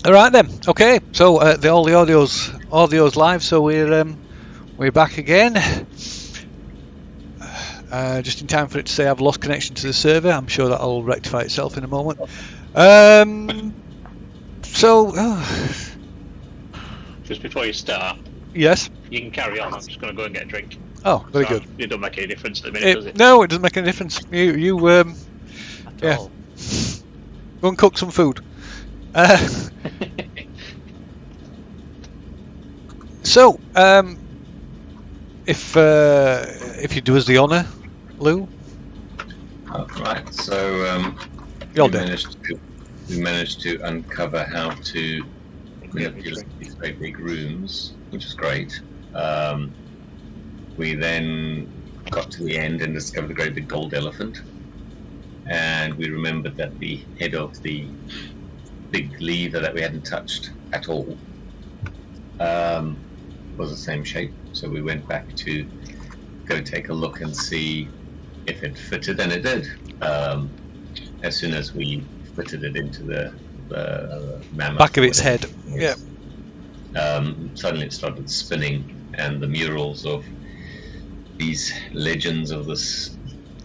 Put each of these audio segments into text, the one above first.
All right then. Okay. So all the audio's live. So we're back again. Just in time for it to say I've lost connection to the server. I'm sure that'll rectify itself in a moment. Just before you start, Yes. you can carry on. I'm just going to go and get a drink. Oh, very good. It don't make any difference at the minute, does it? No, it doesn't make any difference. You yeah. All. Go and cook some food. So, if you do us the honour, Lou. Right. So we managed to uncover how to manipulate these very big rooms, which is great. We then got to the end and discovered a great big gold elephant, and we remembered that the head of the big lever that we hadn't touched at all was the same shape. So we went back to go take a look and see if it fitted, and it did. As soon as we fitted it into the mammoth Back of its head. Yeah. Suddenly it started spinning, and the murals of these legends of this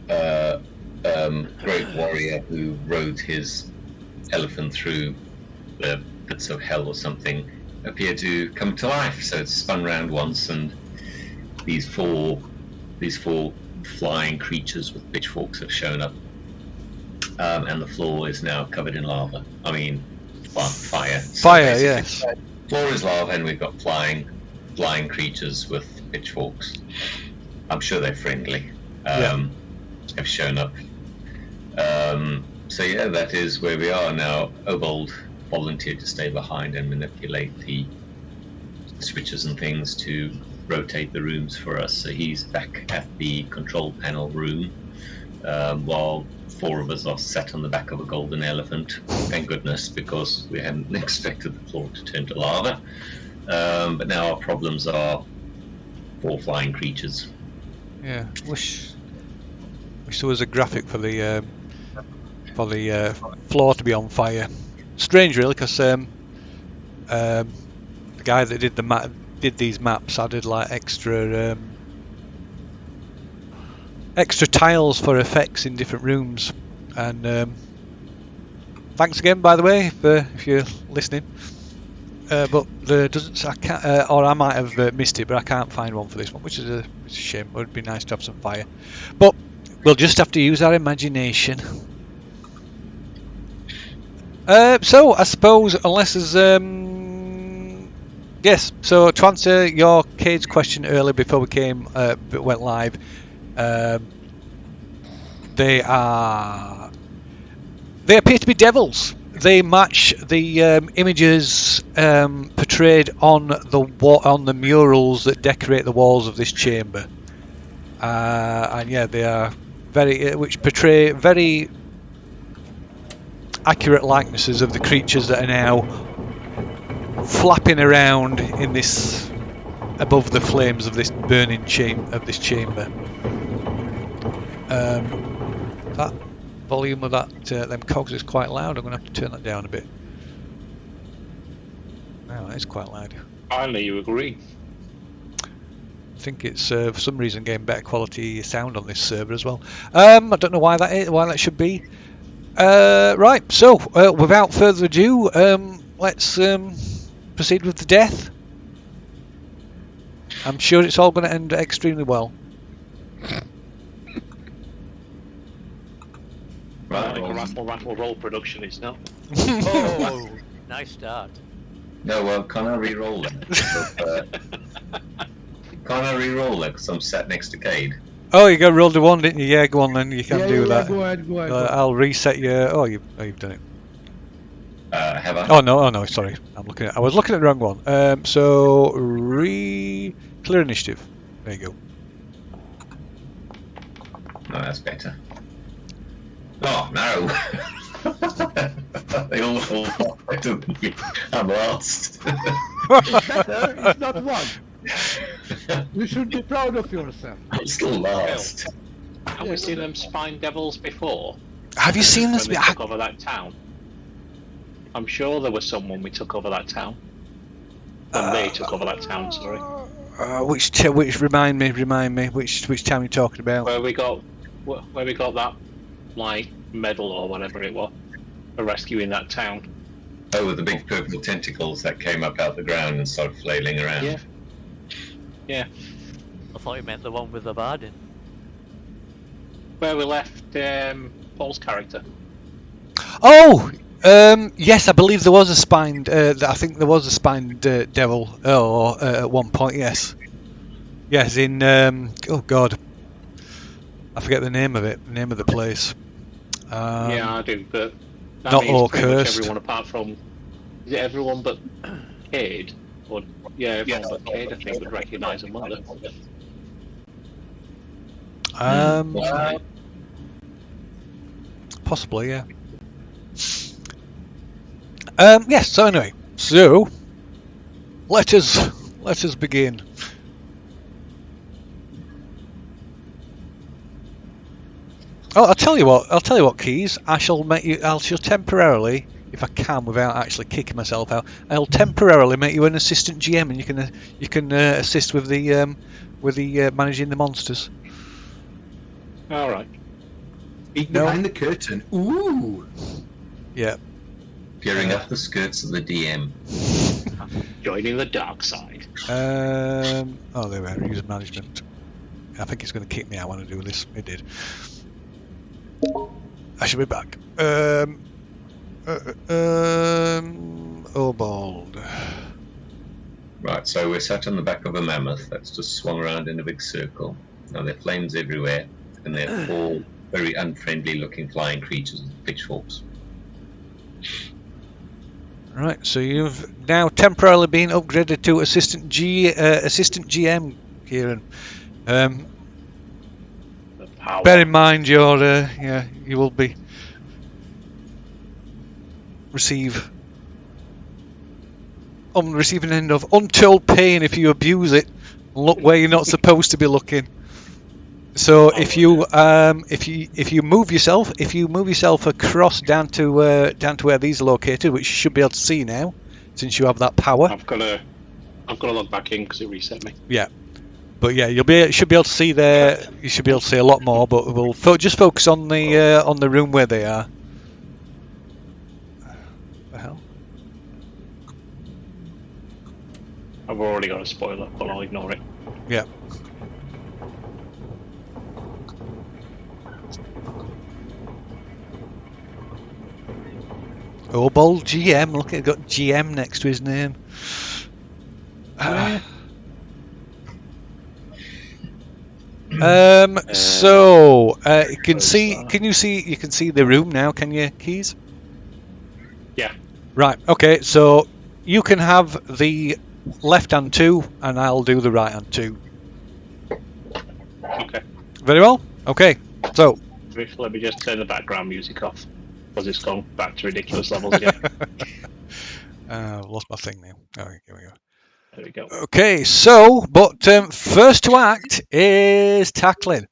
great warrior who rode his elephant through the pits of hell or something appear to come to life. So it's spun round once, and these four flying creatures with pitchforks have shown up, and the floor is now covered in lava. I mean, fire. Fire, yes. Floor is lava, and we've got flying creatures with pitchforks. I'm sure they're friendly. Have shown up. So yeah, that is where we are now. Obold volunteered to stay behind and manipulate the switches and things to rotate the rooms for us. So he's back at the control panel room, while four of us are sat on the back of a golden elephant. Thank goodness, because we hadn't expected the floor to turn to lava. But now our problems are four flying creatures. Yeah. Wish there was a graphic for the floor to be on fire. Strange, really, because the guy that did these maps added like extra tiles for effects in different rooms. And thanks again, by the way, if you're listening. But there doesn't. I can't, or I might have missed it, but I can't find one for this one, which is a shame. It would be nice to have some fire, but we'll just have to use our imagination. So I suppose, unless there's yes. So to answer your Cade's question earlier before we went live, they appear to be devils. They match the images portrayed on the murals that decorate the walls of this chamber, and yeah, they are which portray very accurate likenesses of the creatures that are now flapping around in this above the flames of this burning chamber. That volume of them cogs is quite loud. I'm going to have to turn that down a bit. Wow, it's quite loud. Finally, you agree. I think it's for some reason getting better quality sound on this server as well. I don't know why that should be. Right, so without further ado, let's proceed with the death. I'm sure it's all going to end extremely well. Right, like a rattle roll production, it's not. Oh, nice start. No, well, can I re-roll it? Can't I re-roll it because I'm sat next to Cade? Oh, you got rolled a one, didn't you? Yeah, go on then. You can do that. Go ahead. I'll reset your. Oh, you've done it. Have I? Oh no, sorry. I was looking at the wrong one. So clear initiative. There you go. No, that's better. Oh no! They all fall better than me. I'm last. Better, it's not one. You should be proud of yourself. I'm still last. Have we seen them spine devils before? Have you seen this? When they took over that town? I'm sure there was someone we took over that town. When they took over that town, sorry. Which remind me, which town you're talking about? Where we got that like medal or whatever it was for rescuing that town. Oh, with the big purple tentacles that came up out the ground and started flailing around. Yeah. Yeah. I thought you meant the one with the bard in. Where we left Paul's character. Oh, yes, I believe there was a spined. I think there was a spined devil. At one point, yes. Yes, in oh god, I forget the name of it. The name of the place. Yeah, I do, but that not means pretty much Oakhurst. everyone apart from. Is it everyone but Cade? Or yeah, everyone but Cade. I think would recognise him, wouldn't they? Possibly, yeah. Yes. So anyway, let us begin. Oh, I'll tell you what, Keys. I shall temporarily, if I can, without actually kicking myself out, I'll temporarily make you an assistant GM, and you can assist with the managing the monsters. All right. Peek behind the curtain. Ooh. Yeah. Peering up the skirts of the DM. Joining the dark side. Oh, there we are. User management. I think it's going to kick me out when I do this. It did. I should be back. Oh, bald. Right, so we're sat on the back of a mammoth that's just swung around in a big circle. Now there are flames everywhere, and they're all very unfriendly looking flying creatures with pitchforks. Right, so you've now temporarily been upgraded to assistant GM, Kieran. Bear in mind, you will be receive on the receiving end of untold pain if you abuse it and look where you're not supposed to be looking. So if you move yourself across down to where these are located, which you should be able to see now, since you have that power. I've got to log back in because it reset me. Yeah, but yeah, should be able to see there. You should be able to see a lot more, but we'll just focus on the room where they are. The hell? I've already got a spoiler, but I'll ignore it. Yeah. Oh, bold GM. Look, it's got GM next to his name. So you can see. Can you see? You can see the room now. Can you, Keys? Yeah. Right. Okay. So you can have the left hand 2, and I'll do the right hand 2. Okay. Very well. Okay. So. Let me just turn the background music off because it's gone back to ridiculous levels again. I've lost my thing now. Oh, here we go. There we go. Okay, so, but first to act is tackling.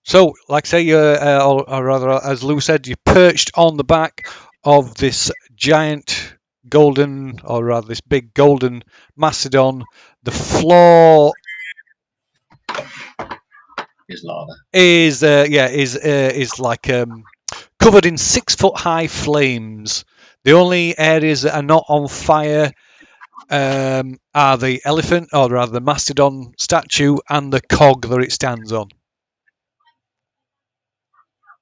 So, like I say, or rather, as Lou said, you perched on the back of this giant golden, or rather, this big golden mastodon. The floor Is lava. is like covered in 6-foot-high flames. The only areas that are not on fire are the elephant, or rather the mastodon statue, and the cog that it stands on.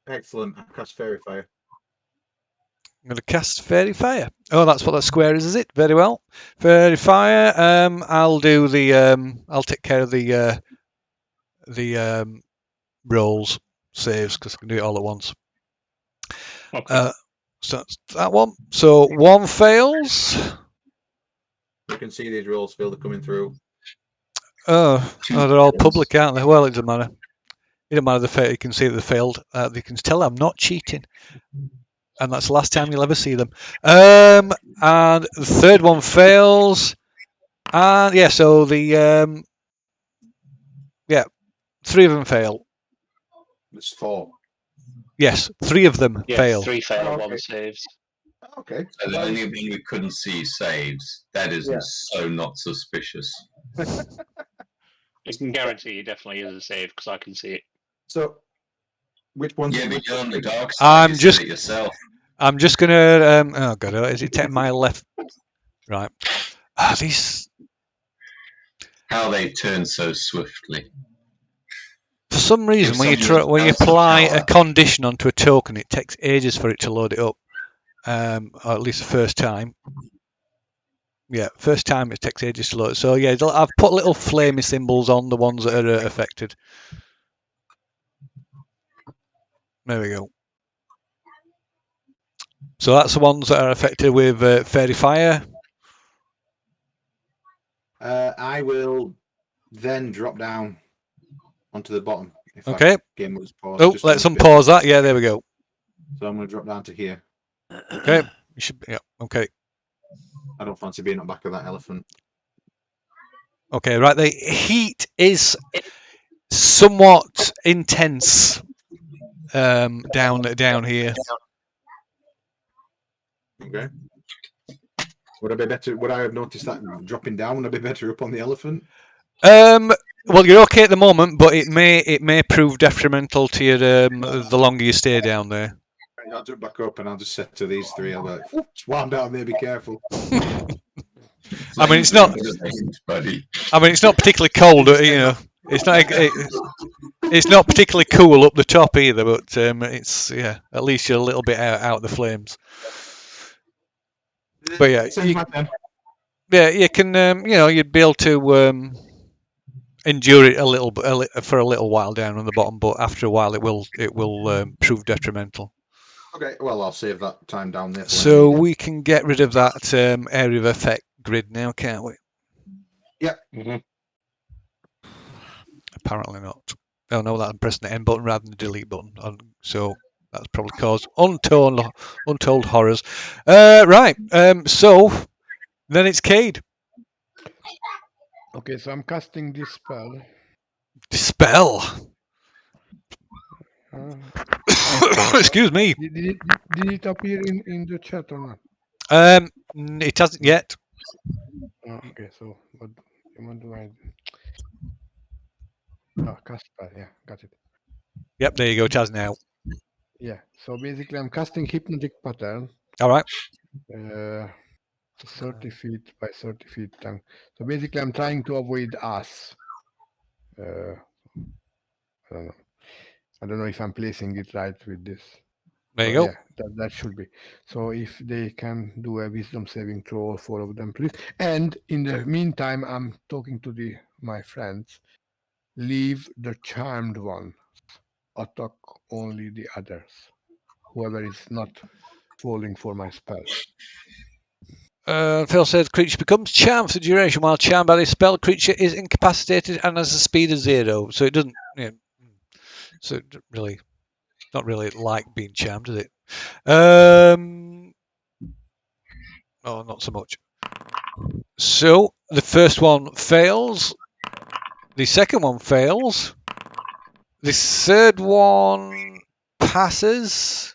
Excellent. I cast Fairy Fire. I'm going to cast Fairy Fire. Oh, that's what that square is it? Very well. Fairy Fire. I'll do the. I'll take care of the rolls, saves, because I can do it all at once. Okay. So that's that one. So one fails. You can see these rolls, Phil, they're coming through. Oh, they're all public, aren't they? Well, it doesn't matter. It doesn't matter. You can see that they failed. You can tell I'm not cheating. And that's the last time you'll ever see them. And the third one fails. And yeah, so the 3 of them fail. It's 4. Yes, 3 of them Yeah, fail. 3 fail, Oh, okay. 1 saves. Okay. So the only thing we couldn't see saves. That is so not suspicious. I can guarantee it definitely is a save because I can see it. So, which one's Yeah, it? but you're on the dark side. You said it yourself. I'm just gonna. Oh god, is it taking my left? Right. These. How they turn so swiftly. For some reason, when someone you has the apply power- a condition onto a token, it takes ages for it to load it up. Or at least the first time. Yeah, first time it takes ages to load. So yeah, I've put little flamey symbols on the ones that are affected. There we go. So that's the ones that are affected with fairy fire. I will then drop down onto the bottom. If Okay. that game was paused. Oh, just let's a bit. unpause that. Yeah, there we go. So I'm going to drop down to here. Okay. You should. Yeah. Okay. I don't fancy being on the back of that elephant. Okay. Right. The heat is somewhat intense down here. Okay. Would I be better? Would I have noticed that dropping down? Would I be better up on the elephant? Well, you're okay at the moment, but it may prove detrimental to your the longer you stay down there. I'll jump back up and I'll just say to these three, I'll be like, while I'm down there, be careful. I mean, it's not. buddy. I mean, it's not particularly cold. You know, it's not particularly cool up the top either. But it's at least you're a little bit out of the flames. But yeah, you can. You'd be able to endure it a little for a little while down on the bottom, but after a while it will prove detrimental. Okay, well, I'll save that time down there. So we can get rid of that area of effect grid now, can't we? Yep. Mm-hmm. Apparently not. Oh no, I'm pressing the N button rather than the delete button. So that's probably caused untold horrors. Right. So then it's Cade. Okay, so I'm casting this spell. Dispel. Excuse me. Did it appear in the chat or not? It hasn't yet. Oh, okay, so what do I? Cast spell. Yeah, got it. Yep, there you go. It has now. Yeah. So basically, I'm casting hypnotic pattern. All right. 30 feet by 30 feet. So basically, I'm trying to avoid us. I don't know if I'm placing it right with this. There you go. Yeah, that should be. So if they can do a wisdom saving throw, all four of them, please. And in the meantime, I'm talking to my friends. Leave the charmed one. Attack only the others. Whoever is not falling for my spell. Phil said creature becomes charmed for the duration. While charmed by this spell, creature is incapacitated and has a speed of 0. So it doesn't. So it really, not really like being charmed, is it? Oh, not so much. So the first one fails. The second one fails. The third one passes.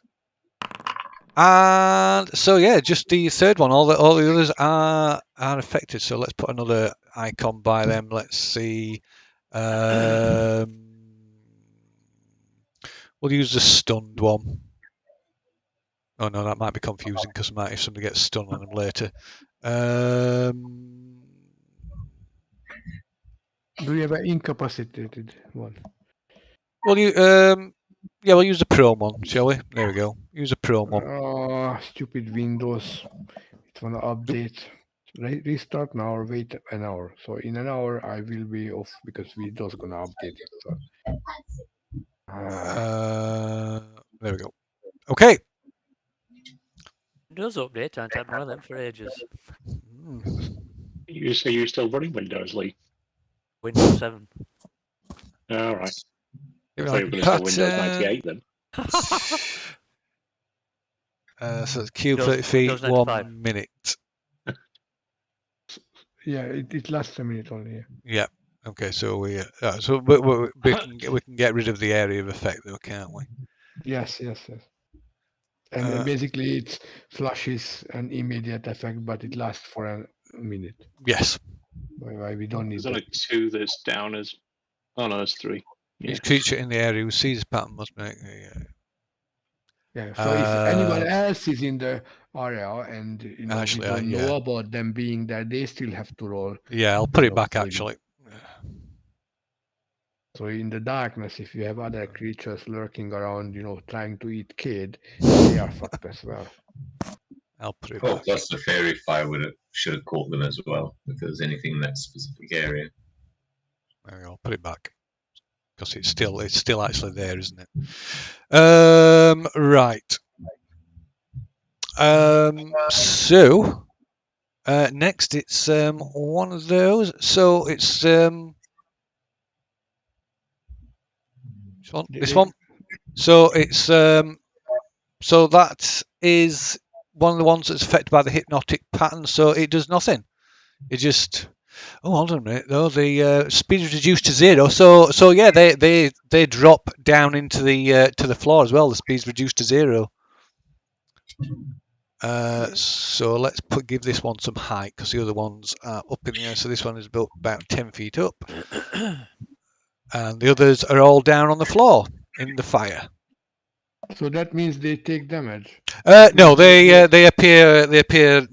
And so yeah, just the third one. All the others are affected. So let's put another icon by them. Let's see. We'll use the stunned one. Oh no, that might be confusing because if somebody gets stunned on them later. Do you have an incapacitated one? Well, we'll use the Chrome one, shall we? There we go. Use the Chrome one. Oh, stupid Windows. It's gonna update. Restart now or wait an hour. So in an hour I will be off because Windows gonna update it. So. There we go. Okay. It does update. I haven't had one of them for ages. You say you're still running Windows, Lee? Windows 7. All right. Give So me you're going like to Windows 98 then? So it's cube 30 feet, 1 minute. Yeah, it lasts a minute only. Yeah. Yeah. Okay, so we can get rid of the area of effect though, can't we? Yes. And basically, it flashes an immediate effect, but it lasts for a minute. Yes. Why we don't need There's only that. 2 that's down as. Oh no, there's 3. Yeah. Each creature in the area who sees this pattern must make. Yeah. So if anyone else is in the area and Actually, we don't yeah. know about them being there, they still have to roll. Yeah, I'll put it So back saving. actually. So in the darkness, if you have other creatures lurking around, trying to eat kid, they are fucked as well. I'll put it Well, back. plus the fairy fire should have caught them as well, if there was anything in that specific area. There we go, put it back. Because it's still actually there, isn't it? Right. So next it's one of those. So it's this one. So it's so that is one of the ones that's affected by the hypnotic pattern. So it does nothing. It just hold on a minute though. The speed is reduced to 0. So yeah, they drop down into the to the floor as well. The speed's reduced to 0. So let's give this one some height because the other ones are up in the air. So this one is about 10 feet up, and the others are all down on the floor in the fire. So that means they take damage. No, they appear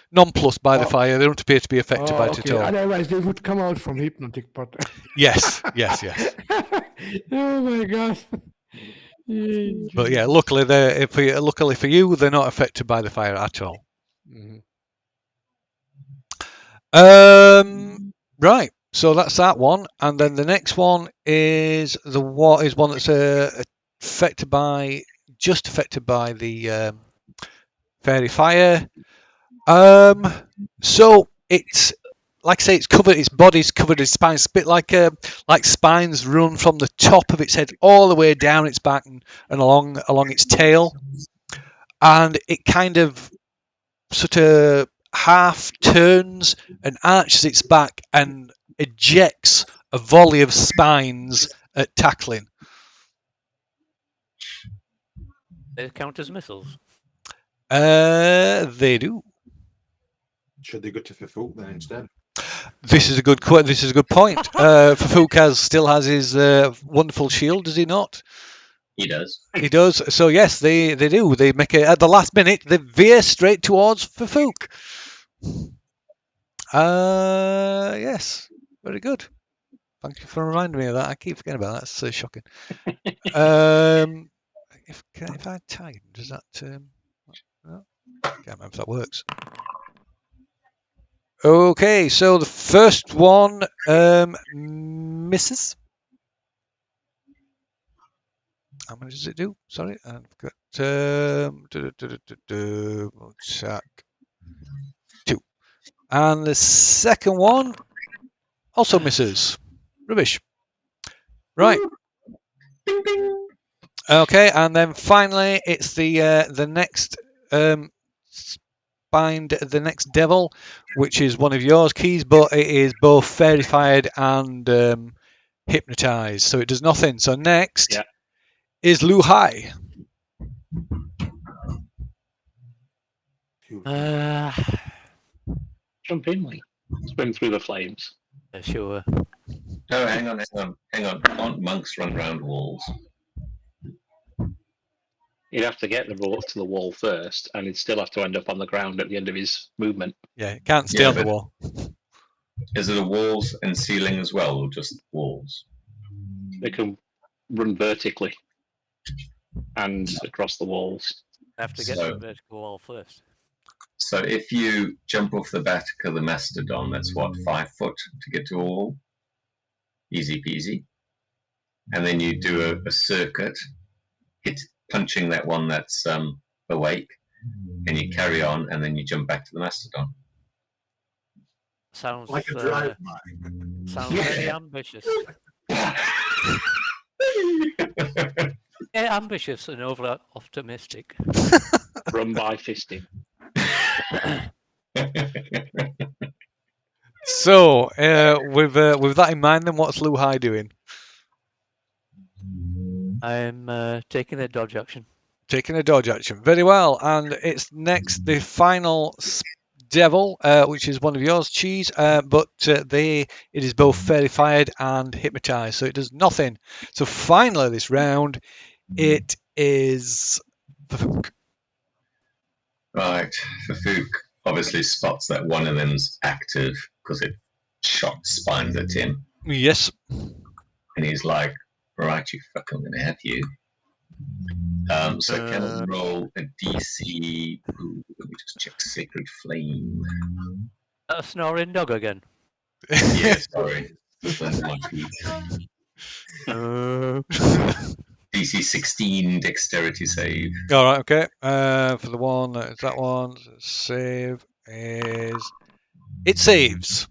nonplussed by the fire. They don't appear to be affected by it at all. Otherwise, they would come out from hypnotic pattern. Yes. Oh my god. But yeah, luckily for you, they're not affected by the fire at all. Mm-hmm. Right. So that's that one, and then the next one is one that's affected by the fairy fire. So it's like I say, it's covered. Its body's covered in spines. It's a bit like spines run from the top of its head all the way down its back and along its tail, and it kind of sort of half turns and arches its back and ejects a volley of spines at tackling. They count as missiles. They do. Should they go to Fafuk then instead? This is a good point. Fafuk still has his wonderful shield, does he not? He does. He does. So yes, they do. They make it at the last minute. They veer straight towards Fafuk. Yes, very good. Thank you for reminding me of that. I keep forgetting about that. That's so shocking. If I tag him, does that? No? Can't remember if that works. Okay, so the first one misses. How many does it do? Sorry, I've got attack 2, and the second one also misses. Rubbish. Right. Okay, and then finally it's the next the next devil, which is one of yours, Keys, but it is both fairy fired and hypnotized, so it does nothing. So next is Lu Hai. Jump in, mate. Swim through the flames. Sure. No, hang on. Aren't monks run around walls? He'd have to get the rope to the wall first, and he'd still have to end up on the ground at the end of his movement. Yeah, it can't stay on the wall. Is it the walls and ceiling as well, or just walls? They can run vertically and across the walls. I have to get to the vertical wall first. So if you jump off the back of the mastodon, that's what, 5 foot to get to a wall? Easy peasy. And then you do a circuit, punching that one that's awake, and you carry on, and then you jump back to the mastodon. Sounds Like a drive-by. Sounds very ambitious. Yeah, ambitious and over optimistic. Run by fisting. So, with that in mind, then what's Lu Hai doing? I'm taking the dodge action. Taking a dodge action. Very well. And it's next the final devil, which is one of yours, Cheese. But it is both fairy fired and hypnotized, so it does nothing. So finally, this round, it is Fafook. Right. Fafook obviously spots that one of them's active because it shot spines at him. Yes. And he's like, right, you fuck, I'm going to have you. So can I roll a DC? Ooh, let me just check Sacred Flame. A snoring dog again. Yeah, sorry. That's my feet. DC 16 Dexterity save. All right. Okay. For the one, it's that one. Save is. It saves.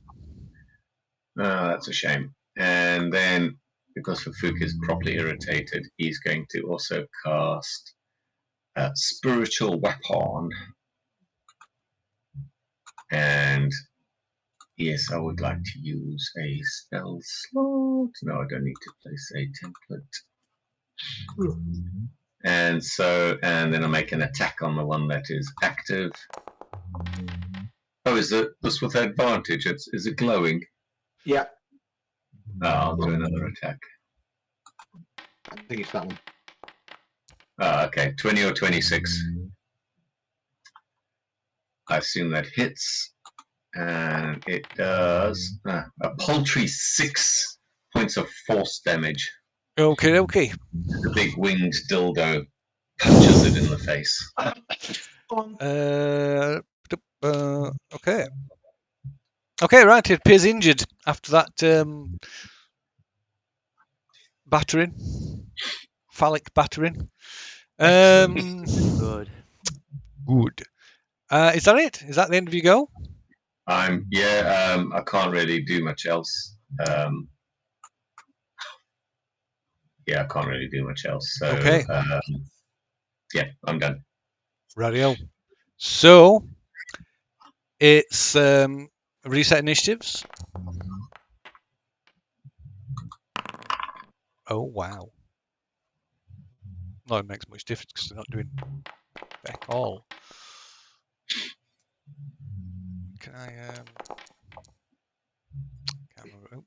Oh, that's a shame. And then, because Fafook is properly irritated, he's going to also cast Spiritual Weapon. And yes, I would like to use a spell slot. No, I don't need to place a template. And then I make an attack on the one that is active. Oh, is this with advantage? Is it glowing? Yeah, Oh, I'll do another attack. I think it's that one. Okay, 20 or 26. I assume that hits, and it does a paltry 6 points of force damage. Okay. Okay. The big winged dildo punches it in the face. Okay. Okay. Right. It appears injured after that battering, phallic battering. Good. Good. Is that it? Is that the end of your go? I can't really do much else. I can't really do much else. So, Okay. I'm done. Radio. So it's reset initiatives. Oh wow. Not it makes much difference because they're not doing back all. Can I can't remember.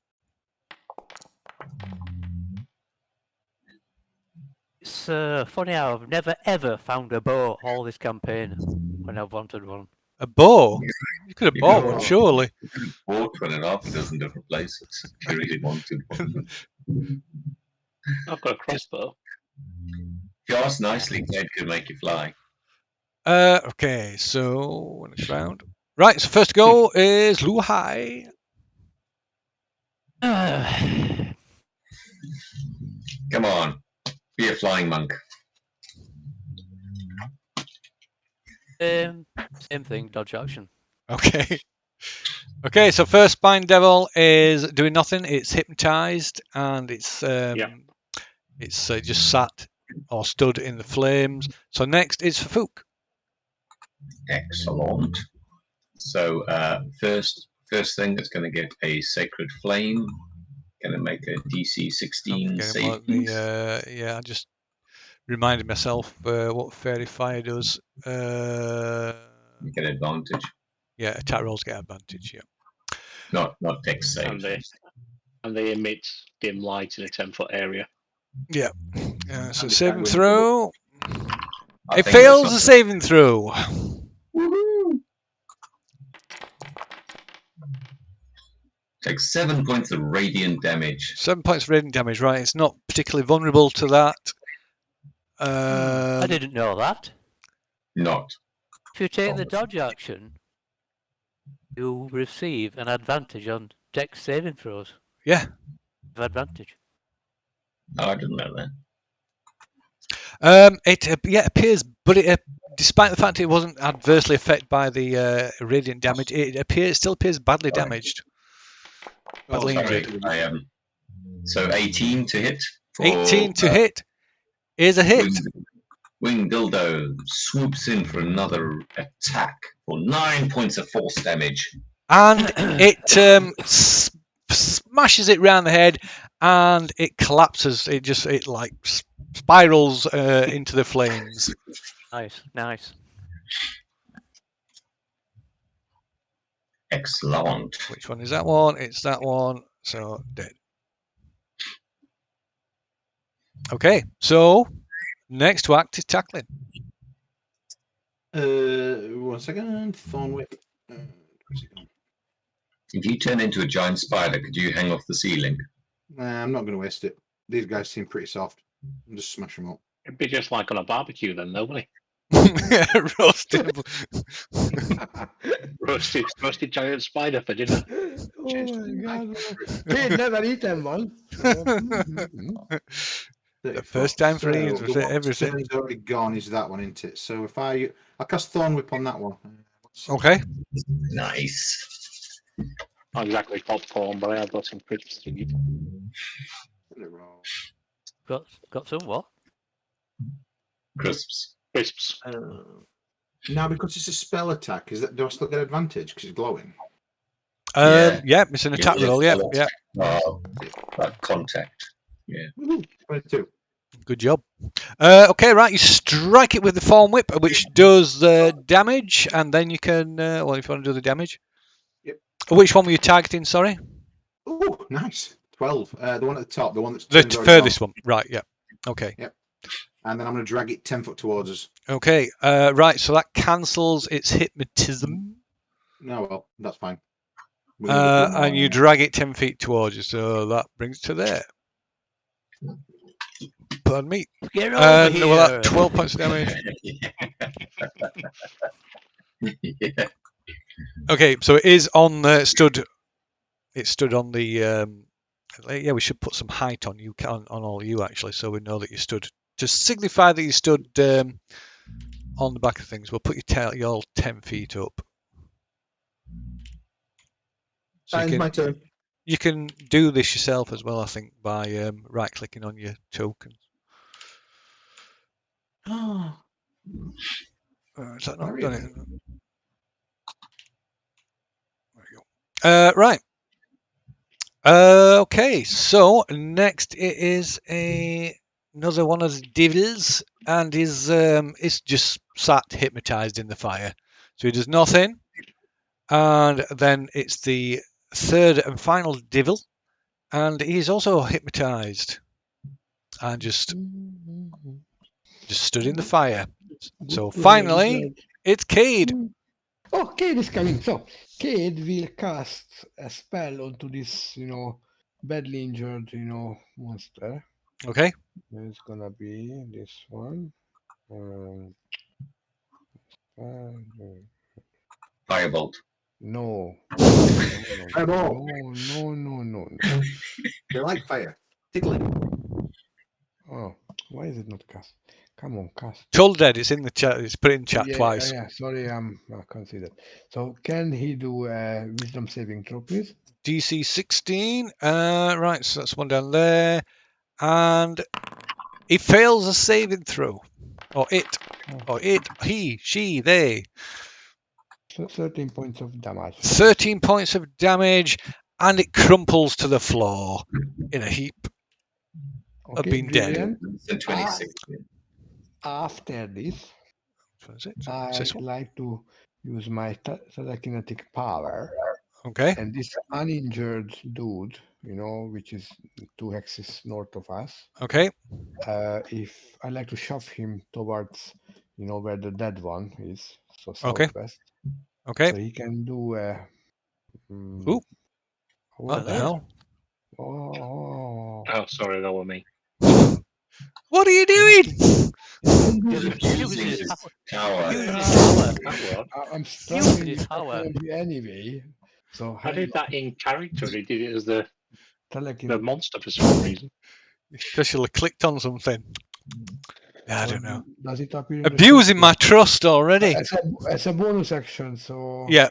It's funny how I've never ever found a bow all this campaign when I've wanted one. A bow? You could have You bought could one, have surely. Bought one and half a dozen different places. If you really wanted one. I've got a crossbow. If you ask nicely, Ted could make you fly. Okay, so next round. Right, so first to go is Luhai. Come on, be a flying monk. Same thing, dodge action. Okay. Okay, so first Spine Devil is doing nothing. It's hypnotized and it's just sat or stood in the flames. So next is Fafook. Excellent. So first thing that's going to get a Sacred Flame. Going to make a DC 16 save. I just reminded myself what Fairy Fire does. You get advantage. Yeah, attack rolls get advantage. Yeah. Not dex save. And they emit dim light in a 10-foot area. Yeah. So And saving it's throw. I It think fails that's the saving throw. Woohoo! Takes 7 points of radiant damage. 7 points of radiant damage, right? It's not particularly vulnerable to that. I didn't know that. Not. If you take the dodge action, you receive an advantage on dex saving throws. Yeah. Advantage. I didn't know that. It appears, but despite the fact it wasn't adversely affected by the radiant damage, it still appears badly damaged. Badly injured. I am. So 18 to hit. 18 to hit is a hit. Wing Dildo swoops in for another attack for 9 points of force damage. And it smashes it round the head, and it collapses. It spirals into the flames. Nice. Excellent. Which one is that one? It's that one. So dead. Okay, so next to act is tackling. 1 second. Thorn whip. Where's it gone? If you turn into a giant spider, could you hang off the ceiling? Nah, I'm not going to waste it. These guys seem pretty soft. I'll just smash them up. It'd be just like on a barbecue then, nobody. Roasted. Roasted giant spider for dinner. Oh my god. Kid never eaten one. So, The first time for So, Ian's the was one everything. that's already gone is that one, isn't it? So if I'll cast Thorn Whip on that one. Okay. Nice. Not exactly popcorn, but I have got some crisps to eat. Got some what? Crisps. Crisps. Now, because it's a spell attack, do I still get advantage because it's glowing? Yeah, it's an attack roll. Yeah, spell yeah. attack. Like contact. Yeah. Woohoo, 22. Good job. Okay, right. You strike it with the form whip, which does damage, and then you can. Well, if you want to do the damage. Yep. Which one were you targeting? Sorry. Oh, nice. 12. The one at the top, the one that's The turn's already furthest gone. one. Right. Yeah. Okay. Yep. And then I'm going to drag it 10 foot towards us. Okay. Right. So that cancels its hypnotism. No, well, that's fine. We're gonna go through And you drag it 10 feet towards you, so that brings it to there. Pardon me. Get over here. Well, that 12 points of damage. Yeah. Okay, so it is on stood. It stood on the. Yeah, we should put some height on you on all you actually, so we know that you stood to signify that you stood on the back of things. We'll put your 10 feet up. So That is my turn. you can do this yourself as well, I think, by right clicking on your token. Oh, Is that not Very done it? good. There you go. Right. Okay, so next it is another one of the devils, and is just sat hypnotized in the fire. So he does nothing, and then it's the third and final devil, and he's also hypnotized, and just stood in the fire. So finally, it's Cade. Oh, Cade is coming. So, Cade will cast a spell onto this, badly injured, monster. Okay. It's gonna be this one. Firebolt. No. Fireball. No. They like fire. Tickling. Oh, why is it not cast? Come on, cast. Told Dead, it's in the chat. It's put in chat twice. Yeah, sorry, I can't see that. So, can he do a wisdom saving throw, please? DC 16. Right, so that's one down there. And he fails a saving throw. Or it. Or it, he, she, they. So 13 points of damage. 13 points of damage, and it crumples to the floor in a heap of being dead. Brilliant. So 26. After this, What is it? I This one? like to use my telekinetic power. Okay. And this uninjured dude, which is 2 hexes north of us, Okay. if I like to shove him towards, where the dead one is, so Okay. southwest. Okay. So he can do a. Ooh. What the hell? Oh. Oh, sorry, that was me. What are you doing? Using his Tower. Using his power. I'm struggling his with power. technology anyway. So I did that in character. He did it as the telekinetic. monster for some reason. Because you'll have clicked on something. I don't know. Does it appear in the Abusing chat? my trust already. As a bonus action, so Yeah.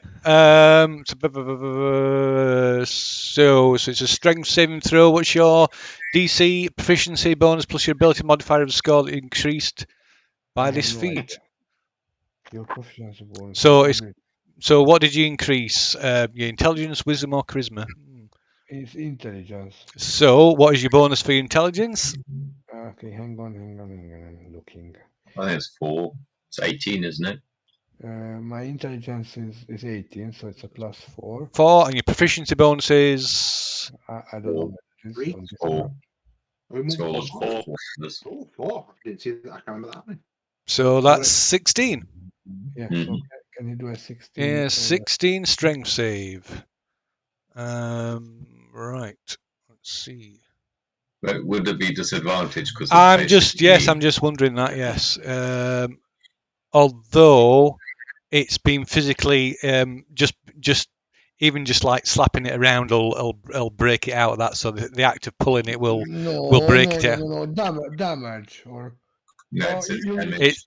So it's a strength saving throw. What's your DC proficiency bonus plus your ability modifier of the score that increased I by have this no feat? idea. Your proficiency bonus. So so what did you increase? Your intelligence, wisdom, or charisma? It's intelligence. So what is your bonus for your intelligence? Okay, hang on. I'm looking. I think it's 4. It's 18, isn't it? My intelligence is 18, so it's a +4. 4, and your proficiency bonuses. I don't know what it is 3, on this 4. map. It's all Plus 4. 4. I didn't see that. I can't remember that happening. So that's 16. Yeah, Mhm. so can you do a 16? Yeah, 16 strength save. Right. Let's see. But would it be disadvantage? Because I'm just wondering that. Yes. Although it's been physically just even just like slapping it around will break it out of that. So the act of pulling it will break it out. No, damage or No, Oh, it says you- damage. It,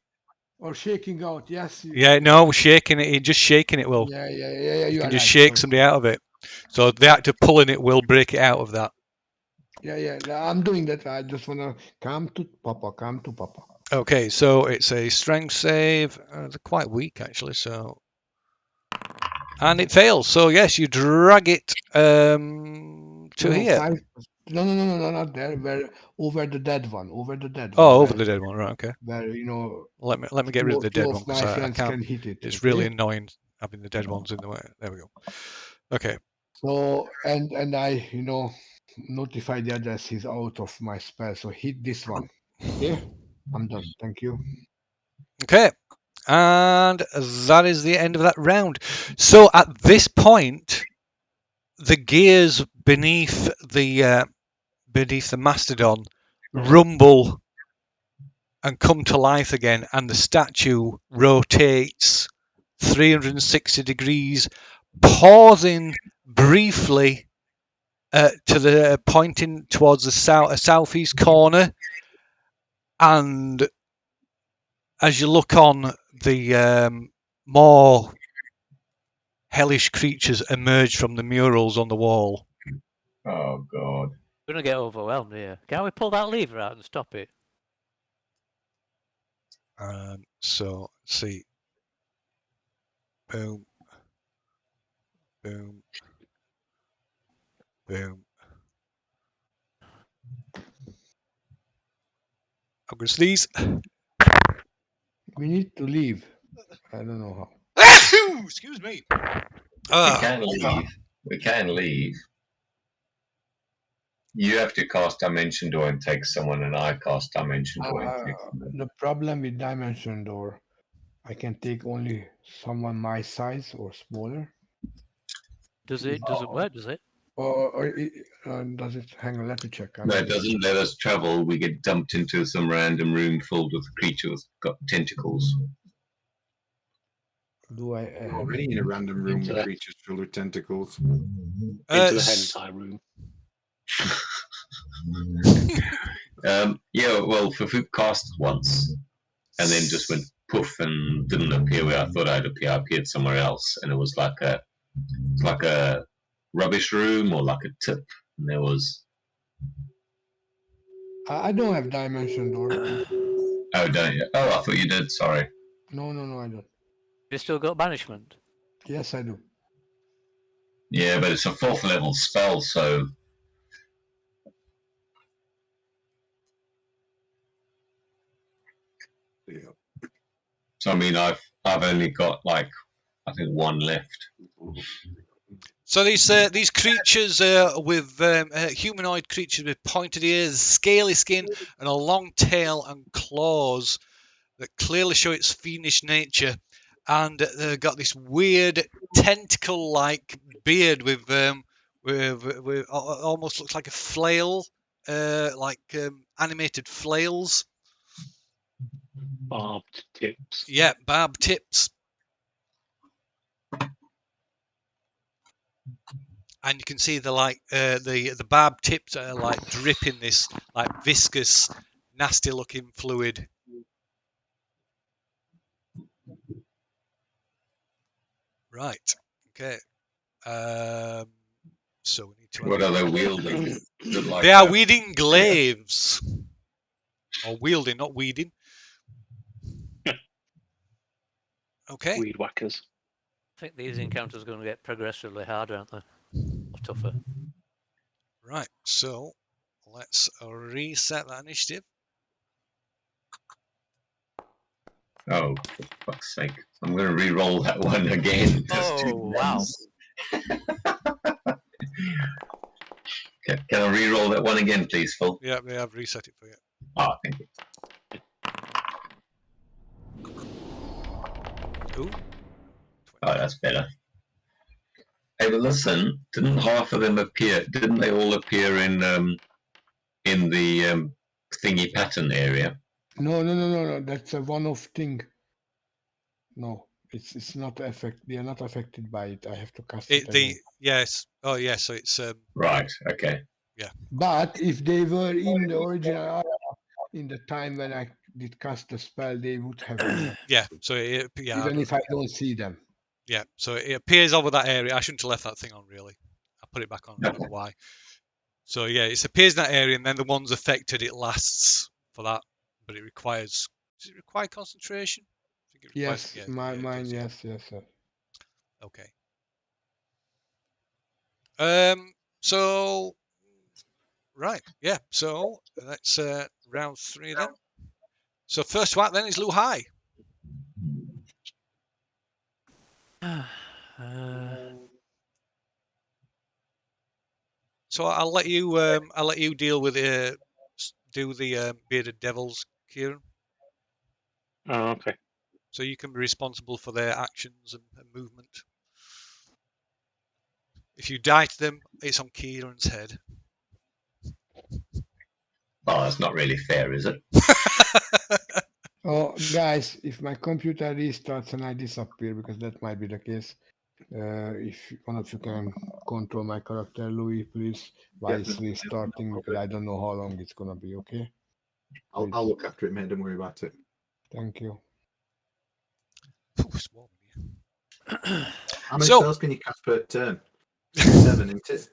or shaking out. Yes. yeah, no, shaking it. Just shaking it will. Yeah. You You can are just right. shake Sorry. somebody out of it. So the act of pulling it will break it out of that. Yeah. I'm doing that. I just wanna come to Papa. Okay, so it's a strength save. They're quite weak actually, so and it fails. So yes, you drag it to No, here. 5. No, not there. Where over the dead one. Over the dead Oh, one. over the dead one, right? Okay. Where Let me get rid of the two dead of one my because I friends can't. can hit it. It's okay? really annoying having the dead ones in the way. There we go. Okay. So and I notify the others he's out of my spell. So hit this one. Okay, I'm done. Thank you. Okay. And that is the end of that round. So at this point, the gears beneath the mastodon rumble and come to life again, and the statue rotates 360 degrees, pausing briefly to the pointing towards the southeast corner, and as you look on, the more hellish creatures emerge from the murals on the wall. Oh god. We're gonna get overwhelmed here. Can't we pull that lever out and stop it? So let's see. Boom. Boom. Boom. I'm gonna sneeze. We need to leave. I don't know how. Excuse me. We can leave. We can leave. You have to cast Dimension Door and take someone, and I cast Dimension Door and take someone. The problem with Dimension Door, I can take only someone my size or smaller. Doesn't work, does it? Or does it? Hang on, let me check. No, it doesn't let us travel. We get dumped into some random room filled with creatures got tentacles. Do I? Already in a random room Into with the- creatures filled with tentacles. Into the s- hentai room. Yeah, well, Fufu cast once, and then just went poof and didn't appear where I thought I'd appear. I appeared somewhere else, and it was like a rubbish room or like a tip, and there was. I don't have Dimension Door. Oh, don't you? Oh, I thought you did. Sorry. No, I don't. You still got banishment. Yes, I do. Yeah, but it's a 4th level spell, so Yeah. I mean, I've only got like I think 1 left. So these creatures with humanoid creatures with pointed ears, scaly skin, and a long tail and claws that clearly show its fiendish nature, and they've got this weird tentacle-like beard with almost looks like a flail, animated flails. Barbed tips. Yeah, barbed tips. And you can see the barbed tips are like dripping this like viscous, nasty looking fluid. Right. Okay. So we need to. What are they wielding? Is it like They are weeding glaives. Or wielding, not weeding. Okay. Weed whackers. I think these encounters are going to get progressively harder, aren't they? Or tougher. Right. So let's reset that initiative. Oh, for fuck's sake. I'm going to re-roll that one again. Just two Oh, wow. ones. Can I re-roll that one again, please, Phil? Yeah, they have reset it for you. Ah, thank you. Ooh. Oh, that's better. Hey, but listen, didn't half of them appear? Didn't they all appear in the thingy pattern area? No. That's a one-off thing. No, it's not affect. They are not affected by it. I have to cast it again. Yes. Oh, yeah. So it's Right. Okay. But if they were in the original area, in the time when I did cast the spell, they would have been. yeah. So Even if I don't see them. Yeah. So it appears over that area. I shouldn't have left that thing on really. I put it back on. I don't know why. So yeah, it appears in that area, and then the ones affected, it lasts for that, but it requires. Does it require concentration? I think it requires, Yes, it mine. does, yeah. Yes, sir. Okay. So right, yeah. So that's round 3 then. So first one then is Lu Hai. So I'll let you deal with do the bearded devils, Kieran. Oh, okay. So you can be responsible for their actions and movement. If you die to them, it's on Kieran's head. Oh, that's not really fair, is it? Oh, guys, if my computer restarts and I disappear, because that might be the case, if one of you can control my character, Louis, please, while it's restarting, because I don't know how long it's gonna be. Okay. I'll look after it, mate. Don't worry about it. Thank you. Ooh, it's warm in here. How many So- spells can you cast per turn? 7, isn't it?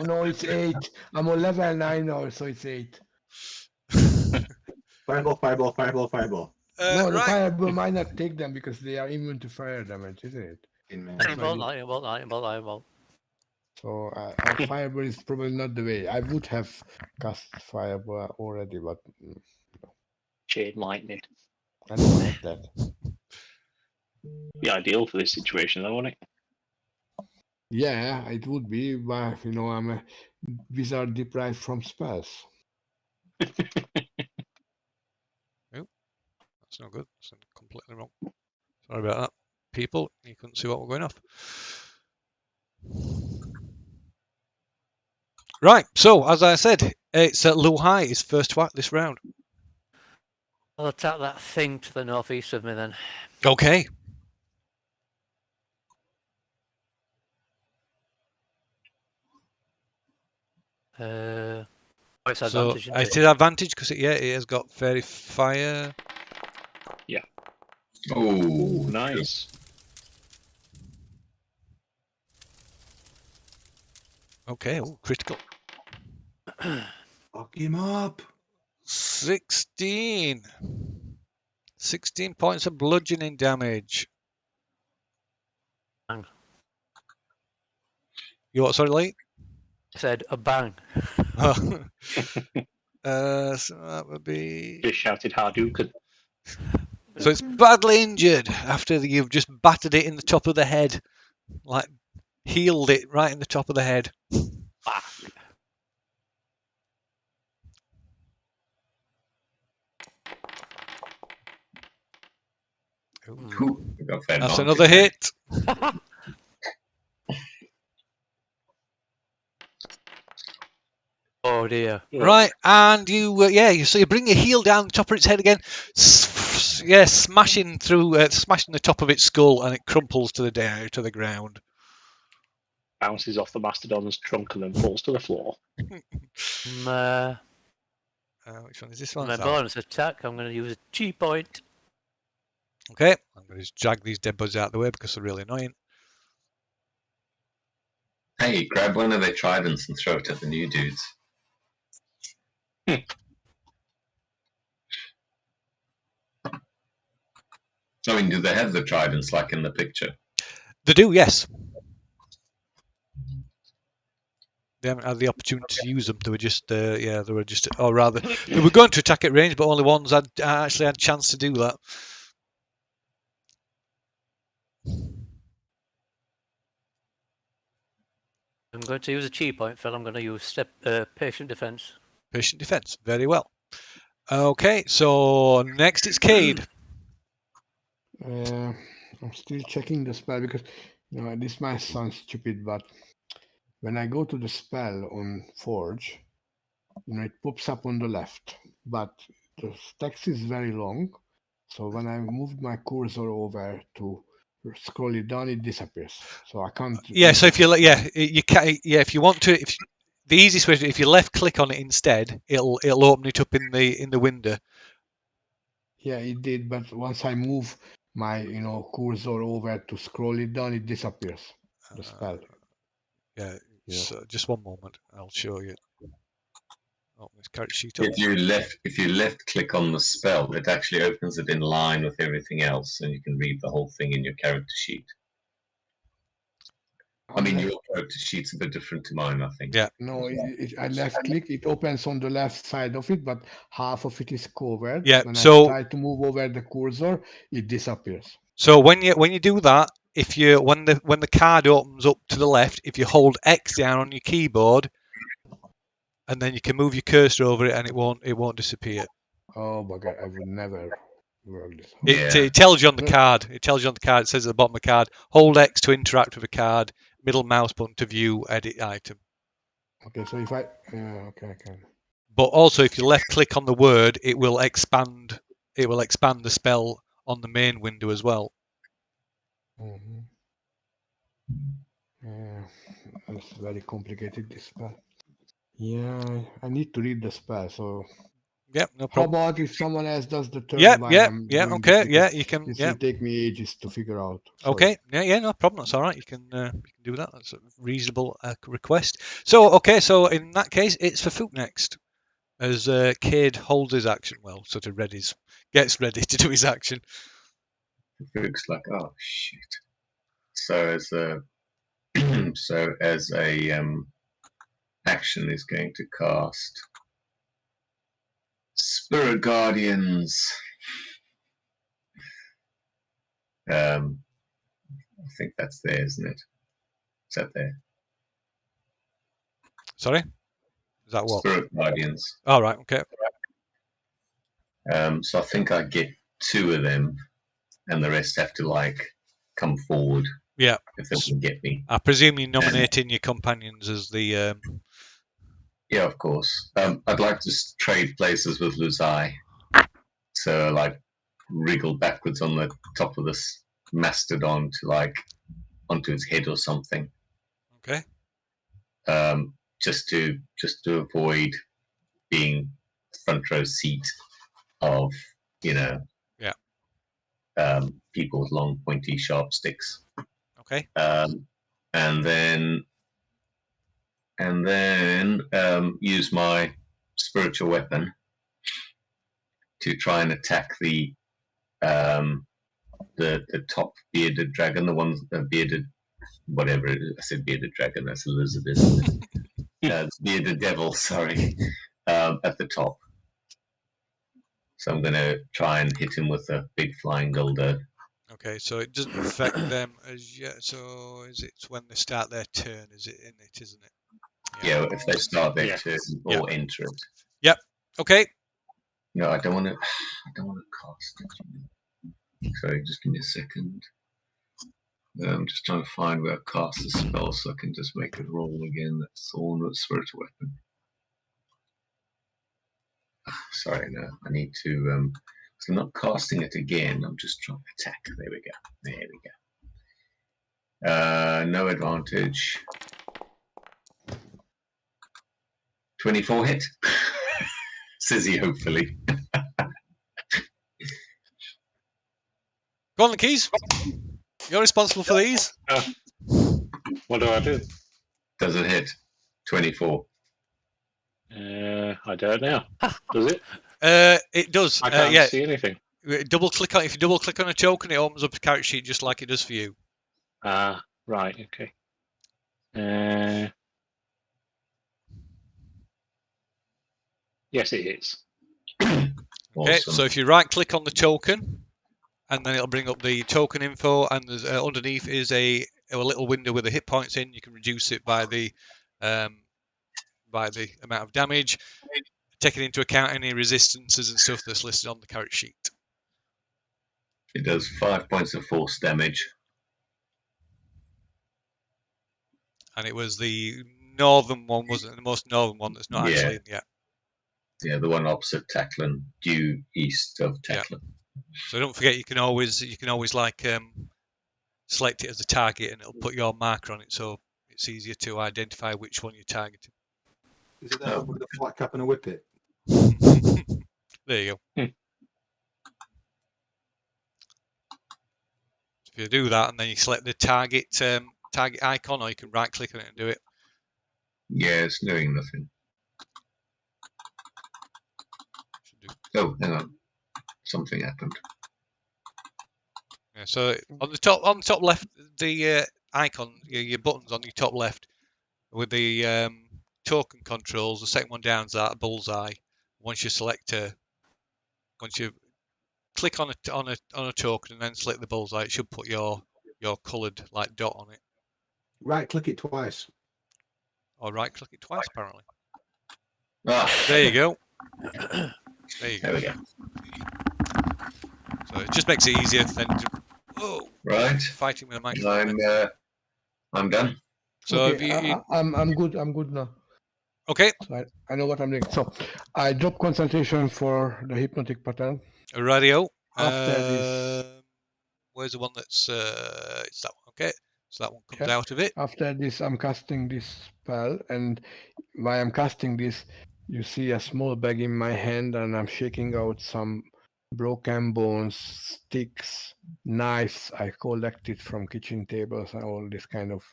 No, it's 8. I'm on level 9 now, so it's 8. Fireball, fireball, fireball, fireball. No, the right. fireball might not take them because they are immune to fire damage, isn't it? In man. Lightning. So fireball is probably not the way. I would have cast fireball already, but Chain lightning. I don't have that. Be ideal for this situation, though, wouldn't it? Yeah, it would be, but I'm a wizard deprived from spells. That's not good. That's completely wrong. Sorry about that, people. You couldn't see what we're going off. Right. So as I said, it's Lu Hai is first to act this round. I'll attack that thing to the northeast of me then. Okay. It's So advantage. isn't it's it? an advantage because it has got fairy fire. Oh, Nice. Okay. Oh, critical. Fuck him up. 16. 16 points of bludgeoning damage. Bang. You what? Sorry, Lee? I said a bang. So that would be. Just shouted Hadouken. So it's badly injured after you've just battered it in the top of the head, like healed it right in the top of the head. Ooh, we got fair That's advantage. another hit. Oh dear. Right, and so you bring your heel down the top of its head again, smashing the top of its skull, and it crumples to the ground. Bounces off the mastodon's trunk and then falls to the floor. Which one is this one? My That one. bonus attack, I'm going to use a chi point. Okay, I'm going to just drag these dead buds out of the way because they're really annoying. Hey, grab one of their tridents and throw it at the new dudes. I mean, do they have the tridents like in the picture? They do, yes. They haven't had the opportunity to use them. They were just, or rather, they were going to attack at range, but only ones actually had a chance to do that. I'm going to use a chi point, Phil. I'm going to use patient defense. Patient defense. Very well. Okay, so next it's Cade. I'm still checking the spell because this might sound stupid, but when I go to the spell on Forge, it pops up on the left, but the text is very long. So when I moved my cursor over to scroll it down, it disappears. So I can't. Yeah, so if you you can, if you want to, the easiest way, if you left click on it instead, it'll open it up in the window. Yeah, it did, but once I move my cursor over to scroll it down, it disappears. The spell. Yeah. Yeah. So just one moment, I'll show you. Oh, this character sheet up. If you left click on the spell, it actually opens it in line with everything else, and you can read the whole thing in your character sheet. I mean, your character sheet's a bit different to mine, I think. Yeah. No, I left click. It opens on the left side of it, but half of it is covered. Yeah, When so- I try to move over the cursor, it disappears. So when you do that, when the card opens up to the left, if you hold X down on your keyboard, and then you can move your cursor over it, and it won't disappear. Oh, bugger! I would never work this. It tells you on the card. It tells you on the card. It says at the bottom of the card, hold X to interact with a card, middle mouse button to view edit item. Okay, so if I okay, I can. But also, if you left click on the word, it will expand. It will expand the spell on the main window as well. Mm-hmm. Yeah, it's very complicated, this spell. Yeah, I need to read the spell. So Yep, no how problem. about if someone else does the turn Yeah, while yeah, I'm yeah. doing Okay, this? yeah, Because you can. this Yeah. will take me ages to figure out. Sorry. Okay. Yeah, no problem. That's all right. You can do that. That's a reasonable request. So, okay, so in that case, it's for Fook next, as Cade holds his action. Well, sort of gets ready to do his action. Fook's like, oh shit. So as a action is going to cast Spirit Guardians. I think that's there, isn't it? Is that there? Sorry, is that what? Spirit Guardians. All right. Okay. So I think I get 2 of them, and the rest have to come forward. Yeah. If they can get me. I presume you're nominating your companions as the. Yeah, of course. I'd like to trade places with Luzai. So wriggle backwards on the top of this mastodon to onto its head or something. Okay. Just to avoid being front row seat of Yeah. people with long pointy sharp sticks. Okay. And then use my spiritual weapon to try and attack the top bearded dragon, the ones bearded whatever it is. I said bearded dragon. That's a lizard, isn't it? It's bearded devil. Sorry, at the top. So I'm going to try and hit him with a big flying dildo. Okay, so it doesn't affect them as yet. So is it when they start their turn? Is it in it? Isn't it? Yeah, if they start their Yeah. turn or enter it. Yep. Okay. No, I don't want to. I don't want to cast it. Sorry, just give me a second. I'm just trying to find where I cast the spell so I can just make it roll again. That's all with spiritual weapon. Sorry, no, I need to. So I'm not casting it again. I'm just trying to attack. There we go. There we go. No advantage. 24 hit. Says he hopefully. Go on, the keys. You're responsible for these. What do I do? Does it hit? 24. I don't know. Does it? It does. I can't yeah. see anything. Double click on. If you double click on a token, it opens up a character sheet just like it does for you. Ah, right. Okay. Yes, it is. Okay. Awesome. So if you right click on the token, and then it'll bring up the token info, and there's underneath is a little window with the hit points in. You can reduce it by the amount of damage, taking into account any resistances and stuff that's listed on the character sheet. It does 5 points of force damage. And it was the northern one, wasn't it? The most northern one that's not actually in yet. Yeah, the one opposite Tacklin, due east of Yeah. Tacklin. So don't forget, you can always like select it as a target, and it'll put your marker on it, so it's easier to identify which one you're targeting. Is it that with a flat cap and a whippet? There you go. If you do that, and then you select the target icon, or you can right click on it and do it. Yeah, it's doing nothing. Oh, hang on. Something happened. Yeah, so on the top left, the icon, your buttons on your top left with the token controls. The second one down is that bullseye. Once you click on a token and then select the bullseye, it should put your coloured like dot on it. Right, click it twice. Or right click it twice apparently. Ah, There you go. There you there go. we go. So it just makes it easier than Right. fighting with a microphone. I'm done. So okay, if you I'm good. I'm good now. okay, So I know what I'm doing. So I drop concentration for the hypnotic pattern. a radio. After this, Where's the one that's it's that one? Okay, so that one comes Yeah. out of it. after this, I'm casting this spell, and while I'm casting this, you see a small bag in my hand, and I'm shaking out some broken bones, sticks, knives I collected from kitchen tables, and all this kind of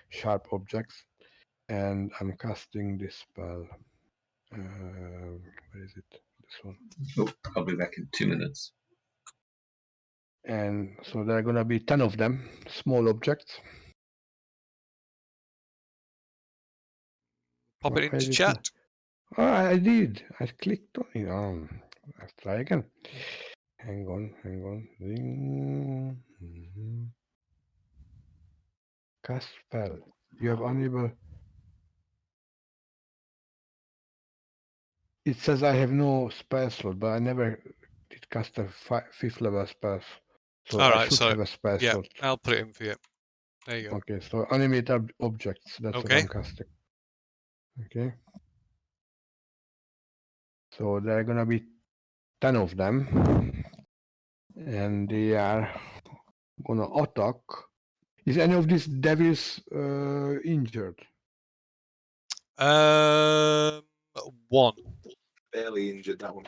sharp objects. And I'm casting this spell. Where is it? This one. Oh, I'll be back in 2 minutes. And so there are going to be 10 of them, small objects. Pop it Where into is chat. Oh, I did. I clicked on it. Let's try again. Hang on. Ring. Cast spell. You have unable. It says I have no spell slot, but I never did cast a 5th level spell. So All I right, should so have a spell yeah, slot. I'll put it in for you. There you go. Okay, so animate objects. That's what Okay. I'm casting. Okay. So there are gonna be 10 of them, and they are gonna attack. Is any of these devils injured? One. Barely injured that one.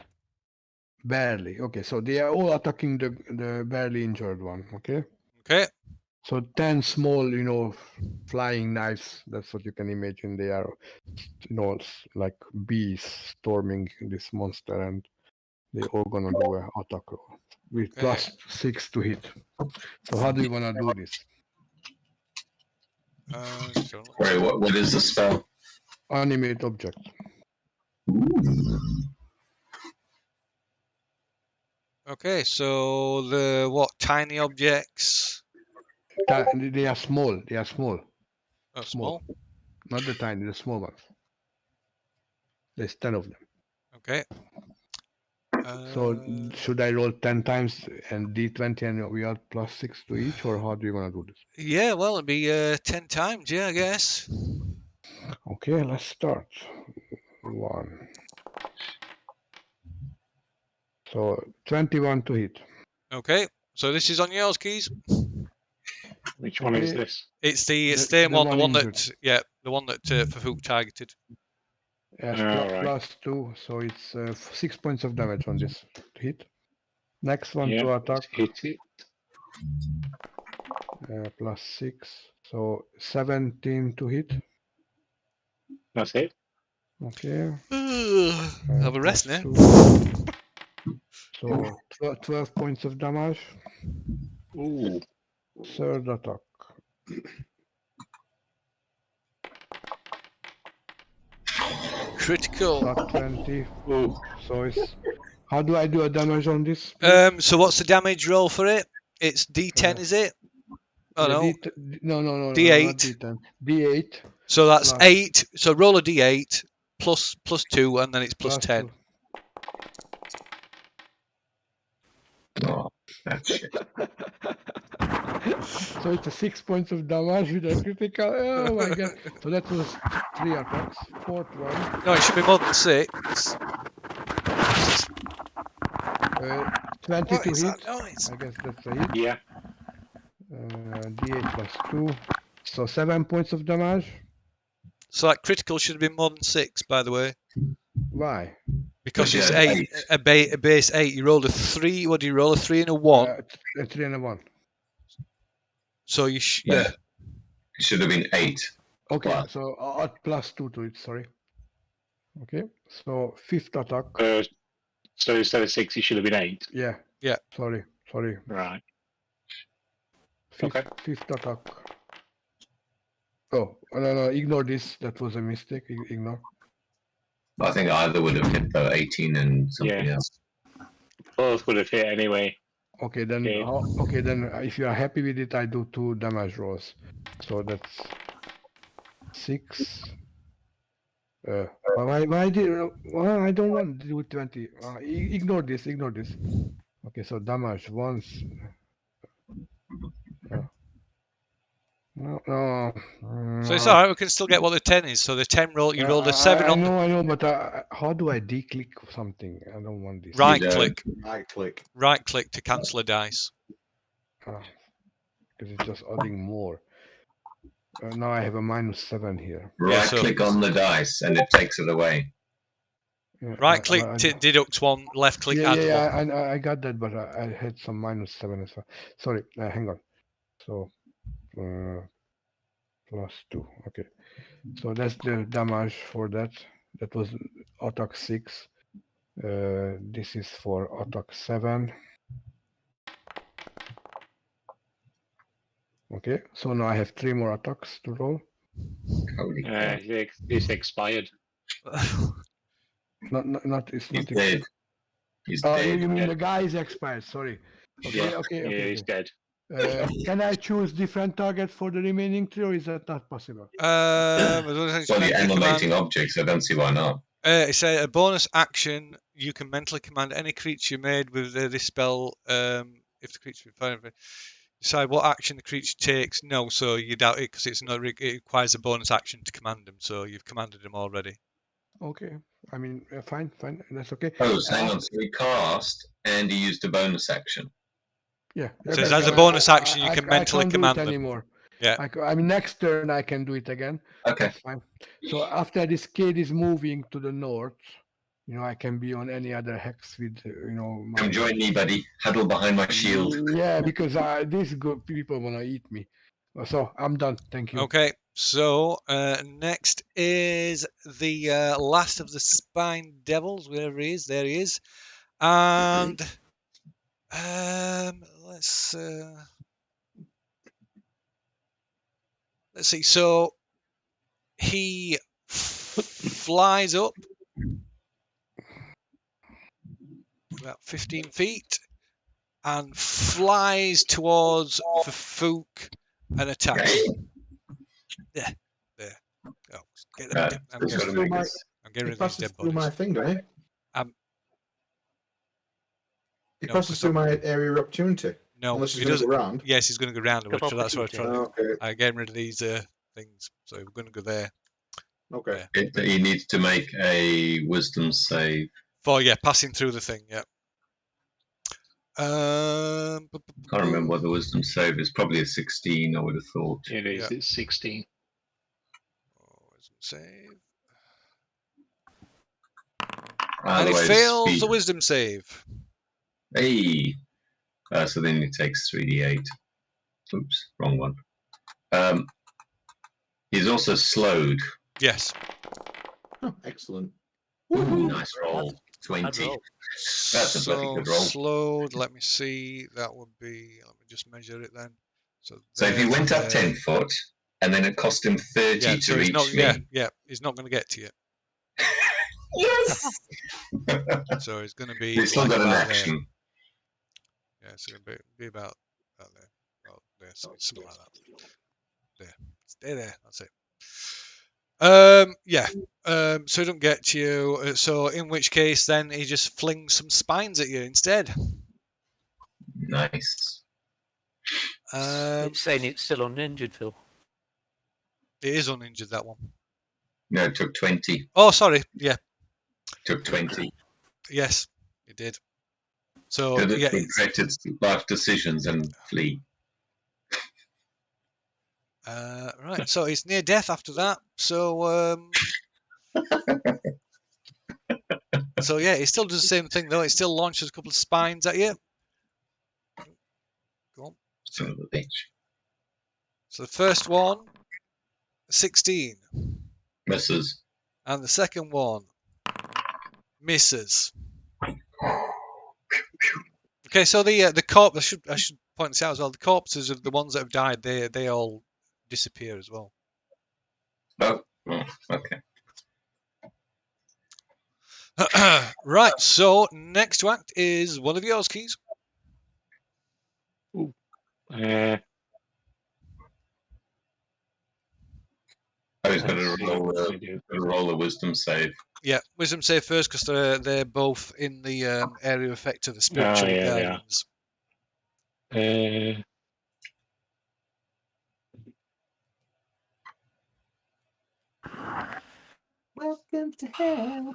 Barely. Okay, so they are all attacking the barely injured one. Okay. Okay. So 10 small, flying knives. That's what you can imagine. They are, like bees storming this monster, and they all gonna do an attack roll with Okay. +6 to hit. So how do you wanna do this? Wait, what is the spell? Animate object. Okay, so the tiny objects? They are small. They are small. Oh, small. Not the tiny, the small ones. There's 10 of them. Okay. So should I roll 10 times and D20 and we add +6 to each, or how do you want to do this? Yeah, well, it'd be 10 times, yeah, I guess. Okay, let's start. 1. So 21 to hit. Okay, so this is on yours, Keys. Which one is this? It's the The- same the one, the one one injured. that, yeah, the one that Fafouk targeted. Yes, Right. +2, so it's 6 points of damage on this hit. Next one to Yeah, attack, hit it. +6, so 17 to hit. That's it. Okay. Have a rest now. +2. So 12 points of damage. Ooh. Third attack. Critical. +20. Ooh. So it's How do I do a damage on this? please? So what's the damage roll for it? It's D10, is it? Oh Yeah, no, no, D8. not D10. D8 So that's plus- 8. So roll a D8 plus 2, and then it's plus 10. 2. Oh, that's shit. So it's a 6 points of damage with a critical. Oh my god! So that was 3 attacks. Fourth one. No, it should be more than 6. 22 What is hit. that noise? I guess that's a hit. Yeah. D8 plus 2. So 7 points of damage. So that critical should have been more than 6, by the way. Why? Because Yeah, it's eight. 8. A base 8. You rolled a 3. What do you roll? A 3 and a 1. A 3 and a 1. So you yeah. It should have been 8. Okay, Wow. so add plus 2 to it, sorry. Okay, so 5th attack. So instead of 6, it should have been 8. Yeah. Yeah. Sorry. Right. 5th, Okay. 5th attack. Oh, no, ignore this. That was a mistake. Ignore. I think either would have hit the 18 and something Yeah. else. Both would have hit anyway. Okay, then if you are happy with it, I do 2 damage rolls. So that's 6. Why I don't want to do 20. Ignore this. Okay, so damage once. No. So it's alright, we can still get what the 10 is. So the 10 roll, you rolled a 7 on the I know, but how do I declick something? I don't want this. right You click. Right click. To cancel a dice. Because it's just adding more. Now I have a -7 here. Right so- click on the dice and it takes it away. Yeah, Right click deducts 1, left click adds 1. Yeah, I got that, but I had some -7 as well. Sorry, hang on. So, plus 2. Okay. So that's the damage for that. That was attack 6. This is for attack 7. Okay, so now I have 3 more attacks to roll. Holy crap. It's expired. It's He's not. dead. He's Oh, dead. you mean Yeah. the guy is expired? Sorry. Yeah. Okay. He's dead. Can I choose different target for the remaining 3, or is that not possible? Well, the animating objects, I don't see why not. It's a bonus action. You can mentally command any creature made with this spell. If the creature decide what action the creature takes. No, so you doubt it because it requires a bonus action to command them. So you've commanded them already. Okay. I mean, fine. That's okay. Oh, so hang on. So he cast and he used a bonus action. Yeah. So but as a bonus action, you can mentally I can't command do it them. anymore. Yeah. I mean, next turn I can do it again. Okay. That's fine. So after this kid is moving to the north, I can be on any other hex with, Come join me, buddy. Huddle behind my shield. Yeah, because these good people want to eat me. So I'm done. Thank you. Okay. So next is the last of the Spine Devils, wherever he is. There he is. And let's see. So he flies up about 15 feet and flies towards Fafuk and attacks. There. Oh, get them. I'm It's getting gotta make us- rid It of these passes dead through my bodies. thing, don't it? It No, passes 'cause through my area of opportunity. No, Unless he he's going to doesn't. go round. Yes, he's going to go round. Of So that's what I'm trying to do. Okay. I'm getting rid of these things. So we're going to go there. Okay. He needs to make a wisdom save. Passing through the thing. Yeah. Can't remember what the wisdom save is. Probably a 16, I would have thought. It is. Yeah. It's 16. Wisdom save. Ah, And he otherwise, fails speed. the wisdom save. Hey. So then it takes 3d8. Oops, wrong one. He's also slowed. Yes. Oh, excellent. Ooh, nice roll. 20. roll. That's a bloody good roll. Slowed. Let me see. That would be. Let me just measure it then. So So if he went up 10 foot and then it cost him 30 yeah, to so he's reach not. me. Yeah, he's not going to get to you. Yes. So it's going to be They still like got an about there. action. Yeah, it's going to be about there. Oh, there, something like that. There. Stay there. That's it. Yeah. So he don't get to you. So in which case, then he just flings some spines at you instead. Nice. It's saying it's still uninjured, Phil. It is uninjured, that one. No, it took 20. Oh, sorry. Yeah. Took 20. Yes, it did. So Did it yeah, regret its life decisions and flee? right. So it's near death after that. So so yeah, it still does the same thing though. It still launches a couple of spines at you. Go on. Son of a bitch. So the first one, 16, Misses. and the second one misses. Okay, so the corpse. I should point this out as well. The corpses of the ones that have died, they all disappear as well. Oh, okay. Right. So next to act is one of yours, Keys. I was going Let's see what we do. to roll a wisdom save. Yeah, wisdom save first because they're both in the area of effect of the spiritual yeah, they are. guardians. Welcome to hell.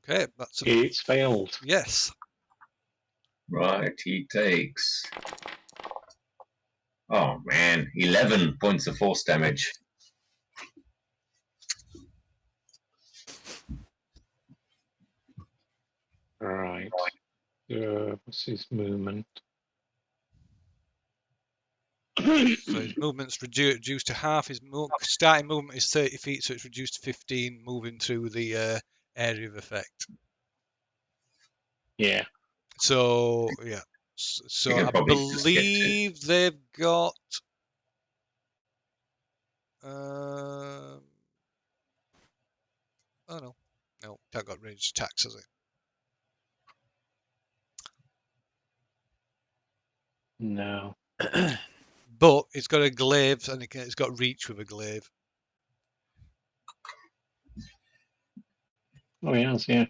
Okay, that's It's failed. yes. Right, he takes. Oh man, 11 points of force damage. Right. What's his movement? So his movement's reduced to half. His starting movement is 30 feet, so it's reduced to 15, moving through the area of effect. Yeah. So yeah. So You can I probably just get to- believe they've got. Oh no, that got ranged attacks, has it? No. But it's got a glaive and it's got reach with a glaive. Oh, he has, yeah.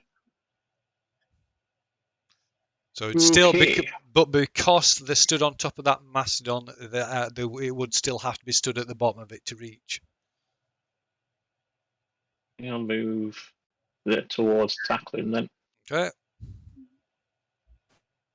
So it's still, Okay. but because they stood on top of that mastodon, it would still have to be stood at the bottom of it to reach. I'll move that towards tackling then. Okay.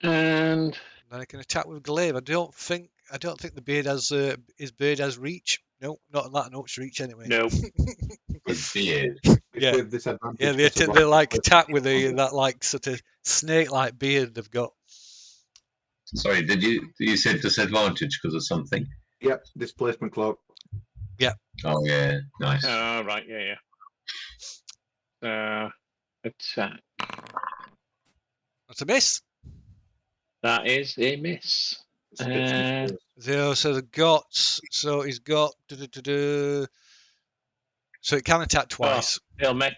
And Then I can attack with glaive. I don't think the beard has his beard has reach. No, not that much reach anyway. no. Good beard. Yeah. With disadvantage. Yeah, because of they what- like attack with that like sort of snake-like beard they've got. Sorry, did you said disadvantage because of something? Yep, displacement cloak. Oh yeah, nice. Right, yeah. Attack. That's a miss. That is a miss. So the guts. So he's got. So it can attack twice. He'll make.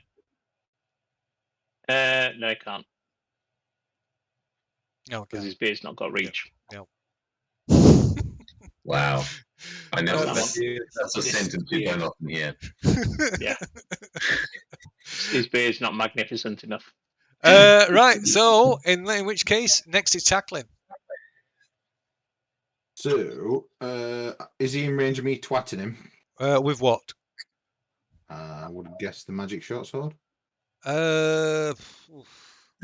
No, he can't. Okay. Because his beard's not got reach. Wow. I know That that's a sentence you don't often hear. Yeah. His beard's not magnificent enough. Right. So in which case, next is tackling. So, is he in range of me twatting him? With what? I would guess the magic short sword.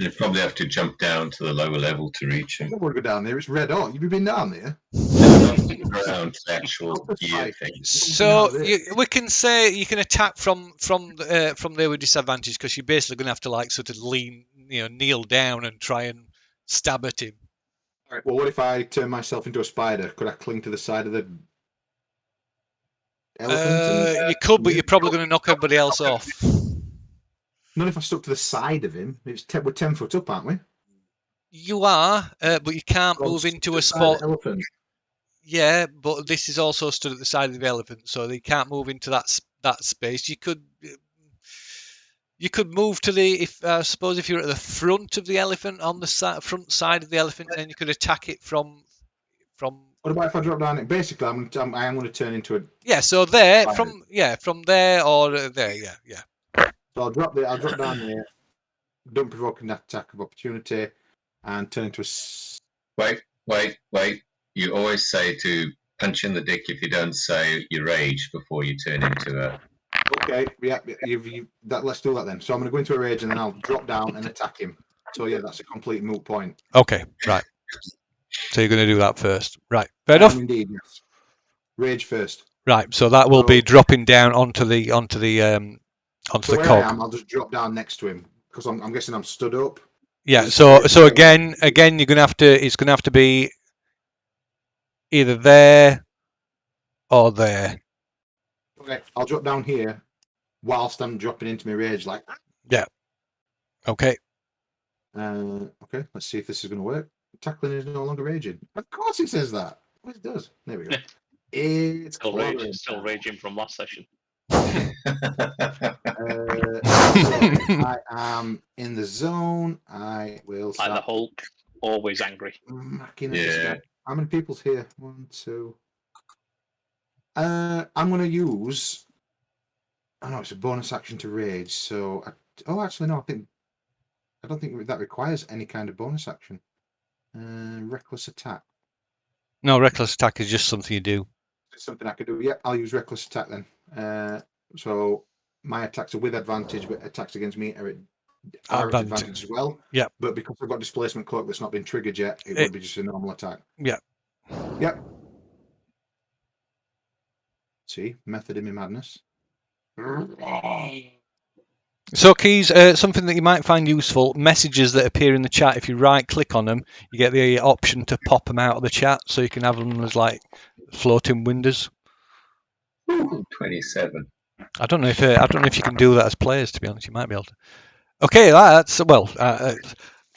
You probably have to jump down to the lower level to reach I him. don't want to go down there. It's red hot. Have you been down there? Around the actual gear thing. So we can say you can attack from there with disadvantage because you're basically going to have to like sort of kneel down and try and stab at him. All right. Well, what if I turn myself into a spider? Could I cling to the side of the elephant? You could, but you're probably going to knock everybody else off. Not if I stuck to the side of him. We're 10 foot up, aren't we? You are, but you can't move into a spot. Elephant. Yeah, but this is also stood at the side of the elephant, so they can't move into that space. You could move to the I suppose if you're at the front of the elephant on the front side of the elephant, then you could attack it from. What about if I drop down? Basically, I am going to turn into a. Yeah, so there Fire. from there or there. Yeah. So I'll drop down there. Don't provoke an attack of opportunity, and turn into a. Wait. You always say to punch in the dick if you don't say your rage before you turn into a. Okay, yeah, let's do that then. So I'm going to go into a rage and then I'll drop down and attack him. So yeah, that's a complete moot point. Okay, right. So you're going to do that first, right? Fair enough. Indeed, yes. Rage first. Right. So that will be dropping down onto the so the where cog. I am, I'll just drop down next to him because I'm guessing I'm stood up. Yeah. So again, you're going to have to. It's going to have to be either there or there. Okay, I'll drop down here whilst I'm dropping into my rage, like. Yeah. Okay. Okay, let's see if this is going to work. Tackling is no longer raging. Of course it says that. Well, it does. There we go. It's still raging from last session. So I am in the zone. I will Like the Hulk, always angry. Yeah. How many people's here? 1, 2. I'm going to use. Oh no, it's a bonus action to rage. So, actually, no. I don't think that requires any kind of bonus action. Reckless attack. No, reckless attack is just something you do. It's something I could do. Yeah, I'll use reckless attack then. So my attacks are with advantage, but attacks against me are at advantage as well. Yeah. But because I've got displacement cloak that's not been triggered yet, it would be just a normal attack. Yeah. Yep. See, method in my madness. So, Keys, something that you might find useful, messages that appear in the chat, if you right-click on them, you get the option to pop them out of the chat, so you can have them as, like, floating windows. Ooh, 27. I don't know if you can do that as players, to be honest. You might be able to. Okay, that's... Well,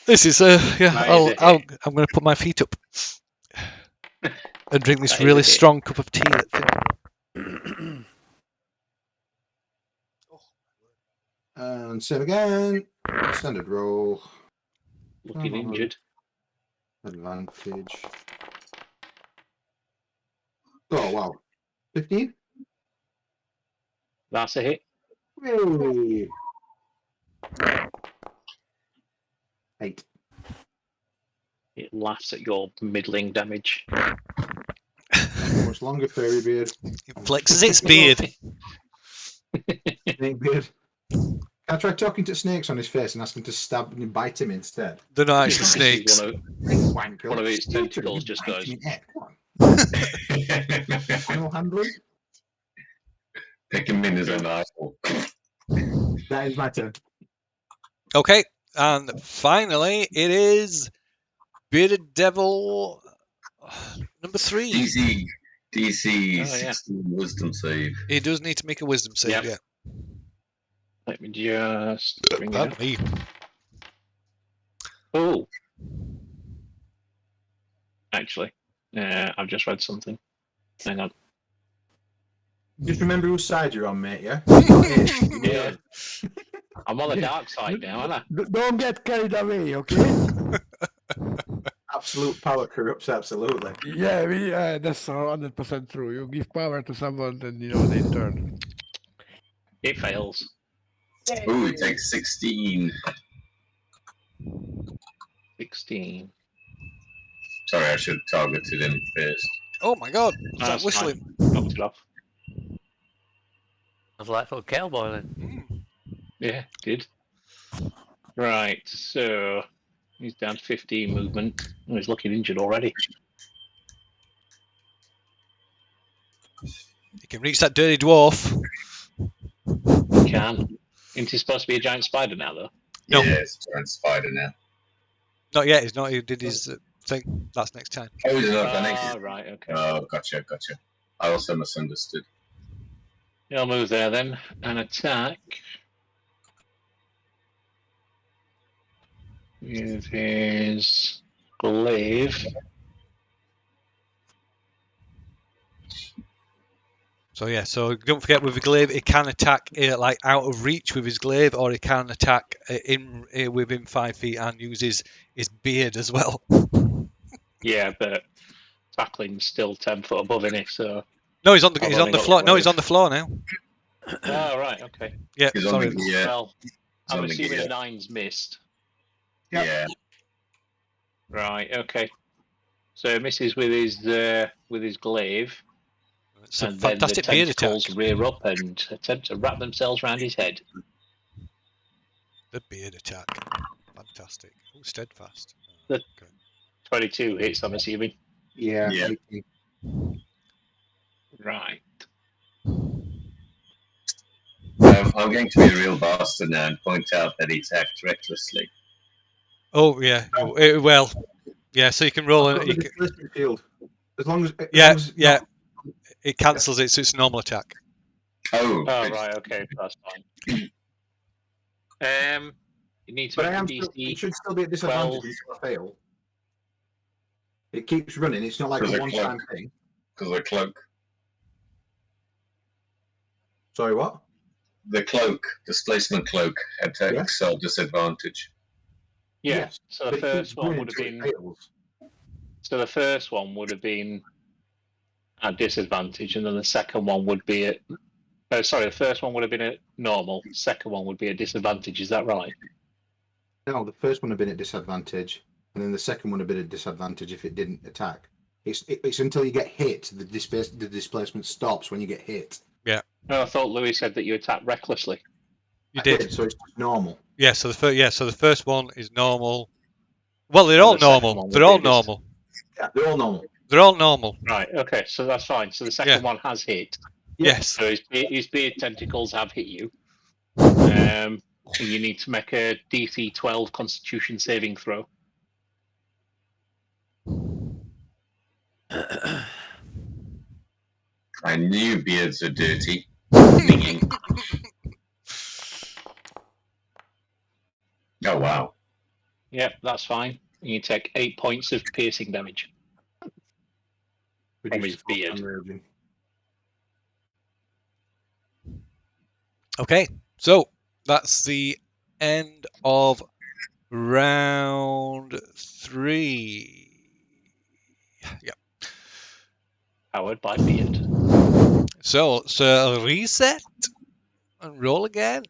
this is... yeah, I'm going to put my feet up and drink this really strong cup of tea. And same again. Standard roll. Looking injured. Advantage. Oh, wow. 15? That's a hit. Hey. 8. It laughs at your middling damage. Much longer, fairy beard. It flexes its beard. Snake beard. I tried talking to snakes on his face and ask him to stab and bite him instead. They're not actually snakes. One of its tentacles just goes. Animal handling? Pick him in as an asshole. That is my turn. Okay, and finally, it is Bearded Devil number 3. DC 16 wisdom save. He does need to make a wisdom save, yeah. Let me just bring it up. Me. Oh. Actually, I've just read something. Hang on. Just remember whose side you're on, mate, yeah? Yeah. I'm on the dark side now, aren't I? Don't get carried away, okay? Absolute power corrupts, absolutely. Yeah, that's 100% true. You give power to someone, then they turn. It fails. Ooh, it takes 16. 16. Sorry, I should have targeted him first. Oh my god, is that whistling? Knocked it off. I was like little kettle boiling. Yeah, did. Right, so he's down to 15 movement. Oh, he's looking injured already. You can reach that dirty dwarf. Can. Isn't he supposed to be a giant spider now, though? No. Yeah, it's a giant spider now. Not yet, he's not. He did his thing. That's next time. Oh, he's not done it. Right, okay. Oh, gotcha. I also misunderstood. He'll move there then and attack with his glaive. So yeah, so don't forget with the glaive, he can attack like out of reach with his glaive, or he can attack within 5 feet and uses his beard as well. Yeah, but tackling's still 10 foot above, isn't it? So. No, he's on I've the only got floor. No, he's glaive. on the floor now. Oh, right, okay. Yeah, He's sorry. on the gear. Well, He's I'm on the assuming gear. 9's missed. Yep. Yeah. Right, okay. So misses with his glaive, It's a and then the fantastic beard attack. tentacles rear up and attempt to wrap themselves around his head. The beard attack. Fantastic. Oh, steadfast. The- Okay. 22 hits, I'm assuming. Yeah. Yeah. 18. Right. I'm going to be a real bastard now and point out that he attacked recklessly. Oh yeah. Well, yeah. So you can roll. I've got the displacement field. As long as it's Yeah. not- It cancels it, so it's a normal attack. Oh, Oh, good. right, okay, that's fine. You need to But make I a am DC. it should still be at disadvantage 12. until I fail. It keeps running. It's not like Because a of one-time thing. Because the cloak. Sorry, what? The cloak, displacement cloak, attacks disadvantage. Yeah, Yes, so the But it first keeps one running would have until it been. fails. So the first one would have been at disadvantage, and then the second one would be at. Sorry, the first one would have been at normal. The second one would be at disadvantage. Is that right? No, the first one would have been at disadvantage, and then the second one would have been at disadvantage if it didn't attack. It's until you get hit, the displacement stops when you get hit. No, I thought Louis said that you attacked recklessly. You I did. so it's normal. Yeah. So the first one is normal. Well, they're And all the second normal. one would They're be all a normal. Yeah, they're all normal. They're all normal. Right. Okay. So that's fine. So the second one has hit. Yeah. Yes. So his beard tentacles have hit you. And you need to make a DC 12 Constitution saving throw. I knew beards are dirty. Thinking. Oh, wow. Yep, that's fine. You take 8 points of piercing damage. From his beard. Okay. So that's the end of round 3. Yeah. Powered by beard. So reset and roll again.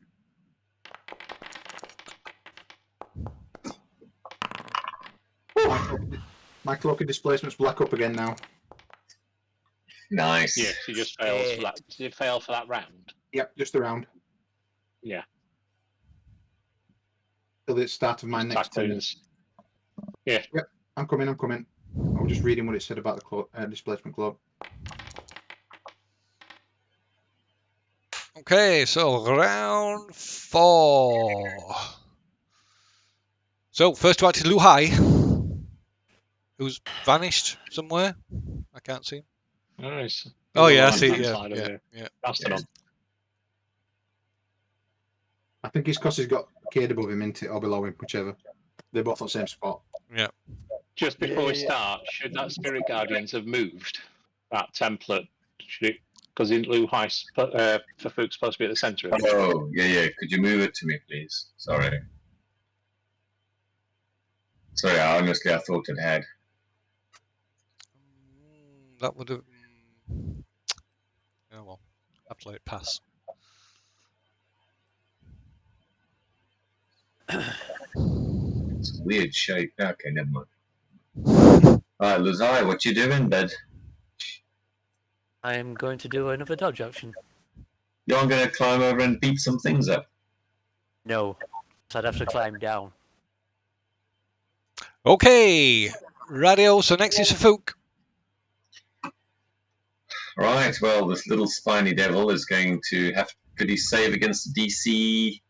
My cloak of displacement's black up again now. Nice. Yeah, he just fails for that. Did it fail for that round? Yep, just around. Yeah. Till the start of my next turn. Yeah. Yep, I'm coming. I was just reading what it said about the displacement cloak. Okay, so round 4. So first to act is Lu Hai, who's vanished somewhere. I can't see him. Nice. Oh yeah, I see. Yeah. That's it on. I think it's because he's got Cade above him, or below him, whichever. They're both on the same spot. Yeah. Just before we start, should that Spirit Guardians have moved that template? Because in Lu Hai for Fook's supposed to be at the centre of it. Oh, yeah. Could you move it to me, please? Sorry, honestly, I thought it had. That would have. Oh well, I'd let it pass. It's a weird shape. Okay, never mind. Alright, Luzai, what you doing, bud? I am going to do another dodge action. You're going to climb over and beat some things up. No, so I'd have to climb down. Okay, radio. So next is Fook. Right, well, this little spiny devil is going to have. Could he save against the DC?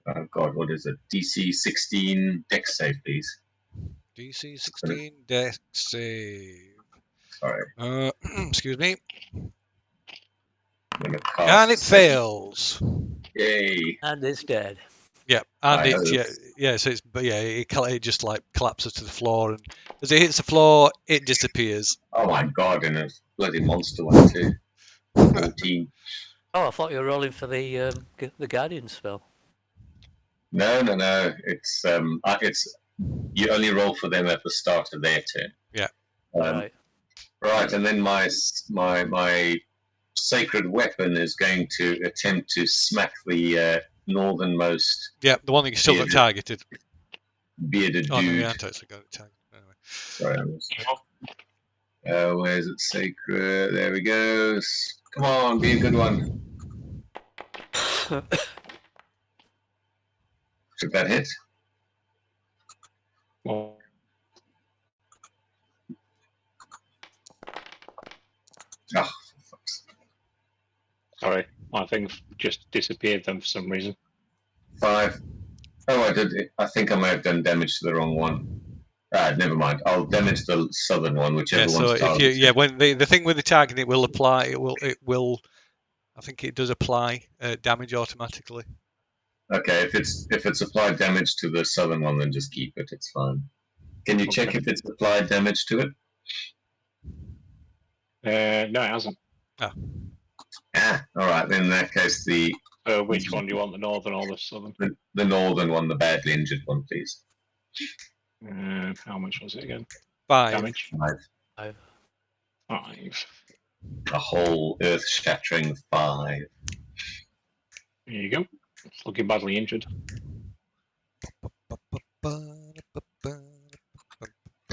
Oh god, what is it? DC 16 dex save, please. DC 16 dex save. Sorry. Excuse me. I'm gonna cast And it fails. Yay! And it's dead. Yeah, and I so it's it just like collapses to the floor, and as it hits the floor, it disappears. Oh my god, and a bloody monster one too. 14. Oh, I thought you were rolling for the Guardian spell. No. It's you only roll for them at the start of their turn. Yeah. Right. Right, and then my sacred weapon is going to attempt to smack the northernmost Yeah, the one that you still got targeted. bearded Oh, no, dude. the anti-still got targeted. Anyway. Sorry, where's it sacred? There we go. Come on, be a good one. Took that hit. Well, Oh, sorry, my thing just disappeared then for some reason. 5. Oh, I did. I think I may have done damage to the wrong one. Never mind. I'll damage the southern one, whichever Yeah, so one's if you targeted. when the thing with the target, it will apply. It will. I think it does apply damage automatically. Okay, if it's applied damage to the southern one, then just keep it. It's fine. Can you check if it's applied damage to it? No, it hasn't. All right. Then in that case, the Which one do you want, the northern or the southern? the northern one, the badly injured one, please. How much was it again? 5. Damage? 5. 5. A whole earth-shattering 5. There you go. It's looking badly injured.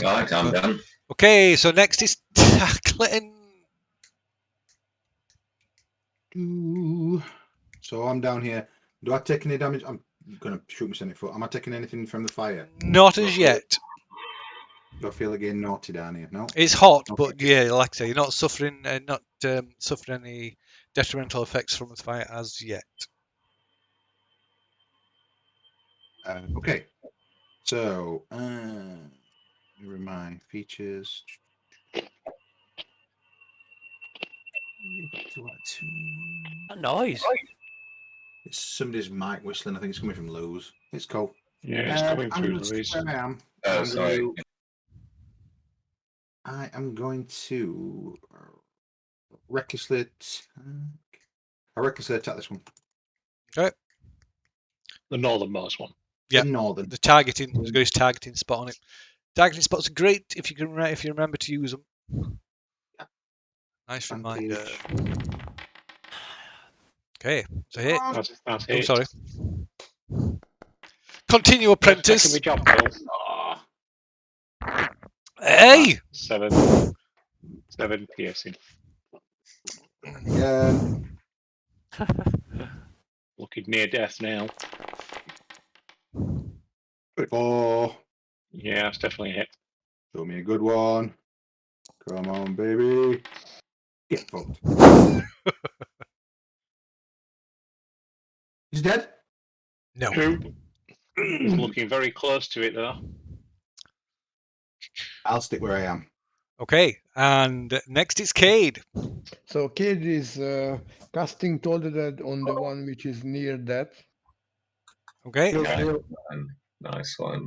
Right, I'm done. Okay, so next is tackling. So I'm down here. Do I take any damage? I'm gonna shoot myself in the foot. Am I taking anything from the fire? Not as yet. Do I feel like getting naughty down here? No. It's hot, Okay. but yeah, like I say, you're not suffering suffering any detrimental effects from the fire as yet. Okay. So, here are my features. That noise. It's somebody's mic whistling. I think it's coming from Lou's. It's cool. Yeah, it's coming I'm through gonna Louise. stick where I am. Oh, I'm sorry. gonna- I am going to recklessly. I recklessly attack this one. Okay. The northernmost one. Yeah. The northern. The targeting, it's got his targeting spot on it. Targeting spots are great if you remember to use them. Nice reminder. Advantage. Okay, so hit. That's Oh, it. sorry. Continue, Second apprentice. we job, Phil. Oh, Hey! 7 piercing. Again. Looking near death now. 4. Yeah, it's definitely a hit. Show me a good one. Come on, baby. Get fucked. He's dead? No. He's looking very close to it though. I'll stick where I am. Okay, and next is Cade. So Cade is casting Toll the Dead on the one which is near death. Okay. Nice one.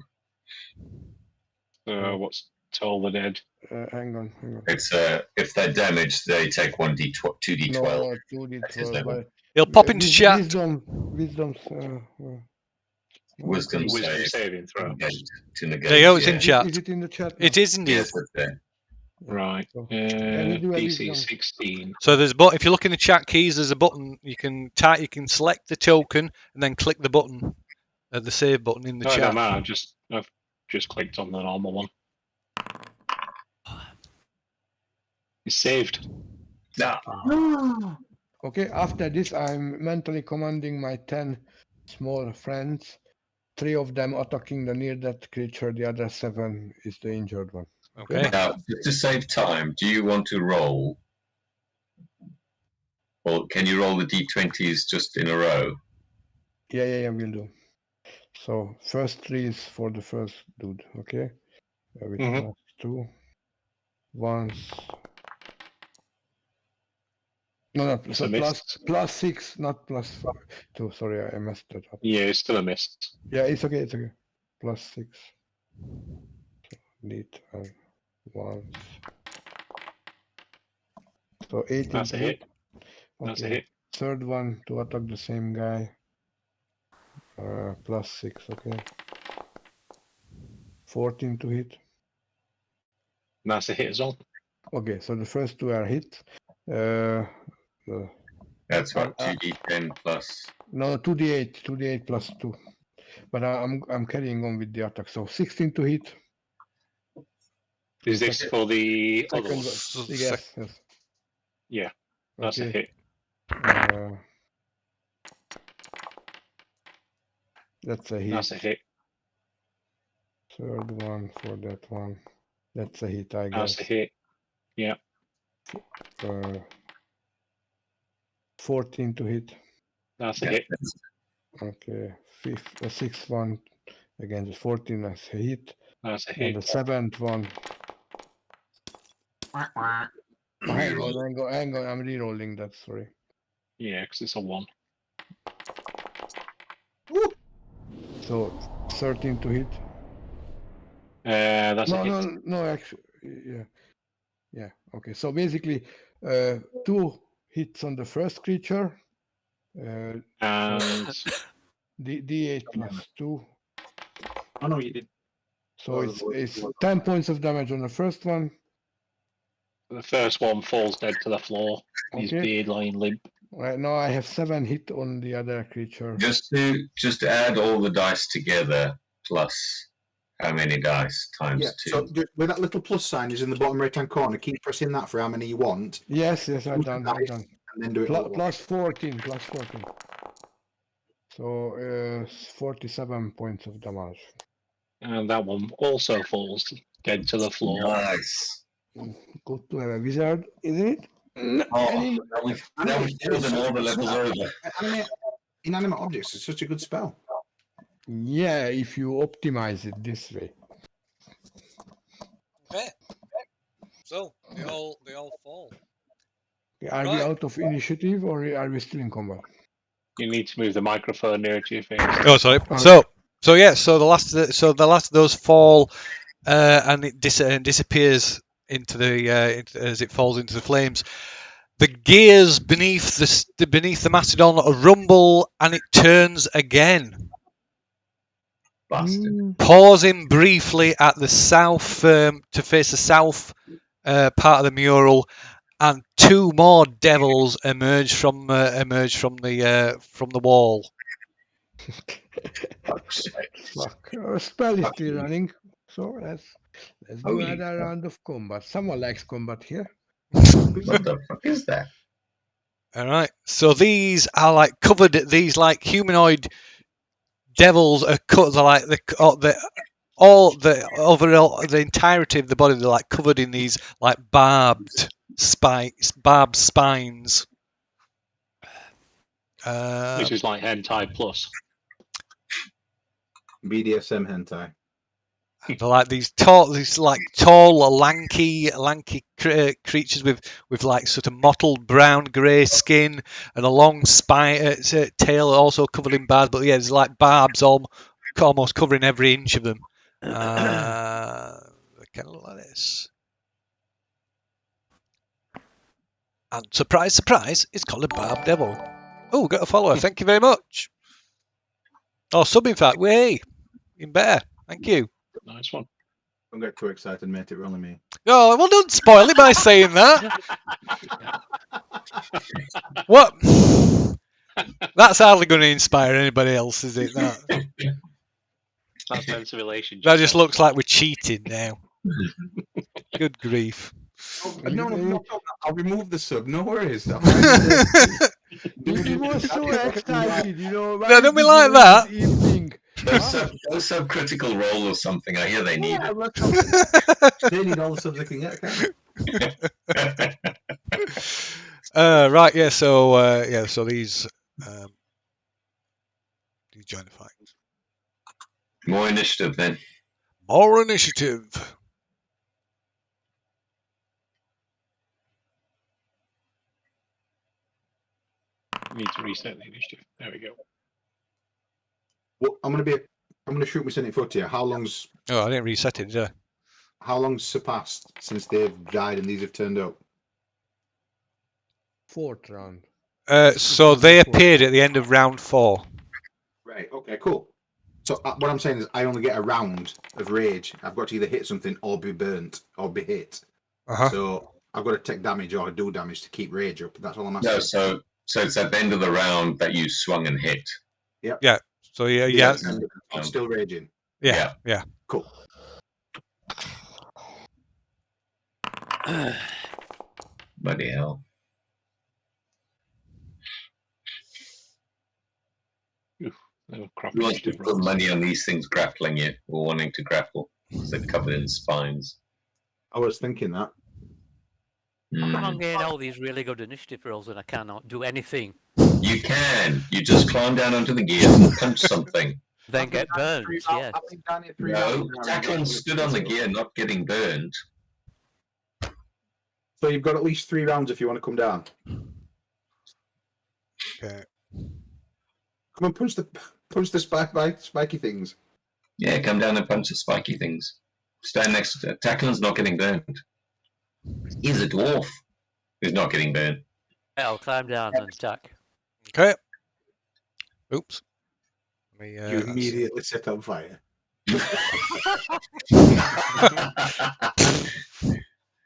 What's Toll the Dead? Hang on. It's if they're damaged, they take 2d12. No, That's his 2d12. level. But He'll pop into chat. Wisdom's. Wisdom Wisdom save saving throw. to negate. Leo, it's in yeah. chat. Is it in the chat? It is indeed. Yes, it's there. Right. So, can we do a PC wisdom? 16. So there's if you look in the chat keys, there's a button you can select the token and then click the button, the save button in the No, chat. no, man. I've just clicked on the normal one. It's saved. Okay, after this, I'm mentally commanding my 10 small friends. 3 of them attacking the near-death creature, the other 7 is the injured one. Okay. Now, to save time, do you want to roll? Or can you roll the d20s just in a row? Yeah, we'll do. So, first 3 is for the first dude, okay? With Mhm. +2. Once. No, It's so a miss. +6, not +2. Sorry, I messed that up. Yeah, it's still a miss. Yeah, it's okay. +6. So, need once. So 18 That's a to hit. That's a Okay. hit. Third one to attack the same guy. +6, okay. 14 to hit. That's a hit as well. Okay, so the first two are hit. Uh, That's what, Uh, 2d10 plus. no, 2d8 +2. But I'm carrying on with the attack. So 16 to hit. Is this Second- for the other second one? one. Yes. Yeah, that's a Okay. hit. That's a hit. That's a hit. Third one for that one. That's a hit, I That's guess. a hit. 14 to hit. That's a Yeah. hit. Okay. Sixth one against 14 as a hit. That's a And the hit. seventh one. Hang on. I'm re-rolling that. Sorry. Yeah, because it's a 1. So 13 to hit. That's a hit. No. Actually, yeah. Okay. So basically, 2 hits on the first creature. And D8 +2. Oh no, you did. So it's 10 points of damage on the first one. the first one falls dead to the floor. His Okay. beard lying limp. Right now I have 7 hit on the other creature. Just to add all the dice together, plus how many dice times Yeah. 2. So where that little plus sign is in the bottom right hand corner, keep pressing that for how many you want, Yes, I've done. and then do it all at once. +14. So 47 points of damage. And that one also falls dead to the floor. Nice. Good to have a wizard, isn't it? Oh, Any- now we've killed them all the levels over. Inanimate objects is such a good spell. Yeah, if you optimize it this way. Okay. So they all fall. Are we Right. out of initiative or are we still in combat? You need to move the microphone nearer to your face. Oh, sorry. Okay. So yeah. So the last of those fall, and it disappears into the as it falls into the flames. The gears beneath the Mastodon rumble, and it turns again, Bastard. pausing briefly at the south to face the south part of the mural, and 2 more devils emerge from the wall. Fuck. Our spell is still running. So let's do Holy another round of combat. Someone likes combat here. What the fuck is that? All right. So these are like covered. These like humanoid devils are cut. They're like the entirety of the body. They're like covered in these like barbed spines. Which is like hentai plus. BDSM hentai. They're like these tall, lanky creatures with like sort of mottled brown grey skin and a long spine tail, also covered in barbs. But yeah, there's like barbs almost covering every inch of them. They kind of look like this. And surprise, surprise, it's called a barb devil. Oh, got a follower. Thank you very much. Oh, sub in fact. Way in better. Thank you. Nice one. Don't get too excited, mate. It were only me. Oh, well, don't spoil it by saying that. What? That's hardly going to inspire anybody else, is it? That That's relationship. that just looks like we're cheating now. Good grief. No. I'll remove the sub. No worries. He was so excited, No, don't be like that. Evening. Go subcritical roll or something. I hear they need it. They need all the subs they can get. Right, yeah. So these join the fight. More initiative then. More initiative. Need to reset the initiative. There we go. Well, I'm gonna shoot my cynic foot here. How long's Oh, I didn't reset it, did I? how long's surpassed since they've died and these have turned up? 4th round. So they appeared at the end of round 4. Right. Okay. Cool. So what I'm saying is, I only get a round of rage. I've got to either hit something or be burnt or be hit. Uh-huh. So I've got to take damage or do damage to keep rage up. That's all I'm asking. No, so it's at the end of the round that you swung and hit. Yeah. So yeah. Yes. And I'm still raging. Yeah. Cool. Bloody hell. Oh, crap. You want to put money on these things grappling you or wanting to grapple because they're covered in spines. I was thinking that. I'm getting all these really good initiative rolls and I cannot do anything. You can. You just climb down onto the gear and punch something. Then get burned, yeah. I've been down here 3 No, rounds now. Tackling stood on the gear, not getting burned. So you've got at least 3 rounds if you want to come down. Okay. Come on, punch the spiky things. Yeah, come down and punch the spiky things. Stand next to Tackling's not getting burned. He's a dwarf who's not getting burned. I'll climb down and attack. Okay. Oops. You immediately set on fire.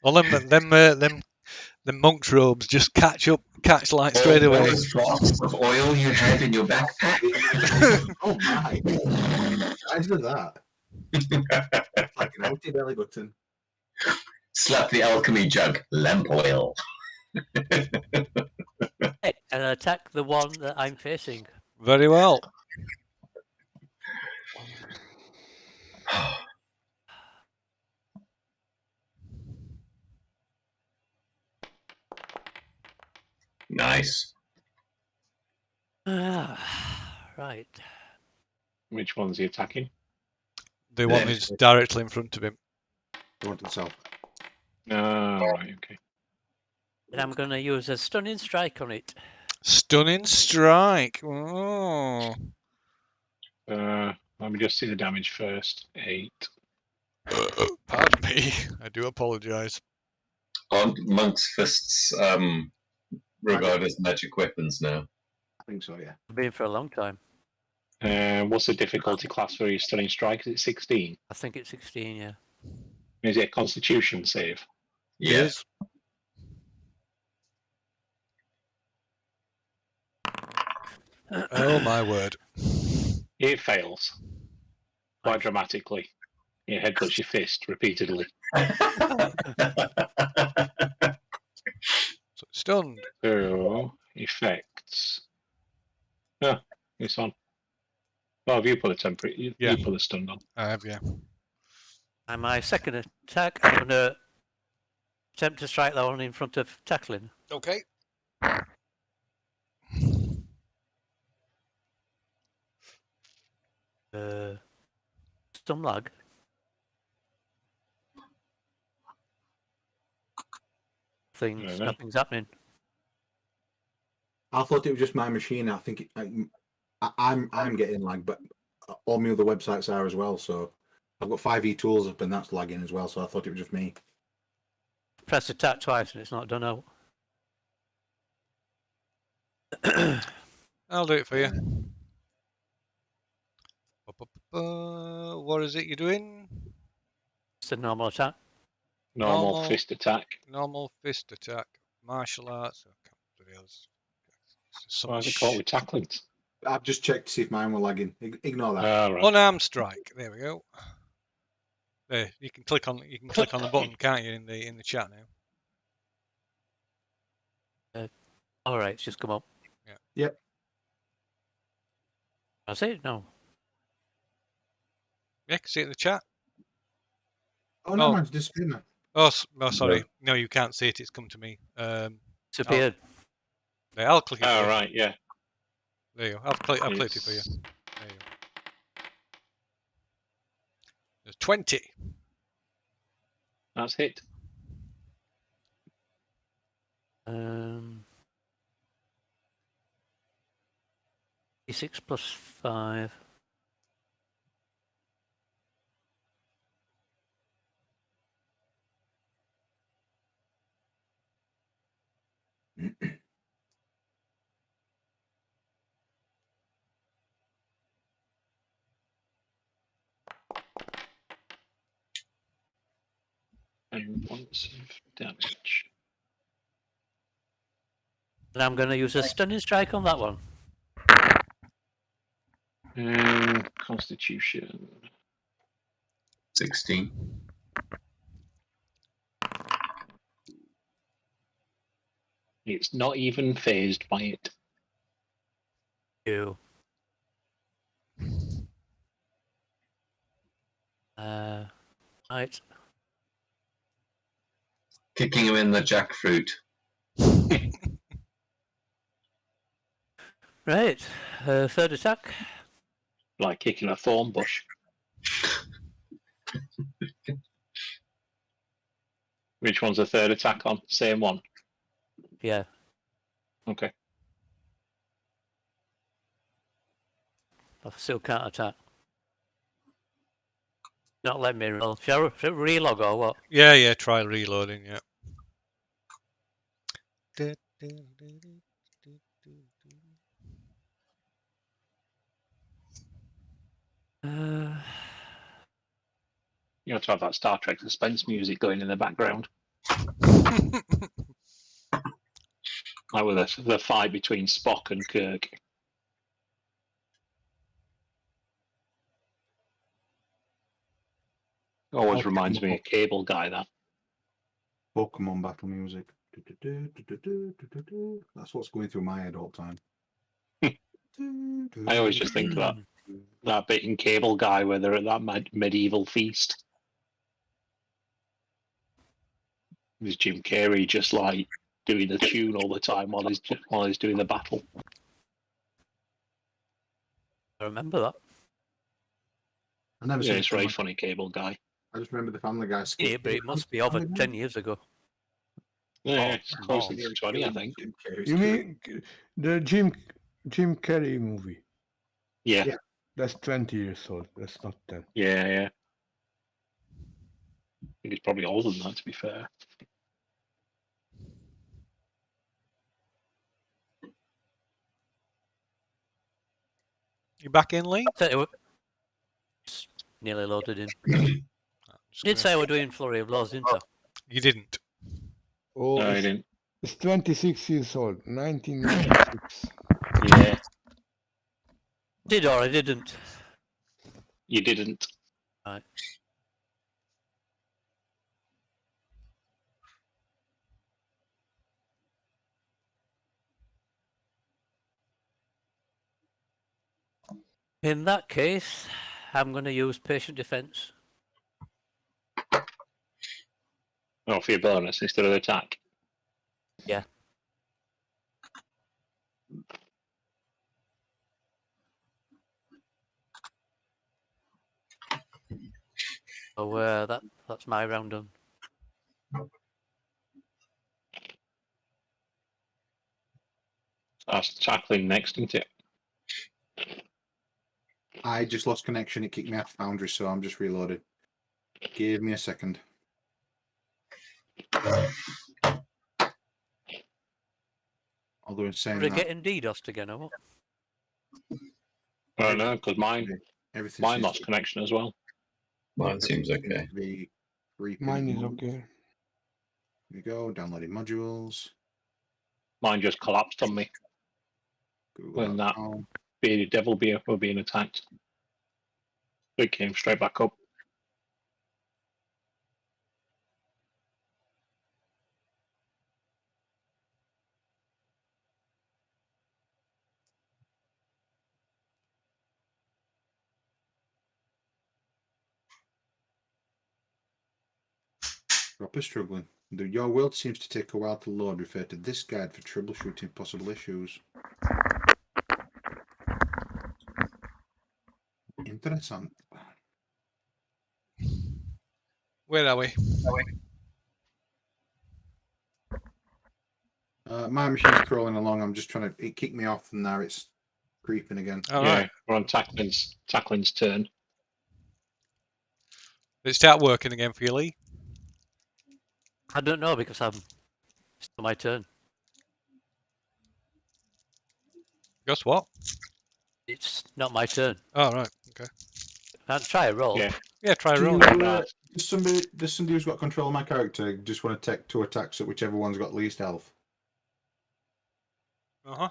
Well, them monk's robes just catch light straight All away. those drops of oil you had in your backpack. Oh my! I did that. Like an empty belly button. Slap the alchemy jug, lamp oil. Hey, and attack the one that I'm facing. Very well. Nice. Right. Which one's he attacking? The one is directly in front of him. The one to the south. Right, okay. And I'm going to use a stunning strike on it. Stunning strike. Oh. Let me just see the damage first. 8. Pardon me. I do apologise. Aren't monk's fists regarded as magic weapons now? I think so, yeah. I've been for a long time. What's the difficulty class for your stunning strike? Is it 16? I think it's 16, yeah. Is it a constitution save? Yes. Oh my word. It fails. Quite dramatically. Your head touches your fist repeatedly. So stunned. So, effects. Oh, it's on. Well, have you put a temporary? You put a stun on. I have, yeah. And my second attack, I'm going to attempt to strike that one in front of tackling. Okay. Some lag. Nothing's happening. I thought it was just my machine. I think I'm getting lag, but all my other websites are as well. So I've got 5e tools up, and that's lagging as well. So I thought it was just me. Press attack twice and it's not done out. I'll do it for you. What is it you're doing? It's a normal attack. Normal fist attack. Normal fist attack. Martial arts. Why is it caught with tackling? I've just checked to see if mine were lagging. Ignore that. Right. Unarmed strike. There we go. There, you can click on the button, can't you, in the chat now? All right, it's just come up. Yeah. Yep. I see it? No. Yeah, can see it in the chat. Oh no, mine's disappeared now. Oh, sorry. No, you can't see it. It's come to me. It's appeared. I'll click it. Oh, right, yeah. There you go. I've clicked it for you. There you go. There's 20. That's hit. 6 plus 5. 10 points of damage. And I'm going to use a stunning strike on that one. Constitution. 16. It's not even phased by it. You. Right. Kicking him in the jackfruit. Right. Third attack. Like kicking a thorn bush. Which one's the third attack on? Same one. Yeah. Okay. I still can't attack. Not letting me roll. Shall I relog or what? Yeah, try reloading, yeah. You have to have that Star Trek suspense music going in the background. Like with the fight between Spock and Kirk. Always reminds me of Cable Guy, that. Pokemon battle music. That's what's going through my head all the time. I always just think of that bit in Cable Guy where they're at that medieval feast. There's Jim Carrey just like doing the tune all the time while he's doing the battle. I remember that. I never Yeah, seen it's Family very funny, Cable Guy. I just remember the Family Guy skit. Yeah, but it must be over 10 years ago. Yeah, it's close Oh. to 20, I think. You mean the Jim Carrey movie? Yeah, Yeah. That's 20 years old. That's not 10. yeah. I think it's probably older than that, to be fair. You back in, Lee? It's nearly loaded in. Just Did gonna- say we're doing Flurry of Blows, didn't I? You didn't. Oh, No, I it's, didn't. it's 26 years old. 1996. Yeah, Did or I didn't? you didn't. Right. In that case, I'm going to use Patient Defense. Oh, for your bonus instead of attack. Yeah. So that's my round done. That's tackling next, isn't it? I just lost connection. It kicked me out of Foundry, so I'm just reloaded. Give me a second. Although in saying We're that, getting DDoSed again, or what? I don't know, because mine everything seems lost to connection as well. Mine seems okay. be creeping Mine at the is moment. okay. Here we go. Downloading modules. Mine just collapsed on me when that bearded devil were being attacked. It came straight back up. Drop is struggling. Your world seems to take a while to load. Refer to this guide for troubleshooting possible issues. Interessant. Where are we? My machine's crawling along. I'm just trying to. It kicked me off, and now it's creeping again. All right. We're on tackling's turn. Did it start working again for you, Lee? I don't know because it's still my turn. Guess what? It's not my turn. Oh, right. Okay. I'll try a roll. Yeah. Yeah, try a Do roll. you, Does somebody who's got control of my character just want to take 2 attacks at whichever one's got least health? Uh-huh.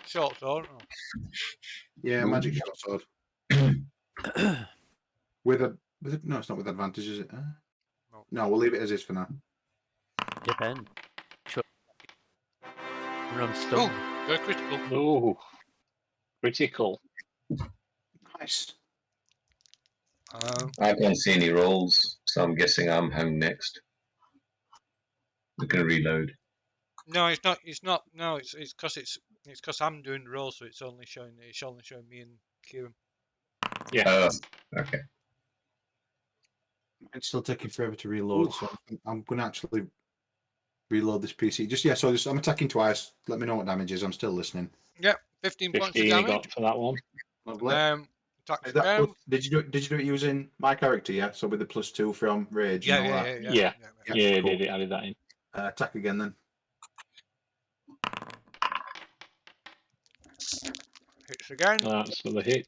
Short sword. Oh. Yeah, Ooh. magic short sword. with a no, it's not with advantage, is it? No. No, we'll leave it as is for now. Depend. Sure. Run Oh, stun. go critical. Oh, critical. Nice. I don't see any rolls, so I'm guessing I'm hung next. We can reload. No, it's not. It's not. No, it's because I'm doing the roll, so it's only showing me and Kieran. Yeah. Oh, okay. It's still taking forever to reload, so I'm going to actually reload this PC. So I'm attacking twice. Let me know what damage is. I'm still listening. Yep, 15 points of 15 you damage. got for that one. Lovely. Attacks Is that again. plus, did you do it using my character? Yeah. So with the +2 from rage Yeah, and all yeah, that. yeah, Yeah. yeah. Yeah, cool. did it. Added that in. Attack again then. Hits again. That's for the hit.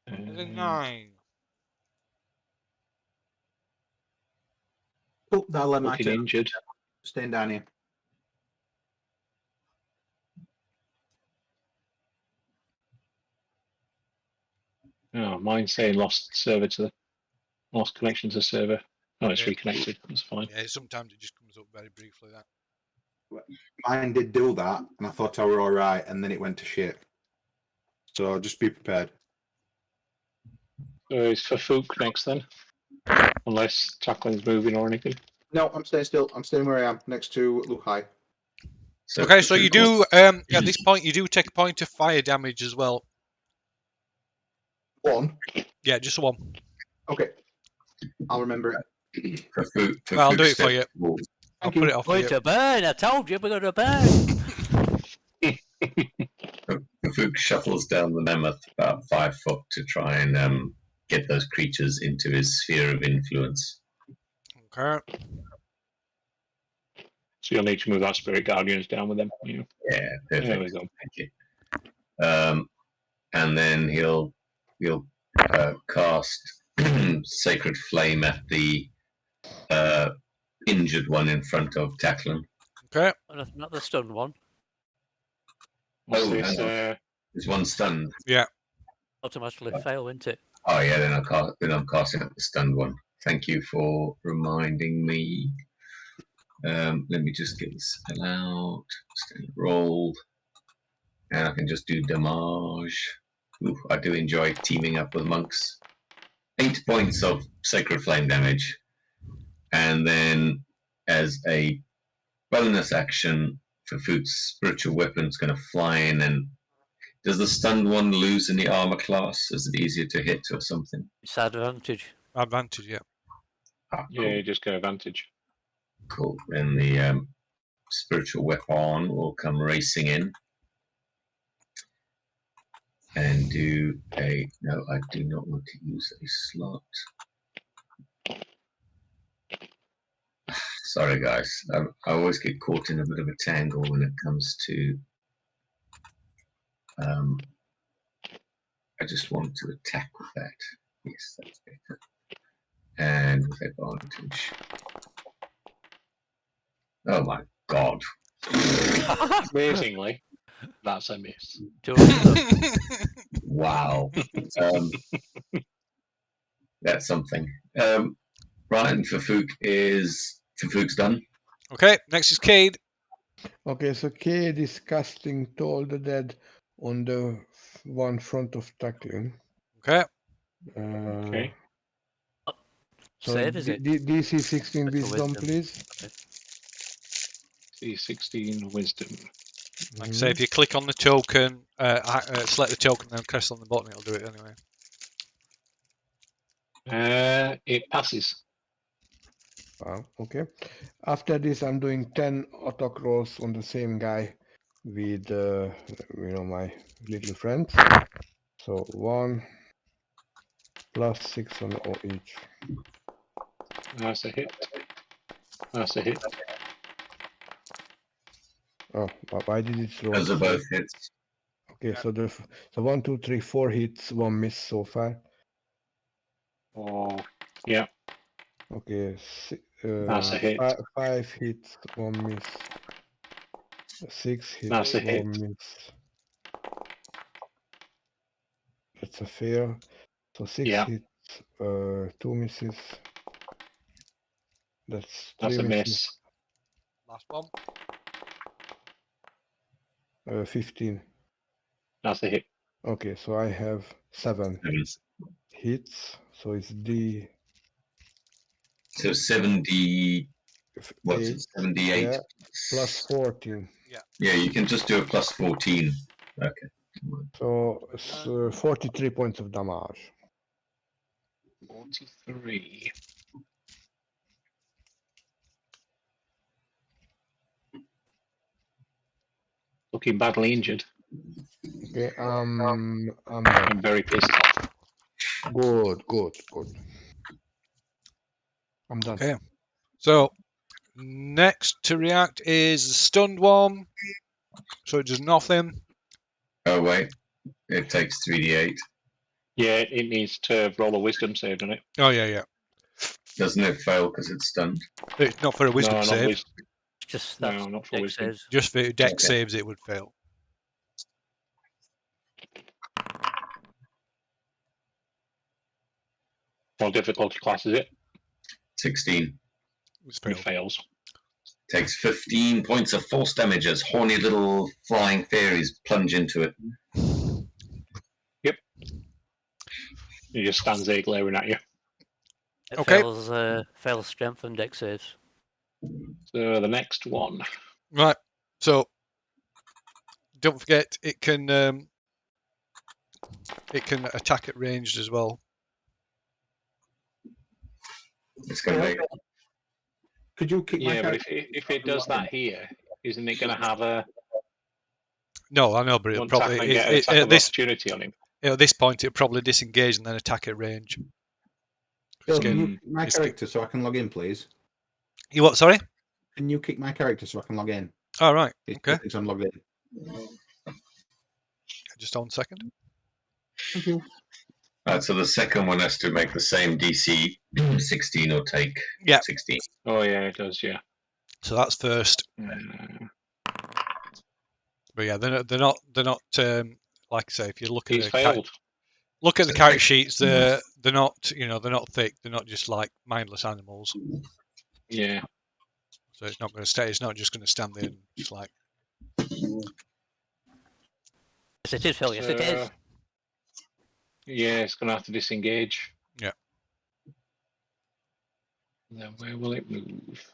There's a 9. Oh, that'll let my Looking turn. injured. Staying down here. Oh, mine's saying lost connection to server. Oh, it's Yeah. reconnected. That's fine. Yeah, sometimes it just comes up very briefly. That. Mine did do that, and I thought I were all right, and then it went to shit. So just be prepared. So it's for Fook next then, unless Tackling's moving or anything. No, I'm staying still. I'm staying where I am, next to Luhai. Okay, so you do at this point you do take a point of fire damage as well. 1. Yeah, just one. Okay. I'll remember it. Well, I'll do it for you. I'll Thank put you. it off Going you. to burn. I told you we're going to burn. Fook shuffles down the mammoth about 5 foot to try and get those creatures into his sphere of influence. Okay. So you'll need to move that Spirit Guardians down with them. Yeah, perfect. There we go. Thank you. And then he'll cast Sacred Flame at the injured one in front of Tacklin. Okay. Not the stun one. What's Oh, this? hang There's one stunned. Yeah. Automatically fail, isn't it? Oh yeah, then I'm casting up the stunned one. Thank you for reminding me. Let me just get the spell out. Stand rolled. And I can just do damage. Ooh, I do enjoy teaming up with monks. 8 points of Sacred Flame damage. And then as a bonus action for Food's spiritual weapon's going to fly in. And does the stunned one lose any armor class? Is it easier to hit or something? It's advantage. Advantage, yeah. Ah, cool. Yeah, you just get advantage. Cool. Then the spiritual weapon will come racing in and do a. No, I do not want to use a slot. Sorry, guys. I always get caught in a bit of a tangle when it comes to. I just want to attack with that. Yes, that's better. And with advantage. Oh my god. Amazingly, that's a miss. Wow. That's something. Right, and Fafook's done. Okay, next is Cade. Okay, so Cade is casting Toll the Dead on the one front of Tackling. Okay. Okay. So Save, is it? DC 16 With the wisdom, wisdom. please. D16 wisdom. Like I say, if you click on the token, select the token, and then press on the button, it'll do it anyway. It passes. Wow, okay. After this, I'm doing 10 attack rolls on the same guy with, my little friends. So 1 plus 6 on all each. That's a hit. That's a hit. Oh, why did it roll? Those are both hits. Okay, so 1, 2, 3, 4 hits, 1 miss so far. Oh, yeah. Okay, That's a hit. 5 hits, 1 miss. 6 hits, That's a 1 hit. miss. That's a fail. So 6 Yeah. hits, 2 misses. That's 3 That's a misses. miss. Last one. 15. That's a hit. Okay, so I have 7 hits. So it's D. So 70. What's 8, it? 78. yeah, plus 14. Yeah, you can just do a plus 14. Okay. So it's 43 points of damage. 43. Looking badly injured. Okay, I'm done. I'm very pissed off. Good. I'm done. Okay. So next to react is the stunned one. So it does nothing. Oh, wait. It takes 3d8. Yeah, it needs to roll a wisdom save, doesn't it? Oh yeah. Doesn't it fail because it's stunned? It's not for a wisdom no, not save. wisdom. Just No, that's not for Dex wisdom. saves. Just for dex Okay. saves, it would fail. What difficulty class is it? 16. It's It failed. fails. Takes 15 points of force damage as horny little flying fairies plunge into it. He just stands there glaring at you. It Okay. fails strength and Dex saves. So the next one. Right. So don't forget it can attack at ranged as well. It's going to make. Could you kick my Yeah, but character? if it does that here, isn't it going to have a No, I know, but it'll one attack probably and get an attack of opportunity on him? at this point it'll probably disengage and then attack at range. Bill, Skip. can you kick my Skip. character so I can log in, please? You what? Sorry. Can you kick my character so I can log in? All right. It Okay. thinks I'm logged in. Just on a second. Thank you. Right, so the second one has to make the same DC 16 or take 16. Oh yeah, it does. Yeah. So that's first. But yeah, they're not like I say, if you look at He's the failed. look at the character sheets, they're not they're not thick. They're not just like mindless animals. Yeah. So it's not going to stay. It's not just going to stand there and just like. Yes, it is, Phil. Yes, it is. Yeah, it's going to have to disengage. Yeah. Then where will it move?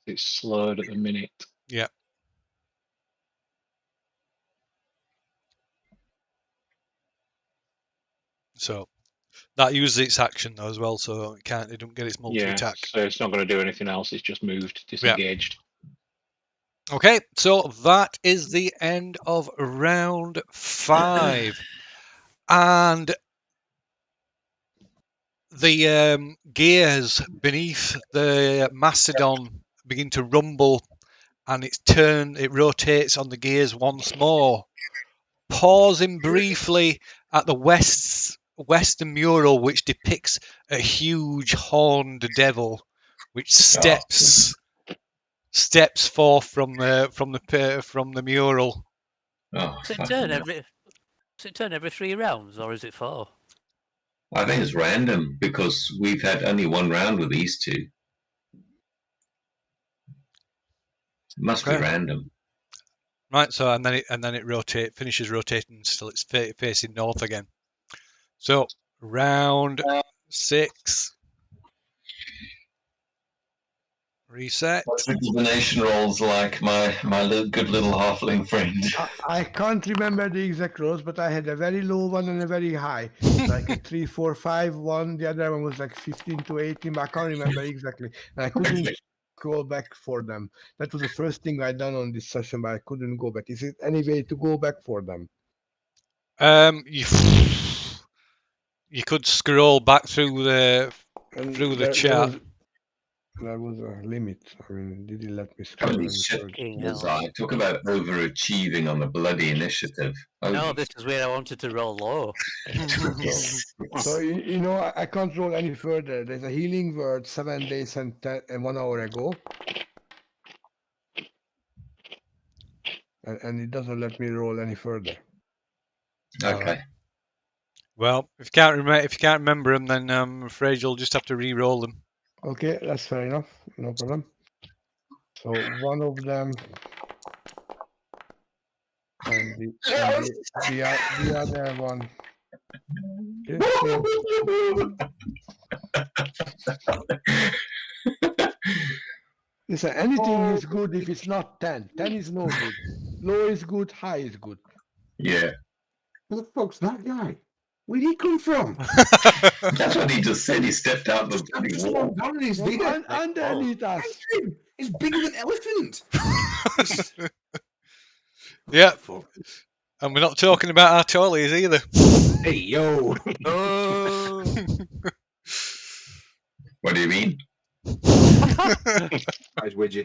It's slowed at the minute. Yeah. So that uses its action though as well, so it don't get its multi attack. So it's not going to do anything else. It's just moved, disengaged. Okay, so that is the end of round 5. And the gears beneath the Mastodon begin to rumble, and it rotates on the gears once more, pausing briefly at the western mural, which depicts a huge horned devil, which steps forth from the mural. Oh, Does it turn every 3 rounds, or is it 4? I think it's random because we've had only one round with these two. It must be random. Right, so and then it finishes rotating until it's facing north again. So round 6. Reset. What's recombination rolls like, my good little halfling friend? I can't remember the exact rolls, but I had a very low one and a very high, like a 3, 4, 5 one. The other one was like 15 to 18, but I can't remember exactly. And I couldn't go back for them. That was the first thing I done on this session, but I couldn't go back. Is it any way to go back for them? You could scroll back through the chat. there was a limit. I mean, did he let me scroll Holy any shit, further? Fucking hell. Lazai. Talk about overachieving on the bloody initiative. No, Holy this is where I wanted to roll low. So you know, I can't roll any further. There's a healing word 7 days and 1 hour ago, and it doesn't let me roll any further. Okay. Well, if you can't remember them, then I'm afraid you'll just have to re-roll them. Okay, that's fair enough. No problem. So one of them, and the other one. Listen, anything is good if it's not 10. 10 is no good. Low is good, high is good. Yeah. Who the fuck's that guy? Where'd he come from? That's what he just said. He stepped out the Just bloody just wall. walked down and he's From there. underneath us. He's bigger than elephant. Yeah, Fuck. and we're not talking about our toilies either. Hey yo. Oh, What do you mean? How's Widgie?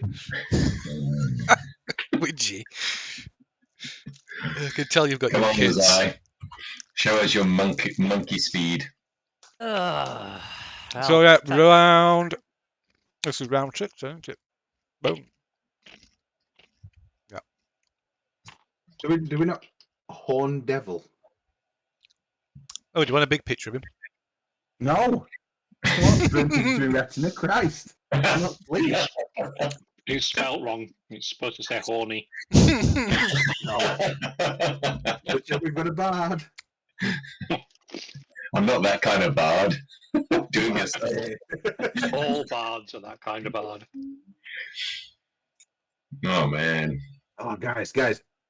Widgie. I can tell you've got Come your on, kids. Lazai. Show us your monkey speed. So yeah, round. This is round 6, isn't it? Boom. Yeah. Do we not Horn Devil? Oh, do you want a big picture of him? No. What? Printed through retina? Christ. Not please. It's spelt wrong. It's supposed to say horny. Looks like we've got a bard. I'm not that kind of bard. Doing your stuff. All bards are that kind of bard. Oh man. Oh, guys,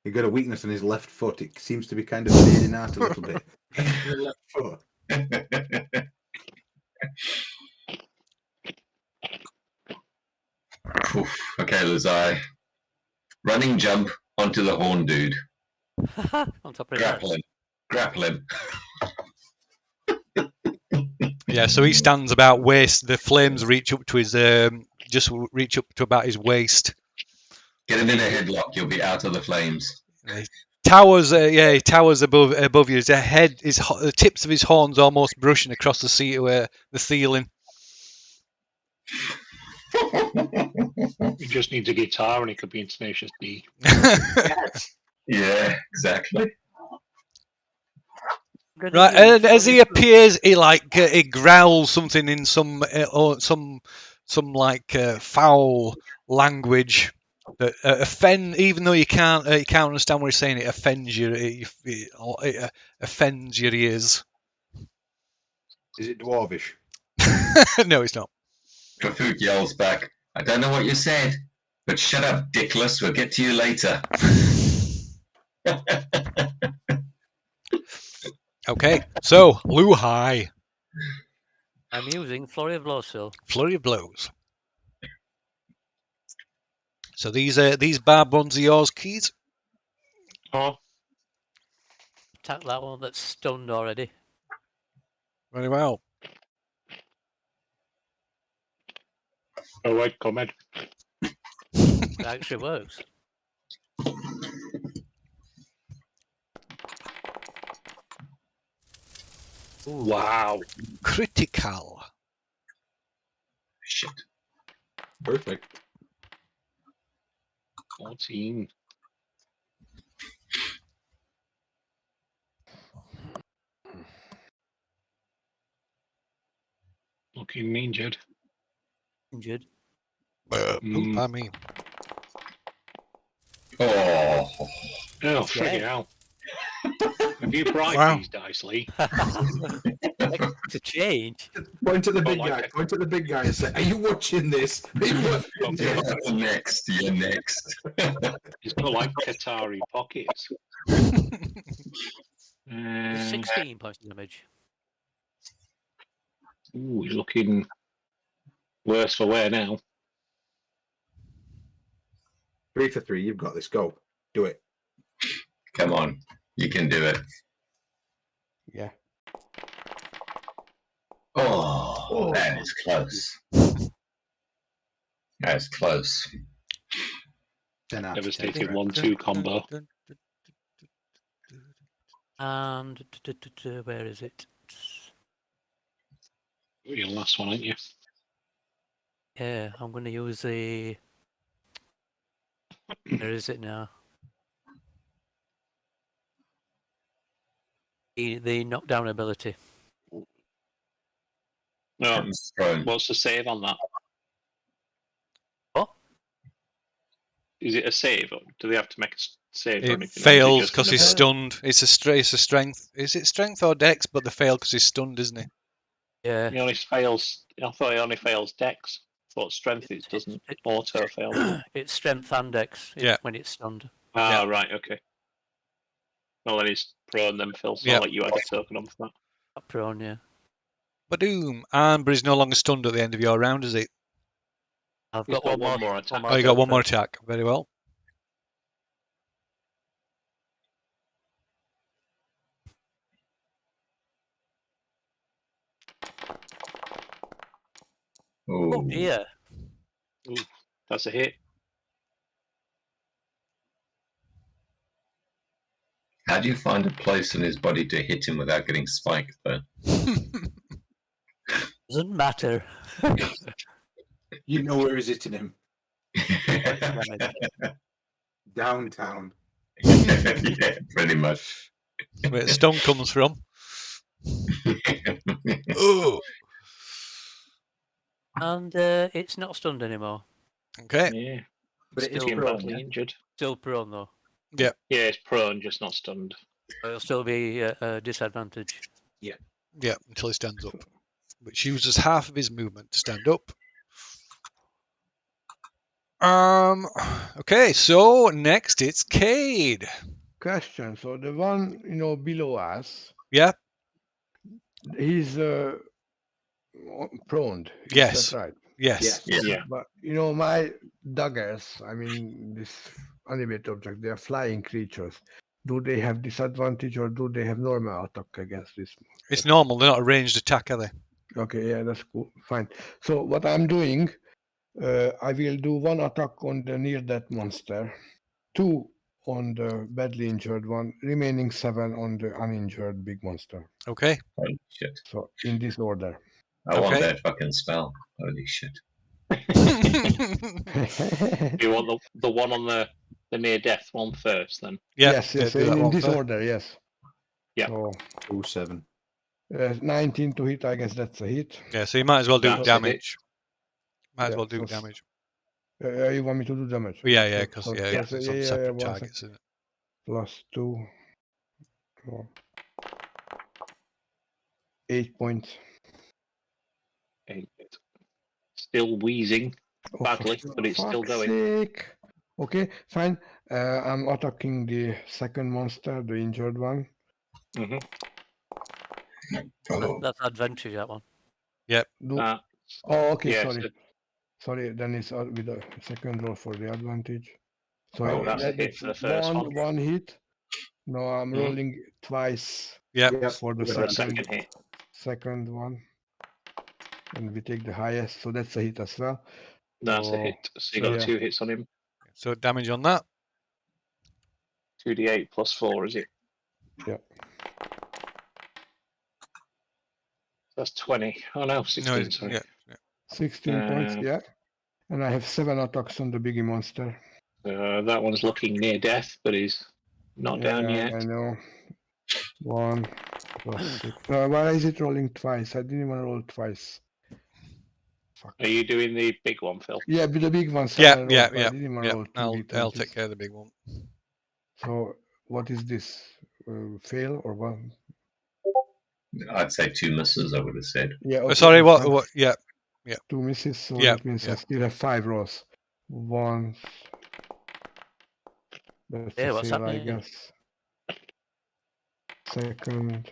he got a weakness on his left foot. It seems to be kind of fading out a little bit. The left foot. Oof. Okay, Lazai. Running jump onto the horn dude. On top of his Grapple him. Grapple him. Yeah, so he stands about waist. The flames reach up to his just reach up to about his waist. Get him in a headlock. You'll be out of the flames. He towers, he towers above you. His head, the tips of his horns almost brushing across the ceiling. He just needs a guitar and it could be in Tenacious D. Yeah, exactly. Right, and as he appears, he growls something in some foul language that offend. Even though you can't understand what he's saying, it offends you. It offends your ears. Is it dwarvish? No, it's not. Kafuk yells back, I don't know what you said, but shut up, dickless. We'll get to you later. Okay, so Luhai. I'm using Flurry of Blows, so. Flurry of blows. So these barbed ones are yours, Keys. Oh, Attack that one that's stunned already. Very well. oh wait, comment. It actually works. Ooh, wow. Critical. Shit. Perfect. 14. Looking injured. Injured. Poop, I mean. Oh. Oh, friggin' hell. Have you bribed Wow. these dice, Lee? To change. Point at the big like guy. it. Point at the big guy and say, "Are you watching this? Are you watching Okay. this?" You're next. You're next. He's got like Qatari pockets. It's 16 points of damage. Ooh, he's looking worse for wear now. 3 for 3. You've got this. Go. Do it. Come on. You can do it. Yeah. Oh, that is close. That's close. 10 out of 10. Devastating 1-2 combo. Ten out of 10. Devastating 1-2 combo. And where is it? Your last one, aren't you? Yeah, I'm going to use the. Where is it now? The knockdown ability. No. Prone. What's the save on that? What? Is it a save? Or do they have to make a save or It anything? Or is it fails just because an he's ability? stunned. It's a strength. Is it strength or dex? But they fail because he's stunned, isn't he? Yeah. He only fails. I thought he only fails dex. I thought strength it doesn't auto fail. It's strength and dex Yeah. when it's stunned. Ah, right, okay. Well, then he's prone then, Phil, so Yeah. I'll let you add a token on for that. Not prone, yeah. Badoom. And but he's no longer stunned at the end of your round, is he? I've He's got, one more attack. Oh, you got turn one more first. attack. Very well. Oh Ooh. dear. Ooh, that's a hit. How do you find a place in his body to hit him without getting spiked, though? Doesn't matter. You know where is it in him? Damage. Downtown. Yeah, pretty much. Where stone comes from. Oh. And it's not stunned anymore. Okay. Yeah, But it is Still being prone, badly yeah? injured. Still prone though. Yeah, it's prone, just not stunned. It'll still be a disadvantage. Yeah, until he stands up. Which uses half of his movement to stand up. Okay, so next it's Cade. Question. So the one below us, Yeah. he's prone. Is Yes. that right? Yes. Yeah. But my daggers, I mean this animate object, they are flying creatures. Do they have disadvantage or do they have normal attack against this? It's normal. They're not a ranged attack, are they? Okay, yeah, that's cool. Fine. So what I'm doing, I will do one attack on the near death monster, 2 on the badly injured one, remaining 7 on the uninjured big monster. Okay. Holy shit. So in this order. I want Okay. that fucking spell. Holy shit. You want the one on the near death one first, then? Yeah, yes, do that in one this first. order, yes. Yeah. So 07. 19 to hit, I guess that's a hit. Yeah, so you might as well do That's a hit. damage. Might as Yeah, well do so damage. You want me to do damage? Yeah, So- because so- it's so- on separate 1 targets, second. isn't it? Plus 2. 8 points. 8. Still wheezing Oh, badly, for but it's still fuck's going. sake. Okay, fine. I'm attacking the second monster, the injured one. Mm-hmm. Oh. That's advantage, that one. Oh, okay, Yeah, sorry. so Sorry, then it's with a second roll for the advantage. So Oh, that's a hit that's for the first one. one hit. No, I'm Mhm. rolling twice Yeah. for the For the second hit. second one. And we take the highest, so that's a hit as well. That's a So, hit. So you got yeah. 2 hits on him. So damage on that. 2d8 plus 4, is it? Yeah. That's 20. Oh no, 16, No, sorry. yeah. 16 points, Uh, yeah. And I have 7 attacks on the biggie monster. That one's looking near death, but he's not down Yeah, yet. I know. 1 plus 6. Why is it rolling twice? I didn't want to roll twice. Fuck. Are you doing the big one, Phil? Yeah, with the big one, Yeah, 7 yeah, rolls, but yeah, I didn't want to roll 2 I'll d20s. take care of the big one. So, what is this? Fail or what? I'd say 2 misses, I would have said. Yeah, okay, Sorry, that's fine. what? Yeah. 2 misses, so Yeah, that means I yeah. still have 5 rolls. 1. That's Yeah, a what's fail, I happening? guess. Second.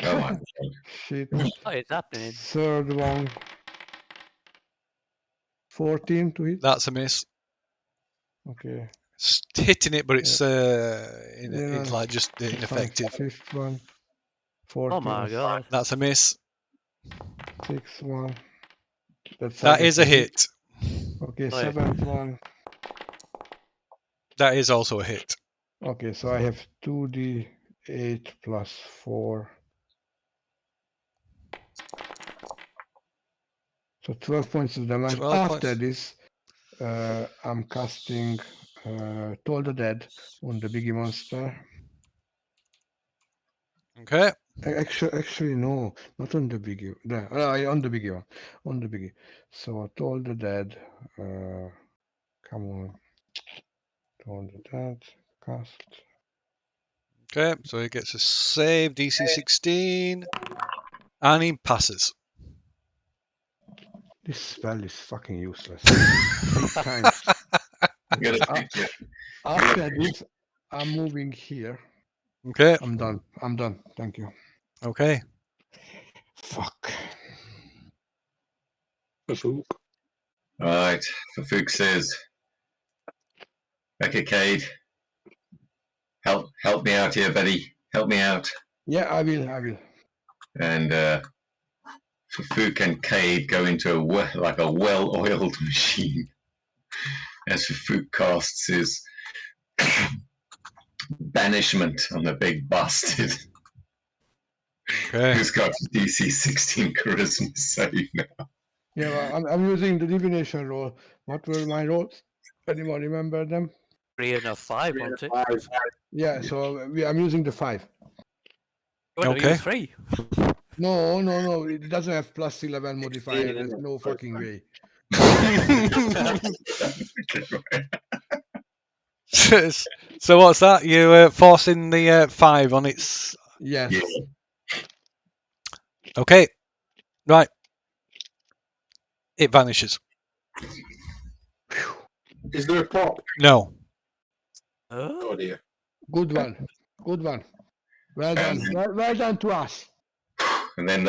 Oh my god. Shit. What is happening? Third one. 14 to hit. That's a miss. Okay. It's hitting it, but it's Yeah, it's like just it's fine. ineffective. Fifth one. 14. Oh my god. That's a miss. Sixth one. That's That is a hit. Okay, Oh, yeah. 7th one. That is also a hit. Okay, so I have 2d8 plus 4. So 12 points of damage. 12 After points. this, I'm casting Toll the Dead on the biggie monster. Okay. Actually, no, not on the biggie. On the biggie one. On the biggie. So Toll the Dead. Come on. Toll the Dead. Cast. Okay. So he gets a save, DC 16, and he passes. This spell is fucking useless. 8 times. You got Okay, a picture. after this, I'm moving here. Okay. I'm done. I'm done. Thank you. Okay. Fuck. Right. Fafuk says, okay, Cade. Help me out here, buddy. Help me out. Yeah, I will. And Fafuk and Cade go into a well-oiled machine as Fafuk casts his banishment on the big bastard Okay. who's got DC 16 charisma save now. Yeah, well, I'm using the divination roll. What were my rolls? Anyone remember them? 3 and a 5, wasn't it? Yeah, so I'm using the 5. You want to Okay. use 3? No. It doesn't have plus 11 modifier. There's no fucking way. So what's that? You forcing the 5 on its... Yes. Yeah. Okay. Right. It vanishes. Is there a pop? No. Oh dear. Good one. Good one. Well done. Well done to us. And then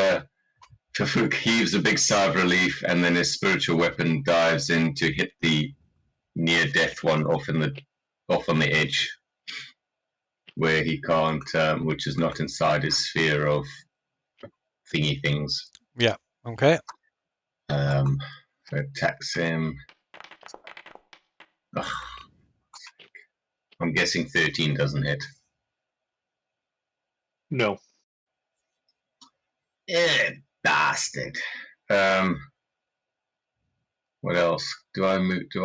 Fafuk heaves a big sigh of relief, and then his spiritual weapon dives in to hit the near-death one off on the edge, where he can't, which is not inside his sphere of thingy things. Yeah. Okay. So attacks him. Ugh. I'm guessing 13 doesn't hit. No. Bastard. What else? Do I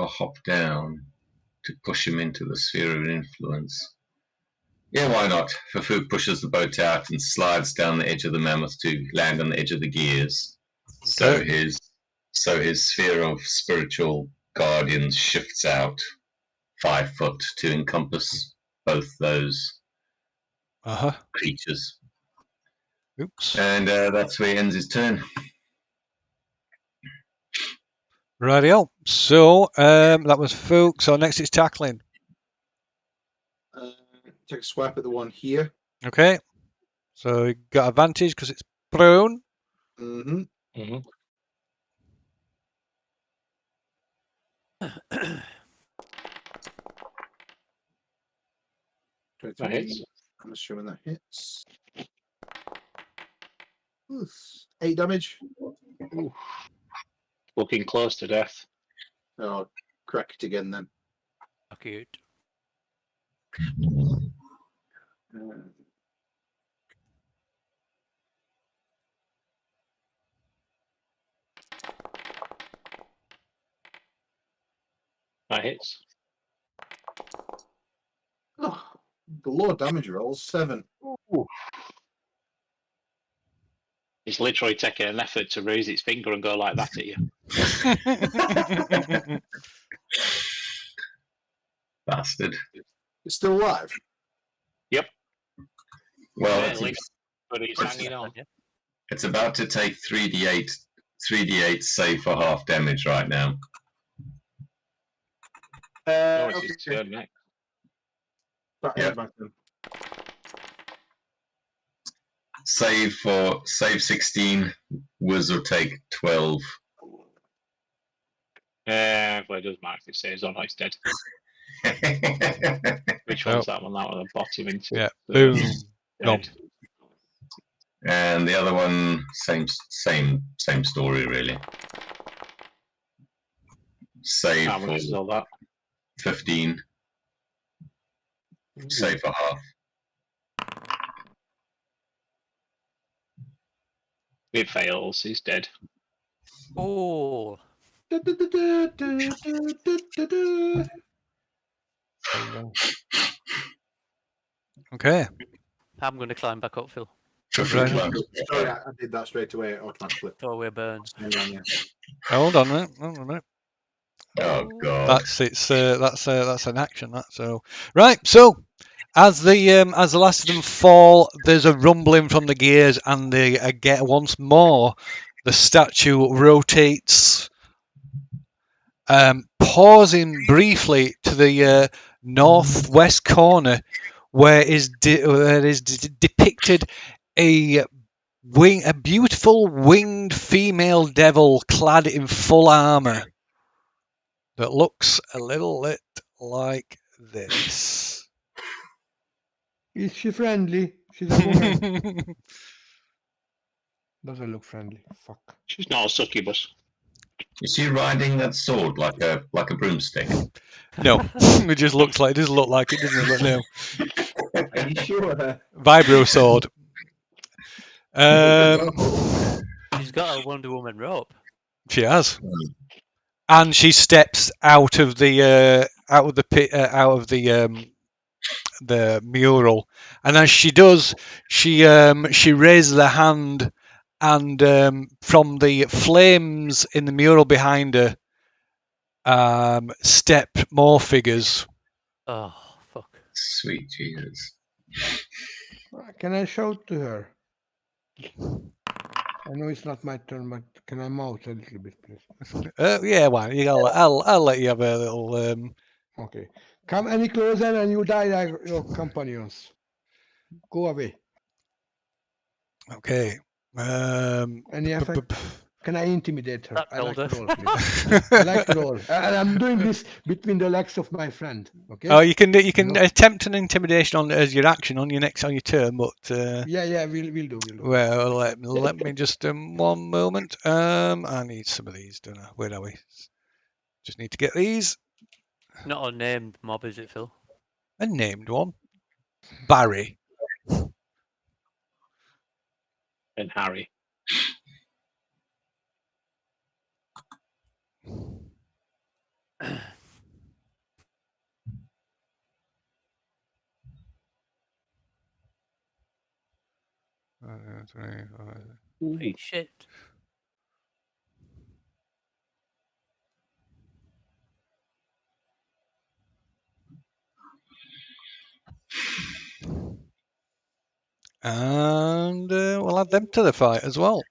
hop down to push him into the sphere of influence? Yeah, why not? Fafuk pushes the boat out and slides down the edge of the mammoth to land on the edge of the gears. Okay. So his sphere of spiritual guardians shifts out 5 foot to encompass both those Uh-huh. creatures. Oops. And that's where he ends his turn. Rightio. So that was Fook. So next it's tackling. Take a swipe at the one here. Okay. So you got advantage because it's prone. Mm-hmm. Mm-hmm. That hits. I'm assuming that hits. Oof. 8 damage. Ooh. Looking close to death. Oh, crack it again then. Cute. That hits. Oh, the low damage rolls 7. Ooh. It's literally taking an effort to raise its finger and go like that at you. Bastard. It's still alive. Yep. Well, Yeah, at least, but it's hanging on. it's about to take 3d8 save for half damage right now. Oh, it's his turn next. Yep. Back then. Save 16. Wiz will take 12. Well, it does mark it says, oh no, it's dead. Which one's that one? That one at the bottom into Yeah. the Boom. dead. And the other one, same story really. Save How much is for all that? 15. Save for half. It fails. He's dead. Oh, Well done. Okay. I'm going to climb back up, Phil. Right. Sorry, I did that straight away automatically. Throw away burns. Same on you. Hold on a minute. Hold on a minute. Oh god. That's an action. That so right. So as the last of them fall, there's a rumbling from the gears, and they get once more. The statue rotates, pausing briefly to the northwest corner, where is depicted a beautiful winged female devil clad in full armor that looks a little bit like this. Is she friendly? She's a woman. Doesn't look friendly. Fuck. She's not a succubus. Is she riding that sword like a broomstick? No, it just looks like it doesn't look like it, doesn't it? But no, Are you sure? vibro sword. She's got a Wonder Woman rope. She has, and she steps out of the pit, out of the mural, and as she does, she raises her hand, and from the flames in the mural behind her, step more figures. Oh, fuck. Sweet Jesus. Can I shout to her? I know it's not my turn, but can I mouth a little bit, please? Yeah, why? I'll let you have a little. Okay. Come any closer and you die like your companions. Go away. Okay. Any effect? Can I intimidate her? That I like told to her. roll, please. I like to roll. And I'm doing this between the legs of my friend. Okay? Oh, you can No. attempt an intimidation on as your action on your turn, but Yeah, we'll do. well, let me just one moment. I need some of these, don't I? Where are we? Just need to get these. Not a named mob, is it, Phil? A named one. Barry. And Harry. Holy shit. And we'll add them to the fight as well.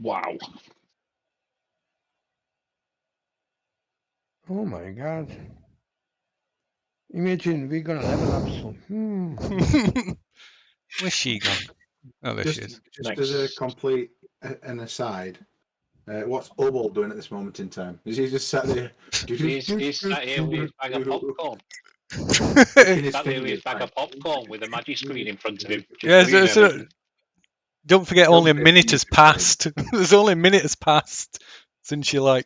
Wow. Oh my god. Imagine we're gonna level up soon. Where's she gone? Oh, there she is. Just as a complete an aside, what's Obol doing at this moment in time? Is he just sat there? He's sat here with his bag of popcorn. Sticking his Sat there finger with in his bag of pipe? popcorn with a magic screen in front of him. just Yeah, reading everything. don't forget, Don't only a forget minute the has music passed. There's only a minute has passed since you right.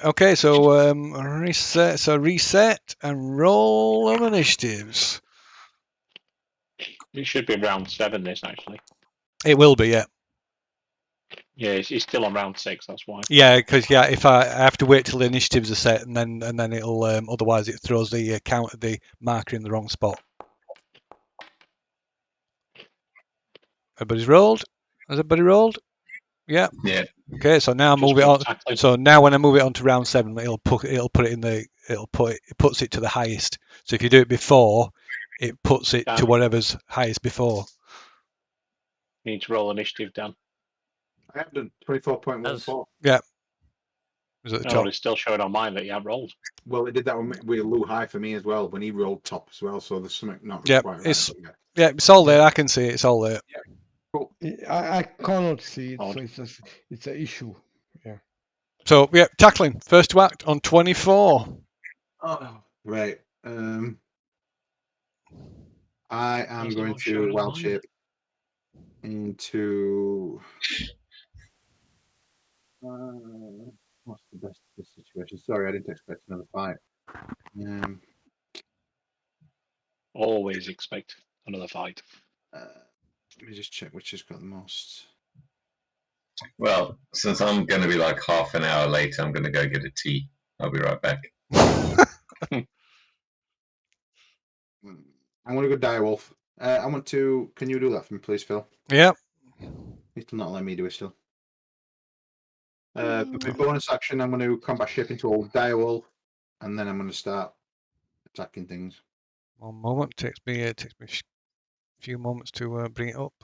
Okay, so reset. So reset and roll of initiatives. It should be round 7, this, actually. It will be, yeah. Yeah, he's still on round 6, that's why. Yeah, because if I have to wait till the initiatives are set, and then it'll otherwise it throws the the marker in the wrong spot. Everybody's rolled. Has everybody rolled? Yeah. Yeah. Okay, so now move it on. So now when I move it on to round 7, it puts it to the highest. So if you do it before, it puts it to whatever's highest before. You need to roll initiative, Dan. I have done 24.14. Yeah. Was at the Oh, top. it's still showing on mine that you have rolled. Well, it did that with Lou High for me as well when he rolled top as well. So there's something not Yeah, quite right. it's Yeah. yeah, it's all there. I can see it. It's all there. Cool. I cannot see it, Odd. so it's an issue. Yeah. So yeah, tackling first to act on 24. Oh, right. I am Is it going not showing to on wild mine? shape. into what's the best of this situation? Sorry, I didn't expect another fight. Always expect another fight. Let me just check which has got the most. Well, since I'm going to be like half an hour late, I'm going to go get a tea. I'll be right back. I'm going to go Direwolf. I want to. Can you do that for me, please, Phil? Yeah. He's still not letting me do it still. For my bonus action, I'm going to combat ship into old Direwolf, and then I'm going to start attacking things. 1 moment. Takes me a few moments to bring it up.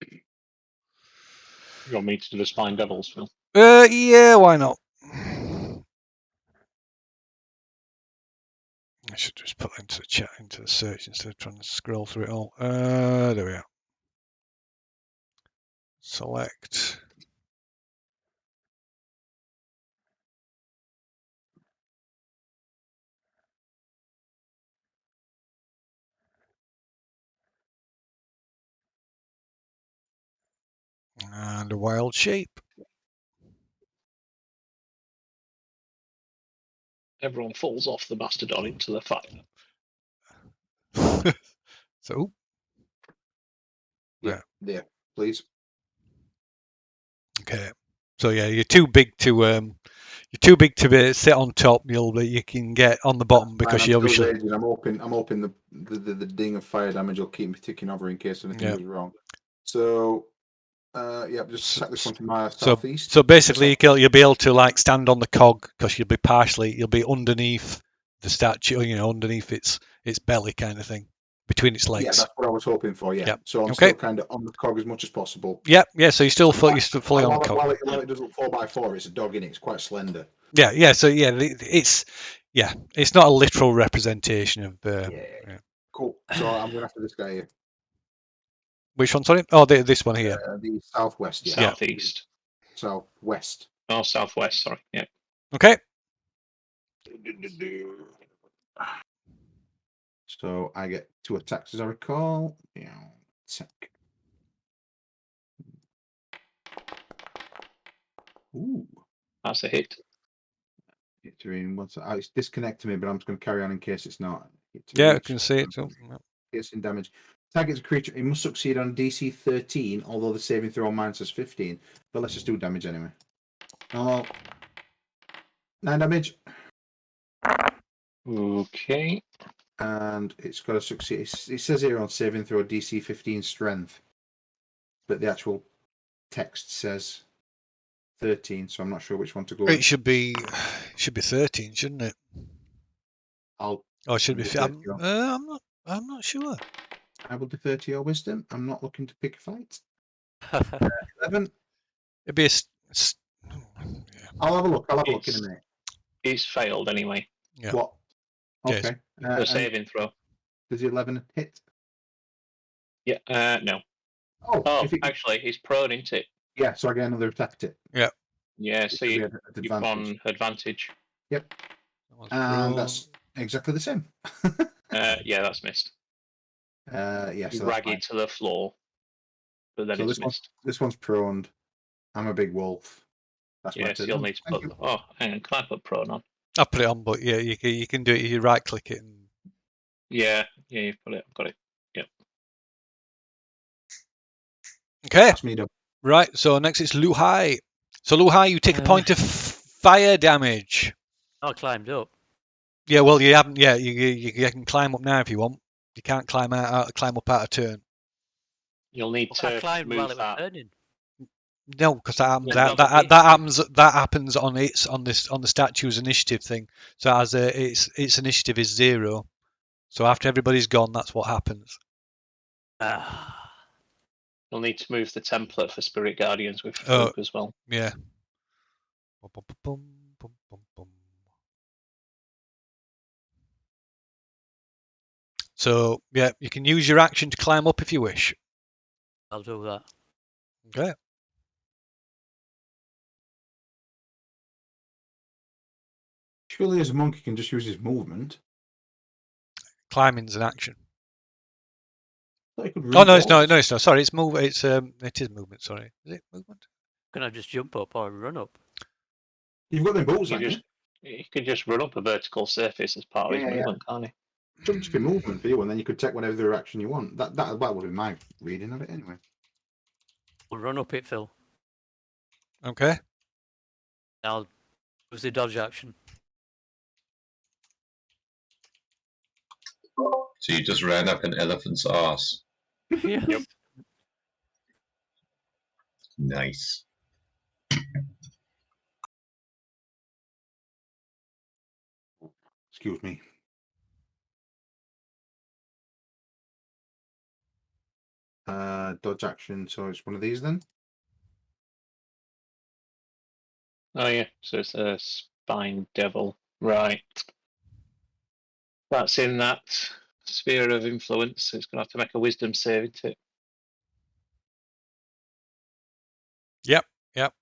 You want me to do the Spine Devils, Phil? Yeah, why not? I should just put that into the chat, into the search instead of trying to scroll through it all. There we are. Select. And a wild shape. Everyone falls off the Mastodon into the fire. So, Yeah, there, please. okay. So yeah, you're too big to sit on top. You can get on the bottom because you obviously. I'm hoping the ding of fire damage will keep me ticking over in case anything goes wrong. So, just attack this one to my southeast. So basically, you'll be able to like stand on the cog because you'll be underneath the statue, underneath its belly kind of thing, between its legs. Yeah, that's what I was hoping for. Yeah. Yep. So I'm Okay. still kind of on the cog as much as possible. Yeah. So you're still fully on the cog. While it does look 4x4, it's a dog in it. It's quite slender. Yeah. So it's not a literal representation of. Yeah. Cool. So I'm going after this guy here. Which one? Sorry. Oh, this one here. The southwest. Yeah. Southeast. Southwest. Oh, southwest. Sorry. Yeah. Okay. So I get 2 attacks as I recall. Yeah. Attack. Ooh. That's a hit. It's disconnecting me, but I'm just going to carry on in case it's not. Yeah, I can see it too. Piercing damage. Target's a creature. It must succeed on DC 13, although the saving throw on mine says 15. But let's just do damage anyway. Normal. 9 damage. Okay. And it's got to succeed. It says here on saving throw DC 15 strength, but the actual text says 13, so I'm not sure which one to go with. It should be 13, shouldn't it? Should it be? I'm not sure. I will defer to your wisdom. I'm not looking to pick a fight. 11. It'd be I'll have a look. I'll have a look in a minute. He's failed anyway. Yeah. What? Okay. The saving throw. Does the 11 hit? Yeah. No. Oh, actually, he's prone, isn't it? Yeah, so I get another attack tip. Yeah. Yeah, so you're on advantage. Yep. And that's exactly the same. Yeah, that's missed. Yeah, so drag it to the floor, but then it's missed. This one's proned. I'm a big wolf. That's my turn. You'll need to put. Oh, hang on. Can I put prone on? I'll put it on, but yeah, you can do it. You right click it. And... Yeah, you've put it. I've got it. Yep. Okay. That's me done. Right. So next it's Luhai. So Luhai, you take a point of fire damage. I climbed up. Yeah. Well, you haven't. Yeah. You can climb up now if you want. You can't climb up out of turn. You'll need to move that. Turning. No, because that happens on the statue's initiative thing. So as its initiative is 0. So after everybody's gone, that's what happens. You'll need to move the template for Spirit Guardians with Folk as well. Yeah. So yeah, you can use your action to climb up if you wish. I'll do that. Okay. Surely as a monk, he can just use his movement. Climbing's an action. thought you could Oh run no, it's not. balls. No, it's not. Sorry, it's move. It is movement. Sorry, is it movement? Can I just jump up or run up? You've got them balls, You haven't just you can just run up a vertical surface as part of his Yeah, yeah. movement, can't he? Jump to be movement for you, and then you could take whatever direction you want. That would be my reading of it anyway. I'll run up it, Phil. Okay. I'll use the dodge action. So you just ran up an elephant's ass. Yes. Yep. Nice. Excuse me. Dodge action. So it's one of these then. Oh yeah, so it's a spine devil, right? That's in that sphere of influence. So it's going to have to make a wisdom saving too. Yep. Yep.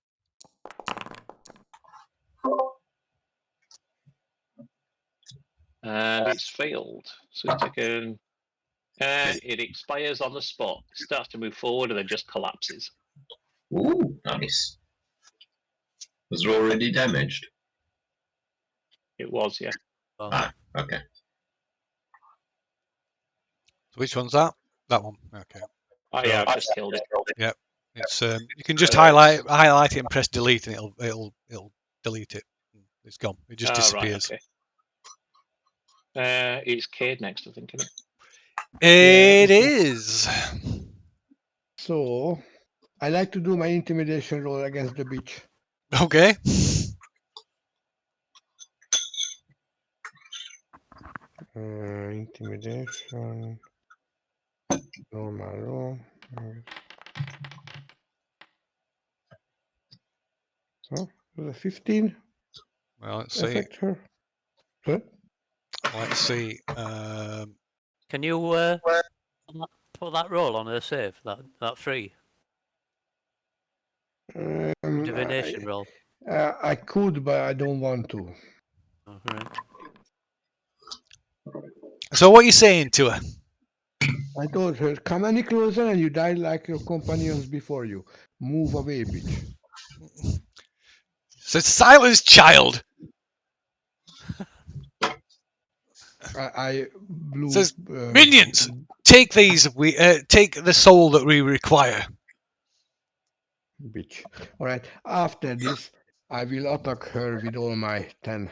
And it's failed. So it's taken. It expires on the spot. Starts to move forward and then just collapses. Ooh, nice. Was it already damaged? It was, yeah. Oh, Ah, okay. So which one's that? That one. Okay. Oh yeah, I've just killed it. It's you can just highlight it and press delete, and it'll delete it. It's gone. It just disappears. Right, okay. It's Cade next, I think, isn't it? It is. So I like to do my intimidation roll against the beach. Okay. Intimidation. Normal roll. So, the 15 Well, let's see. affect her. Sorry? Let's see. can you put that roll on her save? That 3 divination roll. I could, but I don't want to. Oh, right. So what are you saying to her? I told her, come any closer and you die like your companions before you. Move away, bitch. So silence, child. I blew. Says, minions, take these. We take the soul that we require. Bitch. All right. After this, I will attack her with all my 10,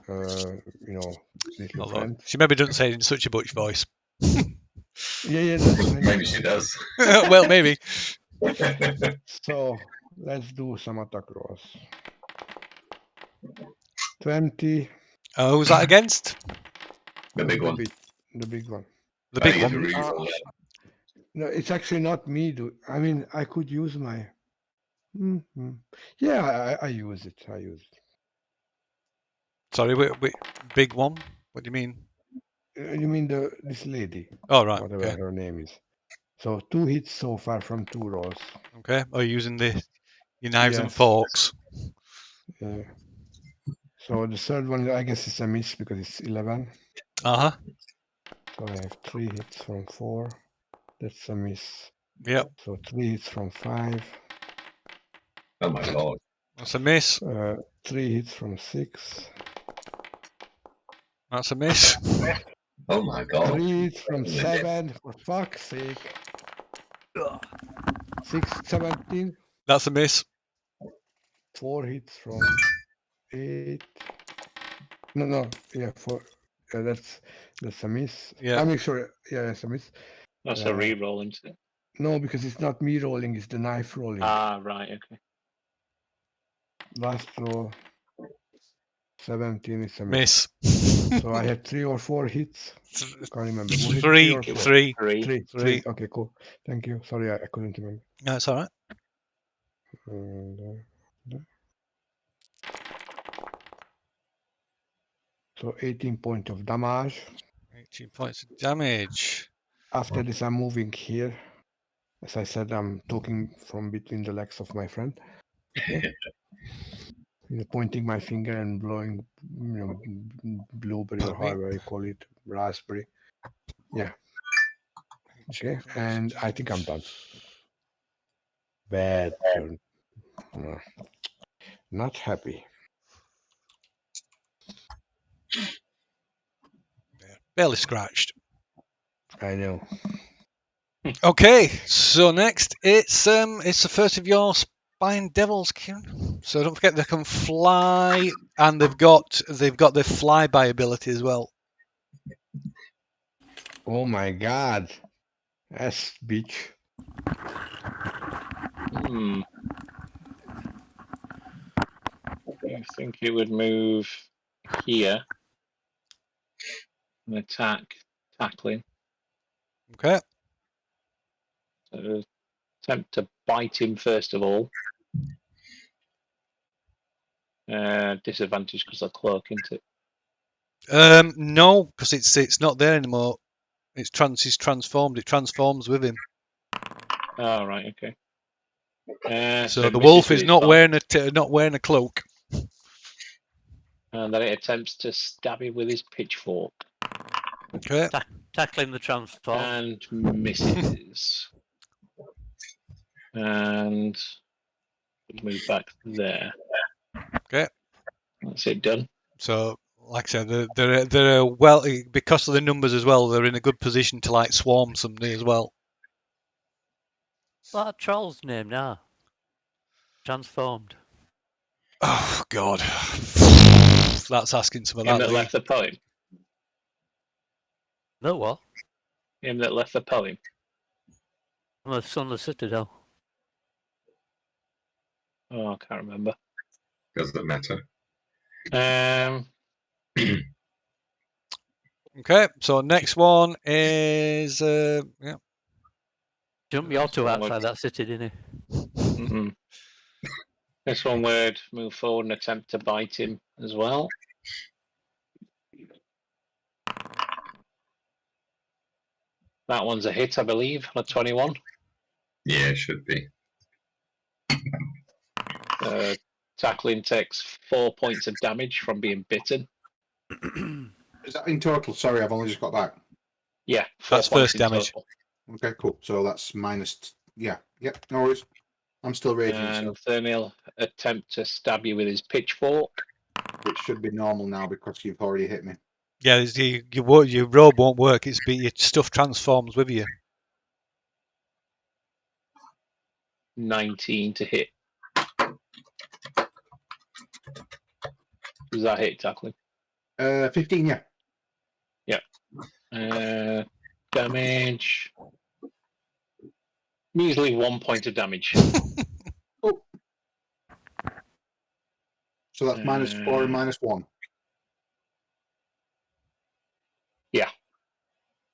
little Although friends. she maybe doesn't say it in such a butch voice. Yeah, that's fine. Maybe she does. Well, maybe. So let's do some attack rolls. 20. Oh, who's that against? The big one. The big one. The I big get one. to reroll that. No, it's actually not me. I mean, I could use my. Yeah, I use it. Sorry, wait, big one. What do you mean? You mean this lady? Oh, right. Whatever Okay. her name is. So 2 hits so far from 2 rolls. Okay. Oh, you're using your knives and Yes. forks. So the third one, I guess, is a miss because it's 11. Uh huh. So I have 3 hits from 4. That's a miss. Yep. So 3 hits from 5. Oh my lord. That's a miss. 3 hits from 6. That's a miss. Oh my god. 3 hits from 7. For fuck's sake. 17. That's a miss. 4 hits from 8. No. Yeah, 4. Yeah, that's a miss. Yeah. I make sure. Yeah, that's a miss. That's a re-roll, isn't it? No, because it's not me rolling; it's the knife rolling. Ah, right, okay. Last roll. 17 is a miss. Miss. So I had 3 or 4 hits. Can't remember. Was it Three. or 4? Three. Three. Okay, cool. Thank you. Sorry, I couldn't remember. No, it's all right. So 18 points of damage. 18 points of damage. After this, I'm moving here. As I said, I'm talking from between the legs of my friend. Okay. Pointing my finger and blowing, blueberry or however you call it, raspberry. Yeah. Okay, and I think I'm done. Bad turn. Not happy. Barely scratched. I know. Okay, so next it's the first of your Spine Devils, Kieran. So don't forget they can fly, and they've got their flyby ability as well. Oh my god. That's bitch. I think it would move here and tackling. Okay. So attempt to bite him first of all. Disadvantage because I cloak into it. No, because it's not there anymore. He's transformed. It transforms with him. Oh, right, okay. So it the misses wolf with is his not bite, wearing a cloak. and then it attempts to stab him with his pitchfork Okay. Tackling the transform. and misses. And move back there. Okay. That's it done. So, like I said, they're well because of the numbers as well. They're in a good position to like swarm somebody as well. That troll's name now. Transformed. Oh God, that's asking some of Him that. that Lee. left the poem. No what? Him that left the poem. I'm a son of the Citadel. Oh, I can't remember. Doesn't matter. Okay, so next one is yeah. Jump your two So outside that city, didn't he? This one would move forward and attempt to bite him as well. That one's a hit, I believe, on a 21. Yeah, it should be. Tackling takes 4 points of damage from being bitten. Is that in total? Sorry, I've only just got back. Yeah, That's 4 points first in damage. total. Okay, cool. So that's minus. Yeah, yep. No worries. I'm still raging, And then he'll attempt to stab you with his pitchfork. which should be normal now because you've already hit me. Yeah, your robe won't work. Your stuff transforms with you. 19 to hit. Does that hit tackling? 15, yeah. Damage. Measly 1 point of damage. Oh. So that's -4 and -1. Yeah.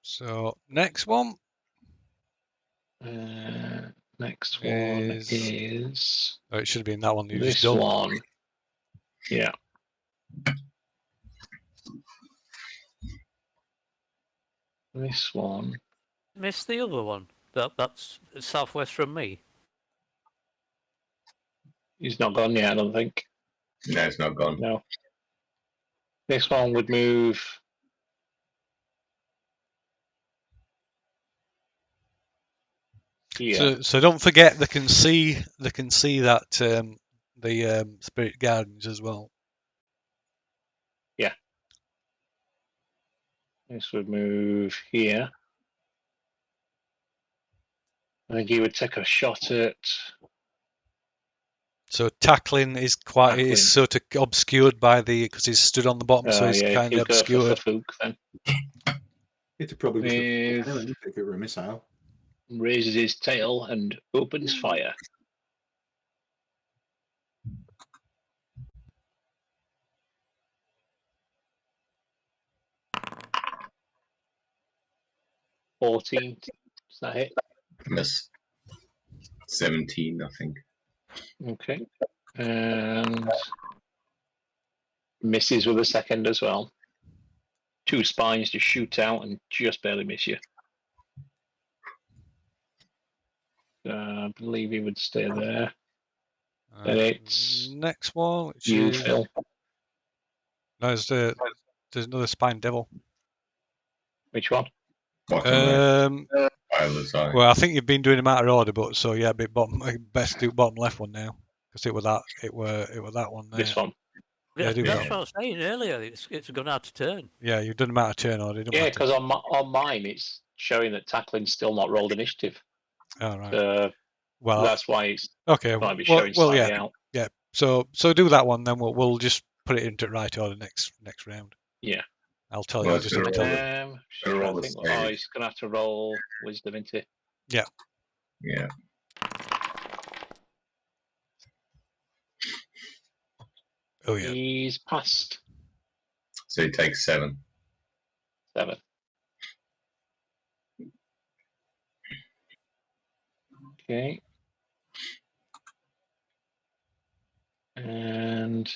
So next one Next one is oh, it should have been that one you just this done. one. Yeah. This one. Missed the other one. That's southwest from me. He's not gone yet, I don't think. No, it's not gone. No. This one would move. Here. So don't forget they can see that the spirit guardians as well. Yeah. This would move here. I think he would take a shot at. So tackling is is sort of obscured by because he's stood on the bottom, so he's kind he'll of go obscured. for Fafook then. It'd probably just With- if it were a missile. Raises his tail and opens fire. $14. Does that hit? Miss. 17, I think. Okay. And misses with a second as well. 2 spines just shoot out and just barely miss you. I believe he would stay there. And it's next one, which you, is Phil. no, there's another spine devil. Which one? Bottom right. pile aside. Well, I think you've been doing them out of order, but so yeah, best do bottom left one now because it was that one there. This one. Yeah, do That's that. what I was saying earlier. It's gone out of turn. Yeah, you've done them out of turn order. Don't Yeah, matter. because on mine it's showing that tackling's still not rolled initiative. All right. So Well, that's why it's okay. might be Well, showing slightly yeah, out. yeah. So do that one, then we'll just put it into right order next round. Yeah. I'll tell Well, you. it's Just gonna tell roll you. Should I the think, stage. he's gonna have to roll wisdom into. Yeah. Oh yeah. He's passed So he takes 7. 7. Okay. And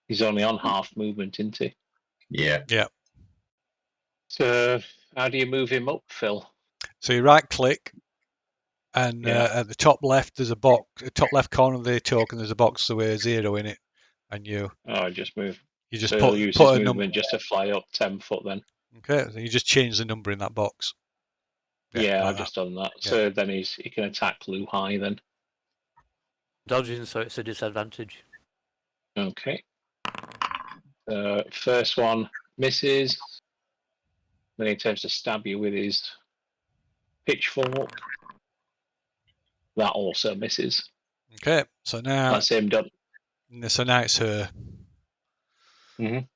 he's only on half movement, isn't he? Yeah. Yeah. So how do you move him up, Phil? So you right click, and Yeah. at the top left there's a box. The top left corner of the token there's a box with 0 in it, and you Just move. just So he'll put use put his a number. movement just to fly up 10 foot then. Okay, so you just change the number in that box. Yeah, like I've just done that. Yeah. So then he can attack Lou High then. Dodging, so it's a disadvantage. Okay. First one misses. Then he attempts to stab you with his pitchfork. That also misses. Okay, so now That's him done. now it's her. Mhm.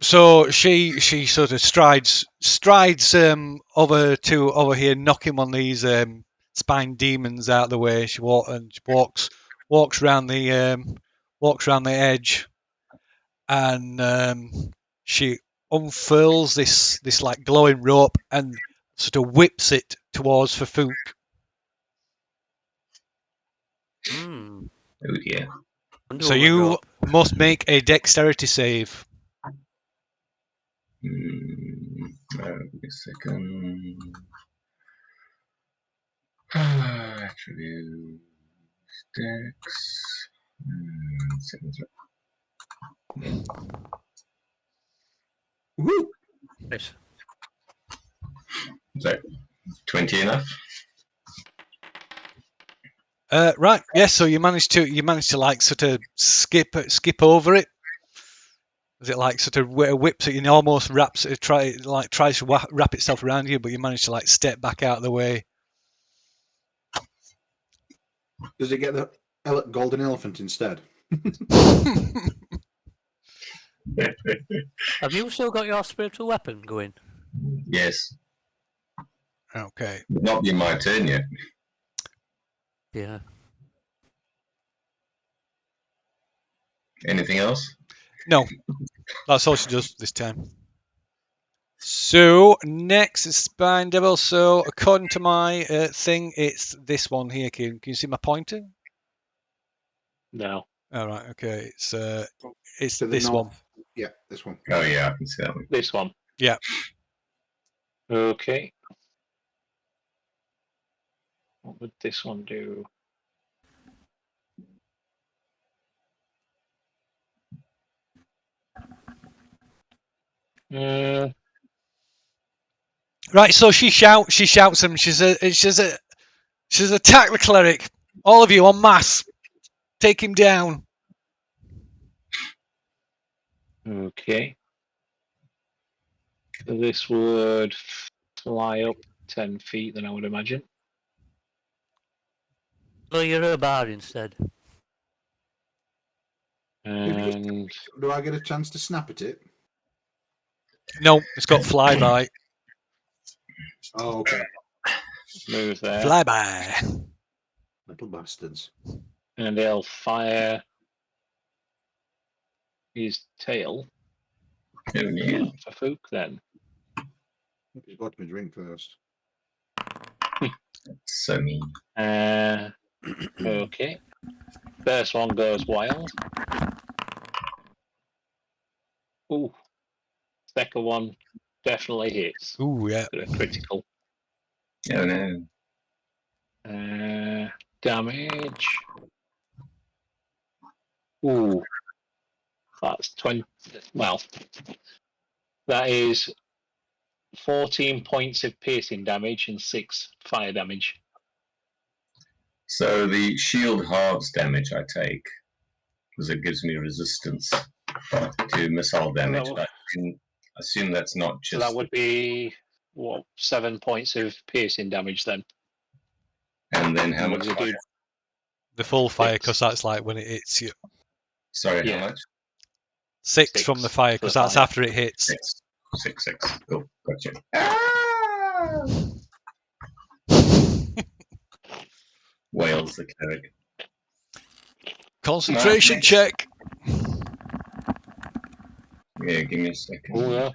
So she sort of strides over here, knocking one of these spine demons out of the way. She walks round the edge, and she unfurls this like glowing rope and sort of whips it towards Fafuk. Hmm. Oh dear. So you must make a dexterity save. Give me a second. Attribute Dex. 7. Woo! Nice. So 20 enough? Right, yes. So you managed to like sort of skip over it. Is it like sort of whips it and almost wraps it, tries to wrap itself around you, but you manage to like step back out of the way. Does it get the golden elephant instead? Have you still got your spiritual weapon going? Yes. Okay. Not been my turn yet. Yeah. Anything else? No, that's all she does this time. So next is Spine Devil. So according to my thing, it's this one here. Can you see my pointer? No. All right. Okay. It's To the this one. north. Yeah, this one. Oh yeah, I can see that one. This one. Yeah. Okay. What would this one do? Right. So she shouts him. She says, attack the cleric. All of you en masse. Take him down. Okay. So this would fly up 10 feet, then I would imagine. No, you're a bar instead. And Do I get a chance to snap at it? No, it's got flyby. Oh, okay. move there. Flyby. Little bastards. And he'll fire his tail Oh yeah. for Fook then. He's got me drink first. So mean. Okay. First one goes wild. Ooh. Second one definitely hits. Ooh, yeah. Got a critical. Oh no. Damage. Ooh. That's 20. Well, that is 14 points of piercing damage and 6 fire damage. So the shield halves damage I take because it gives me resistance to missile damage. Well, I assume that's not So just. that would be, what, 7 points of piercing damage then? And then how And much? what does it do? The full fire, Six. because that's like when it hits you. Sorry, Yeah. how much? 6 from the fire, for the because that's fire. after it hits. 6. Oh, gotcha. Ah! Wails the cleric. Concentration Next. check. Yeah, give me a second. Oh, yeah.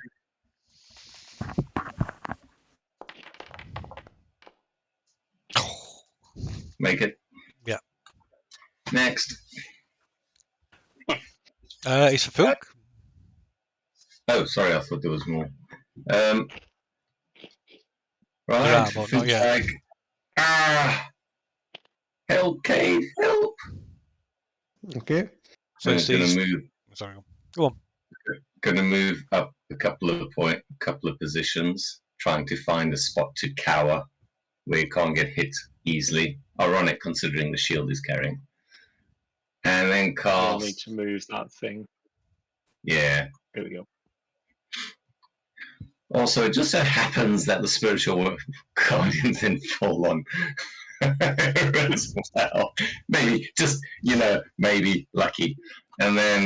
Make it. Yeah. Next. It's a Fook. Oh, sorry, I thought there was more. There Right, are, but not yet. like, help, Kate, help! Okay. So it's gonna these. move. Sorry, go on. Gonna move up a couple of positions, trying to find a spot to cower where you can't get hit easily. Ironic considering the shield is carrying. And then I'll need cast. to move that thing. Yeah. Here we go. Also, it just so happens that the spiritual guardians then fall on as well. Maybe just maybe lucky. And then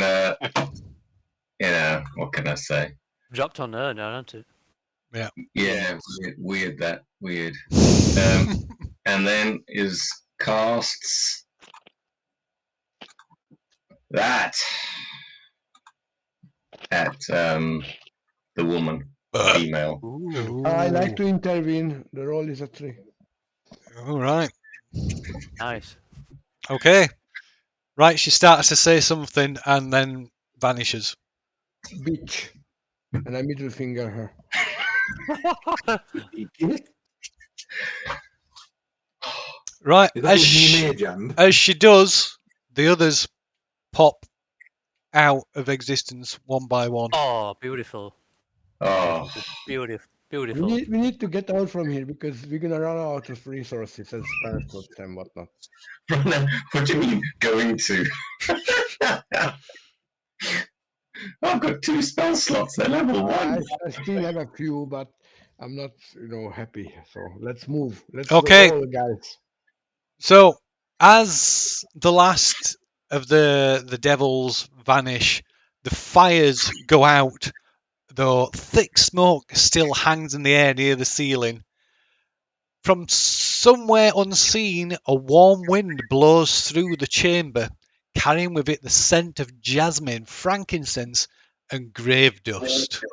what can I say? Dropped on her now, hasn't it? Yeah, weird. And then is casts that at the woman, female. Ooh, I like to intervene. The roll is a 3. All right. nice. Okay. Right, she starts to say something and then vanishes. Bitch. And I middle finger her. Idiot. Right, Is that his new mage hand? as she does, the others pop out of existence one by one. Oh, beautiful. Oh, Beautiful. We Beautiful. need to get out from here because we're gonna run out of resources and spell slots and whatnot. what do you mean going to? I've got 2 spell slots. They're level 1. I still have a few, but I'm not, happy. So let's move. Let's Okay. roll, guys. So, as the last of the devils vanish, the fires go out, though thick smoke still hangs in the air near the ceiling. From somewhere unseen, a warm wind blows through the chamber, carrying with it the scent of jasmine, frankincense, and grave dust.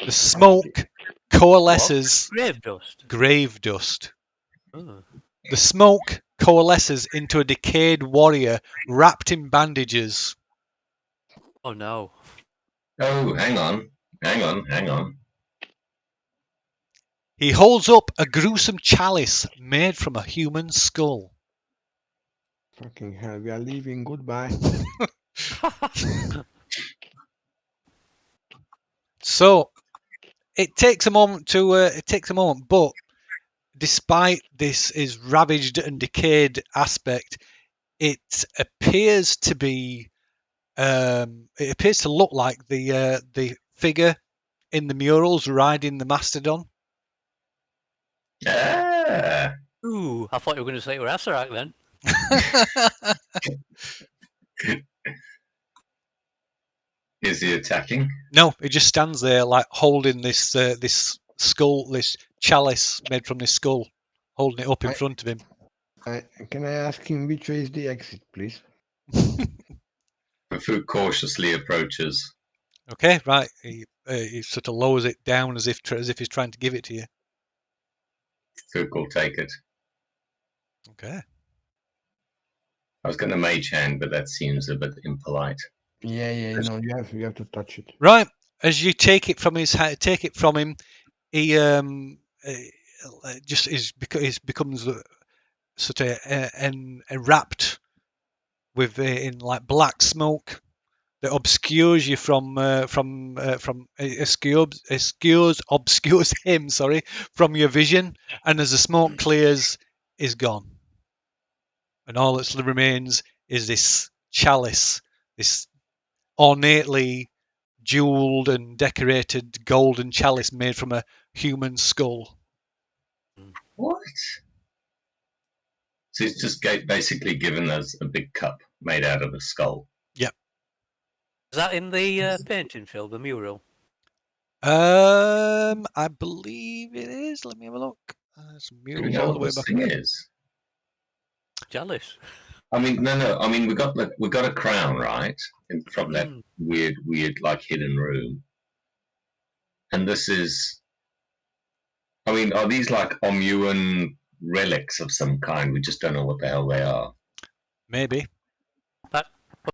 The smoke coalesces. Grave dust. Grave dust. Oh. The smoke coalesces into a decayed warrior wrapped in bandages. Oh no. Oh, hang on. He holds up a gruesome chalice made from a human skull. Fucking hell, we are leaving. Goodbye. So it takes a moment, but despite this is ravaged and decayed aspect, it appears to be. It appears to look like the figure in the murals riding the mastodon. Ah, Ooh, I thought you were going to say it were Asarak then. is he attacking? No, he just stands there like holding this this skull, this chalice made from this skull, holding it up in front of him. Can I ask him which way is the exit, please? Food cautiously approaches. Okay, right. He sort of lowers it down as if he's trying to give it to you. Food will take it. Okay. I was going to mage hand, but that seems a bit impolite. Yeah. No, you have to touch it. Right. As you take it from him, he just becomes sort of enwrapped with in like black smoke that obscures you from obscures him, sorry, from your vision, and as the smoke clears, is gone, and all that remains is this chalice, this ornately jeweled and decorated golden chalice made from a human skull. What? So it's just basically given us a big cup made out of a skull. Is that in the painting, Phil, the mural? I believe it is. Let me have a look. It's Do we murals know all the what way this back. thing is? Jealous. I mean, no. I mean, we got a crown, right, from that weird, like hidden room. And this is. I mean, are these like Omuan relics of some kind? We just don't know what the hell they are. Maybe.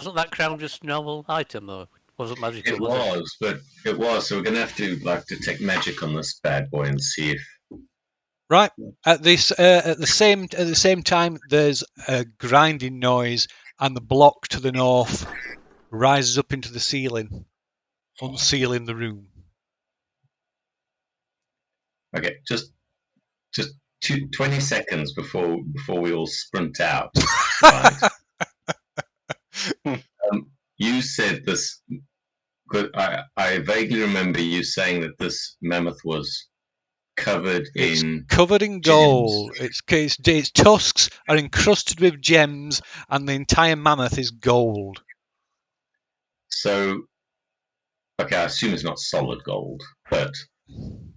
Wasn't that crown just a normal item, though? Wasn't magical, It was it? was, but it was. So we're gonna have to like detect magic on this bad boy and see if. Right. At the same time, there's a grinding noise, and the block to the north rises up into the ceiling, unsealing the room. Okay, just 20 seconds before we all sprint out. Right. You said this. I vaguely remember you saying that this mammoth was covered in covered in gold. Its tusks are encrusted with gems, and the entire mammoth is gold. So, okay, I assume it's not solid gold, but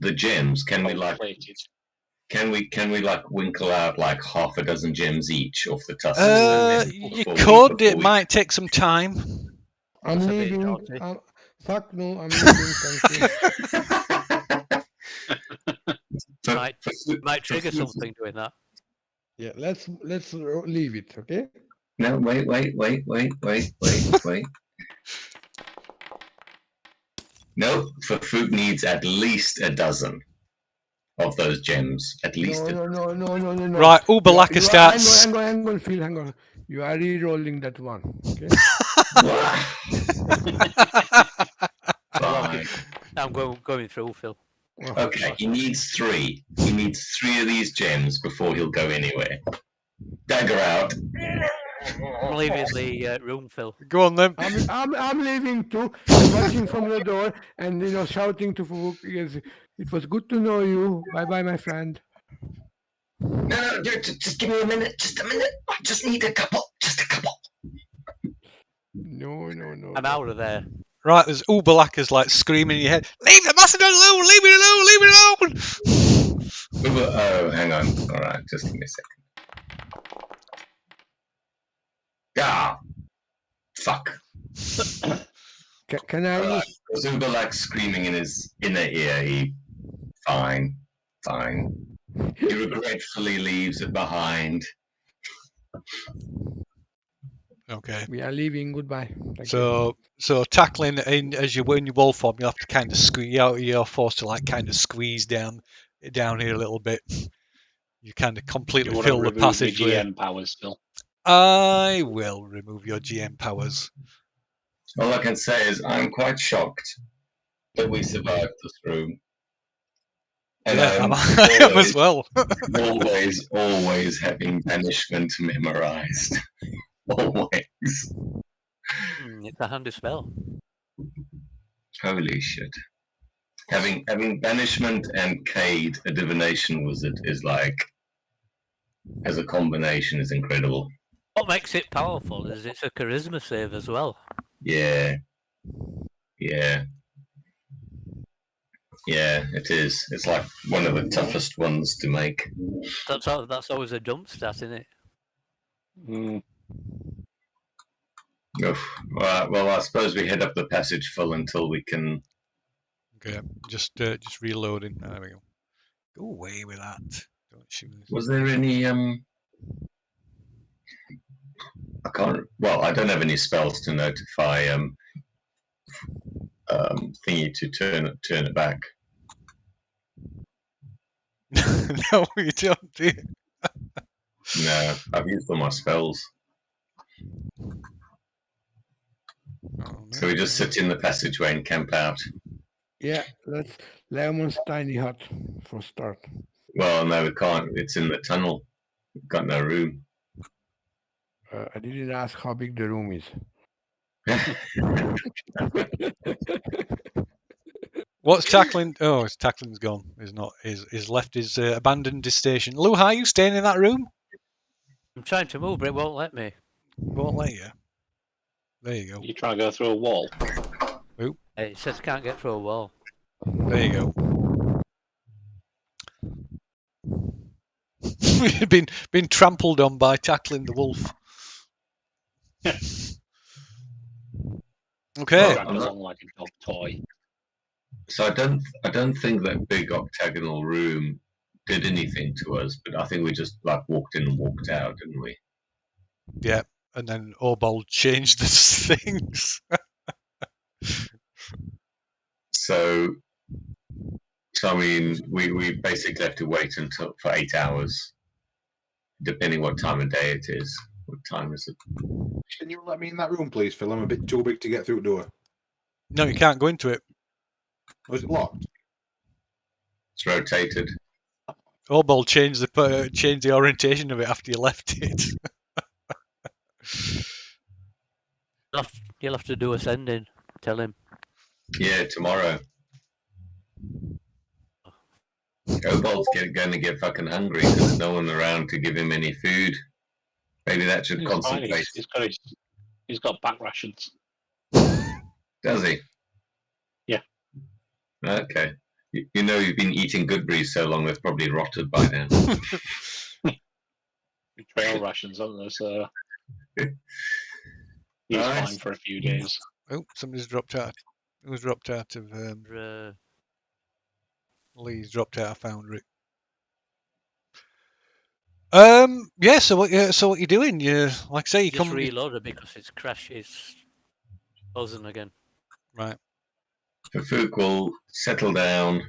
the gems. Can we like winkle out like half a dozen gems each off the tusks? You could. It might take some time. I'm That's a bit leaving. naughty. Fuck no, I'm leaving. Thank you. Might trigger something doing that. Yeah, let's leave it, okay? No, wait. No, for food needs at least a dozen of those gems. At least. No. Right, Uberlaka starts. Hang on, Phil, hang on. You are re-rolling that one, okay? Fine. I'm going through, Phil. Okay, he needs 3. He needs 3 of these gems before he'll go anywhere. Dagger out. I'm leaving the room, Phil. Go on then. I'm leaving too. I'm watching from the door and shouting to Fufuk. Yes, it was good to know you. Bye, my friend. No, just give me a minute. Just a minute. I just need a couple. Just a couple. No. I'm out of there. Right, there's Uberlakas like screaming in your head. Leave the bastard alone! Leave me alone! Leave me alone! Oh, hang on. All right, just give me a second. Ah, fuck. Can I use... Uberlak screaming in his inner ear. Fine. He regretfully leaves it behind. Okay. We are leaving. Goodbye. Thank So tackling in as when you wall form, you have to kind of squeeze. You're forced to like kind of squeeze down here a little bit. You kind of completely fill the passage. GM powers still. I will remove your GM powers. All I can say is I'm quite shocked that we survived this room. And yeah, I am as well. always having banishment memorized. Always. It's a handy spell. Holy shit. Having banishment and Cade, a divination wizard, is like, as a combination, is incredible. What makes it powerful is it's a charisma save as well. Yeah, it is. It's like one of the toughest ones to make. That's always a jump stat, isn't it? Oof. Well, I suppose we head up the passage full until we can. Okay, just reloading. There we go. Go away with that. Don't shoot. Was there any I can't. Well, I don't have any spells to notify thingy to turn it back. No, you don't do. No, I've used all my spells. Oh, no. So we just sit in the passageway and camp out. Yeah, let's Lemon's tiny hut for start. Well, no, we can't. It's in the tunnel. We've got no room. I didn't ask how big the room is. What's tackling? Oh, his tackling's gone. He's not. He's left his abandoned his station. Lou, how are you staying in that room? I'm trying to move, but it won't let me. Won't let you. There you go. You try to go through a wall. It says can't get through a wall. There you go. You've been trampled on by tackling the wolf. Okay. Well, Dragged along like a dog toy. So I don't think that big octagonal room did anything to us, but I think we just like walked in and walked out, didn't we? Yeah. And then Obold changed the things. So I mean, we basically have to wait until for 8 hours, depending what time of day it is. What time is it? Can you let me in that room, please, Phil? I'm a bit too big to get through the door. No, you can't go into it. Oh, is it locked? It's rotated. Obold changed the orientation of it after you left it. You'll have to do ascending. Tell him. Yeah, tomorrow. Obold's going to get fucking hungry because there's no one around to give him any food. Maybe that should It's fine. concentrate. He's got back rations. Does he? Yeah. Okay. You know you've been eating Goodberries so long they've probably rotted by now. Trail rations, aren't there? So he's Nice. fine for a few days. Oh, somebody's dropped out. Who's dropped out of Lee's dropped out of Foundry. Yeah. So what you doing? You like I say you Just come reload it because it's crashed. It's frozen again. right. Fafuk will settle down,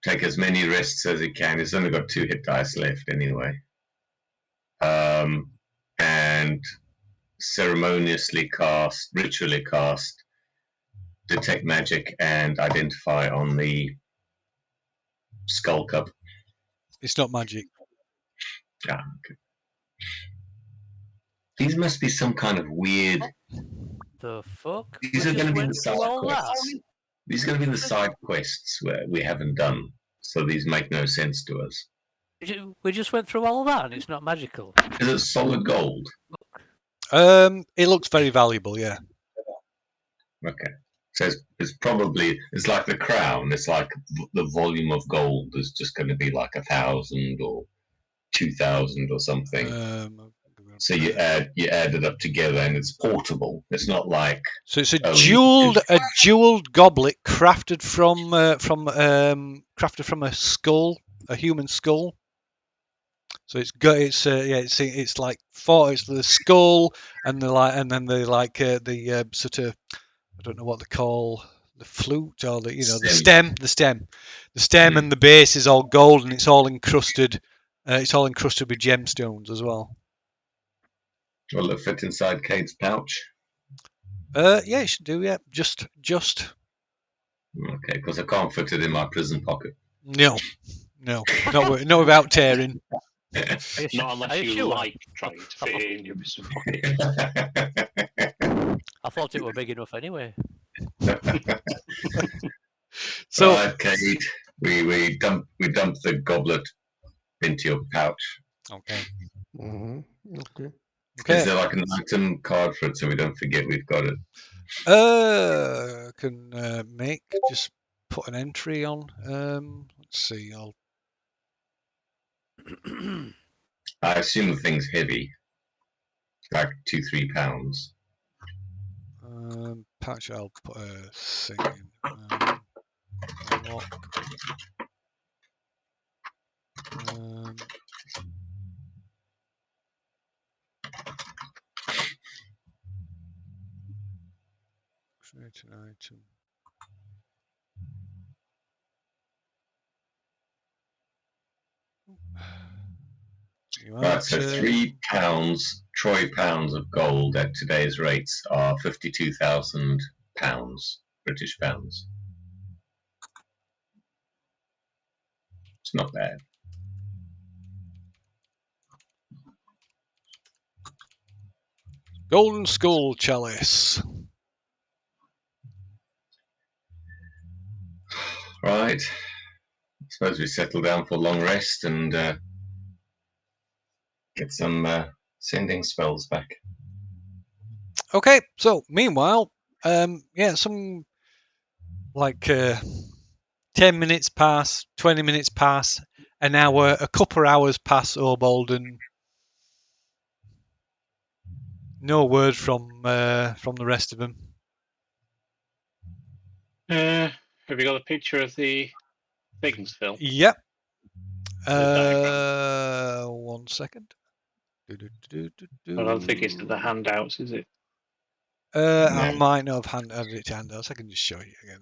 take as many rests as he can. He's only got 2 hit dice left anyway. And ceremoniously ritually cast Detect Magic and Identify on the Skull Cup. It's not magic. Ah, okay. These must be some kind of weird. The fuck? These We are going just to be went the through side all that. quests. These are going to be the side quests where we haven't done, so these make no sense to us. We just went through all that, and it's not magical. Is it solid gold? It looks very valuable. Yeah. Okay. So it's like the crown. It's like the volume of gold is just going to be like 1,000 or 2,000 or something. So you add it up together, and it's portable. It's not like So it's a jeweled goblet crafted from a skull, a human skull. So it's like it's the skull and the sort of, I don't know what they call the flute or the stem and the base is all gold and it's all encrusted. It's all encrusted with gemstones as well. Will it fit inside Cade's pouch? Yeah, it should do. Yeah, just. Okay, because I can't fit it in my prison pocket. No, not without tearing. Not unless you sure? like trying to fit it in your prison pocket. I thought it were big enough anyway. So, right, Cade, we dump the goblet into your pouch. okay. Okay. Okay. Is there like an item card for it so we don't forget we've got it? Can just put an entry on. Let's see. I assume the thing's heavy, like 2-3 pounds. Patch. I'll put a thing in. Unlock. Create an item. You Right, are so to- £3 Troy pounds of gold at today's rates are £52,000 British pounds. It's not bad. Golden Skull Chalice. Right. I suppose we settle down for a long rest and get some sending spells back. Okay, so meanwhile, some like 10 minutes pass, 20 minutes pass, an hour, a couple of hours pass Obold, and no word from the rest of them. Have you got a picture of the things, Phil? Yep. The 1 second. I don't think it's in the handouts, is it? I might not have added it to handouts. I can just show you again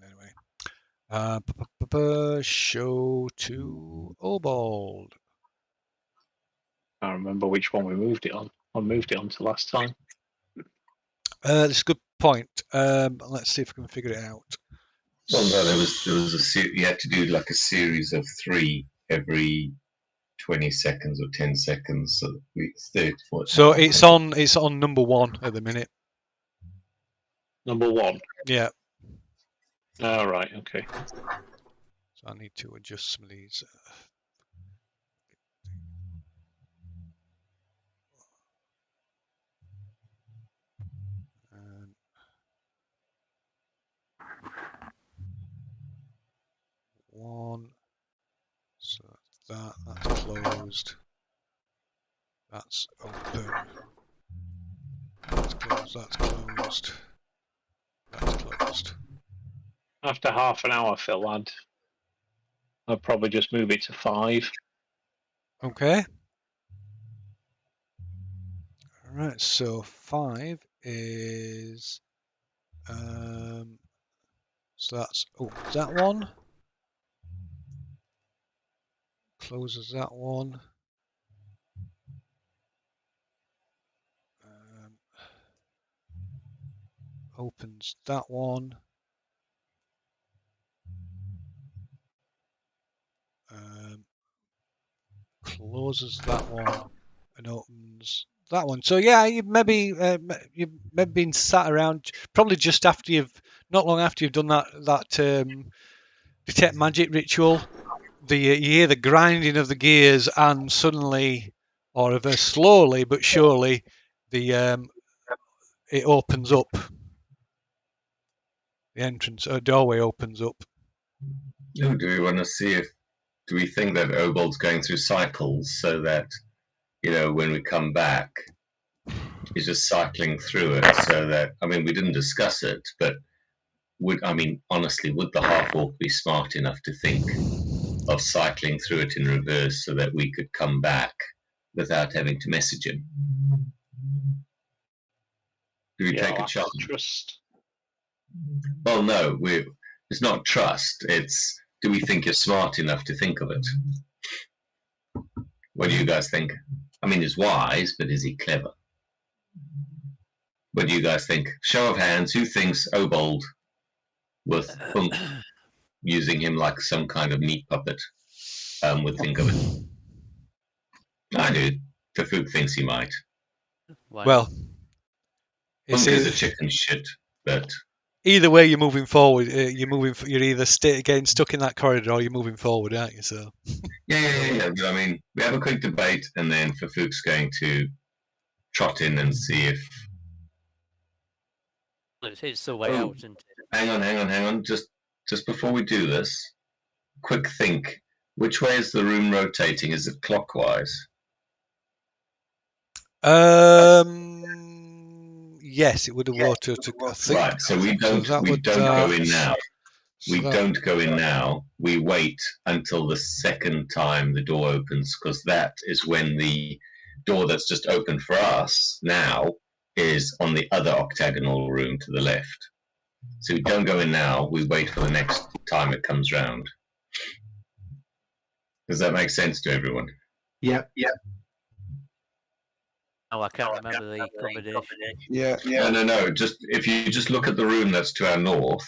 anyway. Show to Obold. I can't remember which one we moved it on. I moved it on to last time. That's a good point. Let's see if we can figure it out. Well, no, there was you had to do like a series of 3 every 20 seconds or 10 seconds. So it's on number 1 at the minute. Number 1. Yeah. Oh, right. Okay. So I need to adjust some of these. One. So that's closed. That's open. That's closed. That's closed. That's closed. After half an hour, Phil, I'd probably just move it to 5. Okay. All right. So 5 is so that's that one. Closes that one. Opens that one. Closes that one and opens that one. So yeah, you've maybe been sat around probably just after not long after you've done that detect magic ritual. You hear the grinding of the gears, and suddenly, or very slowly but surely, it opens up. The entrance doorway opens up. Do we want to see do we think that Obold's going through cycles so that, when we come back, he's just cycling through it so that, we didn't discuss it, but honestly, would the half-orc be smart enough to think of cycling through it in reverse so that we could come back without having to message him? Do we take a chance? Trust. Well, no, it's not trust. It's, do we think you're smart enough to think of it? What do you guys think? He's wise, but is he clever? What do you guys think? Show of hands, who thinks Obold with using him like some kind of meat puppet would think of it? I do. Tafuk thinks he might. Well, Punk is a chicken shit, but either way, you're moving forward. You're either getting stuck in that corridor or you're moving forward, aren't you? So. Yeah. But we have a quick debate, and then Tafuk's going to trot in and see if. It's the way out. And hang on. Just before we do this, quick think. Which way is the room rotating? Is it clockwise? Yes, it would have water to. I think. Right, so we don't go in now. We don't go in now. We wait until the second time the door opens, because that is when the door that's just opened for us now is on the other octagonal room to the left. So we don't go in now. We wait for the next time it comes round. Does that make sense to everyone? Yep. Oh, I can't remember the combination. Yeah. No. Just if you just look at the room that's to our north,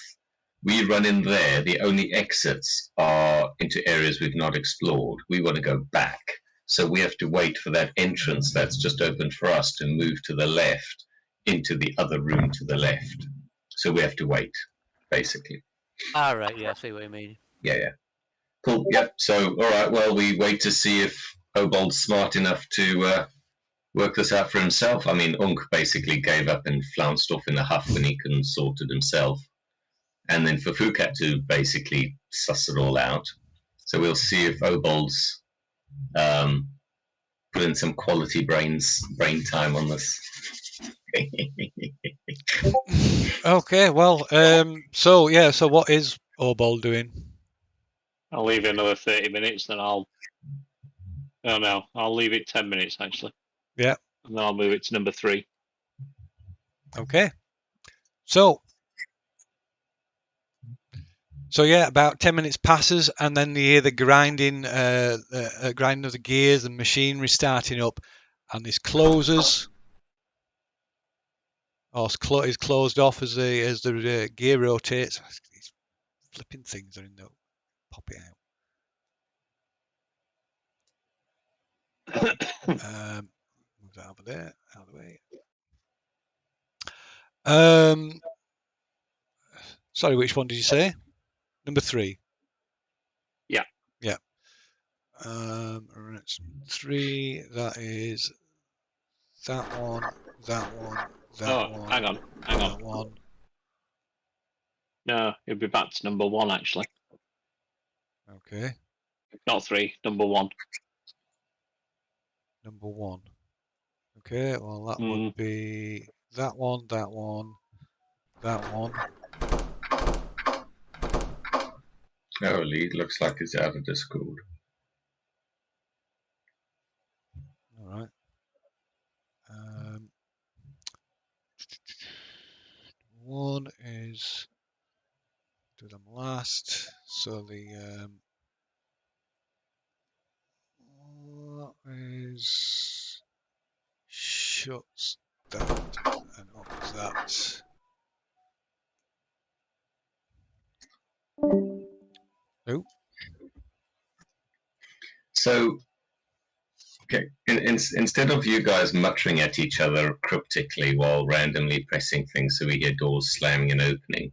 we run in there. The only exits are into areas we've not explored. We want to go back, so we have to wait for that entrance that's just opened for us to move to the left into the other room to the left. So we have to wait, basically. All right, yeah, I see what you mean. Yeah. Cool. Yep. So, all right. Well, we wait to see if Obold's smart enough to work this out for himself. I mean, Unk basically gave up and flounced off in a huff when he couldn't sort it himself. And then for Fukat to basically suss it all out. So we'll see if Obold's put in some quality brain time on this. Okay, well, so what is Obold doing? I'll leave it another 30 minutes, then I'll leave it 10 minutes actually. Yeah. And then I'll move it to number 3. Okay. So yeah, about 10 minutes passes, and then you hear the grinding of the gears and machinery starting up, and this closes, or is closed off as the gear rotates. These flipping things are in the pop it out. Move that over there, out of the way. Sorry, which one did you say? Number 3. Yeah. Yeah. Right, 3. That is that one. That one. That one. Hang on. That one. No, it'll be back to number 1 actually. Okay. Not 3, number 1. Number 1. Okay. Well, that would be that one. That one. That one. Oh, lead looks like it's out of Discord. All right. One is do them last. So the is shuts that and opens that. Nope. So, okay, instead of you guys muttering at each other cryptically while randomly pressing things so we hear doors slamming and opening,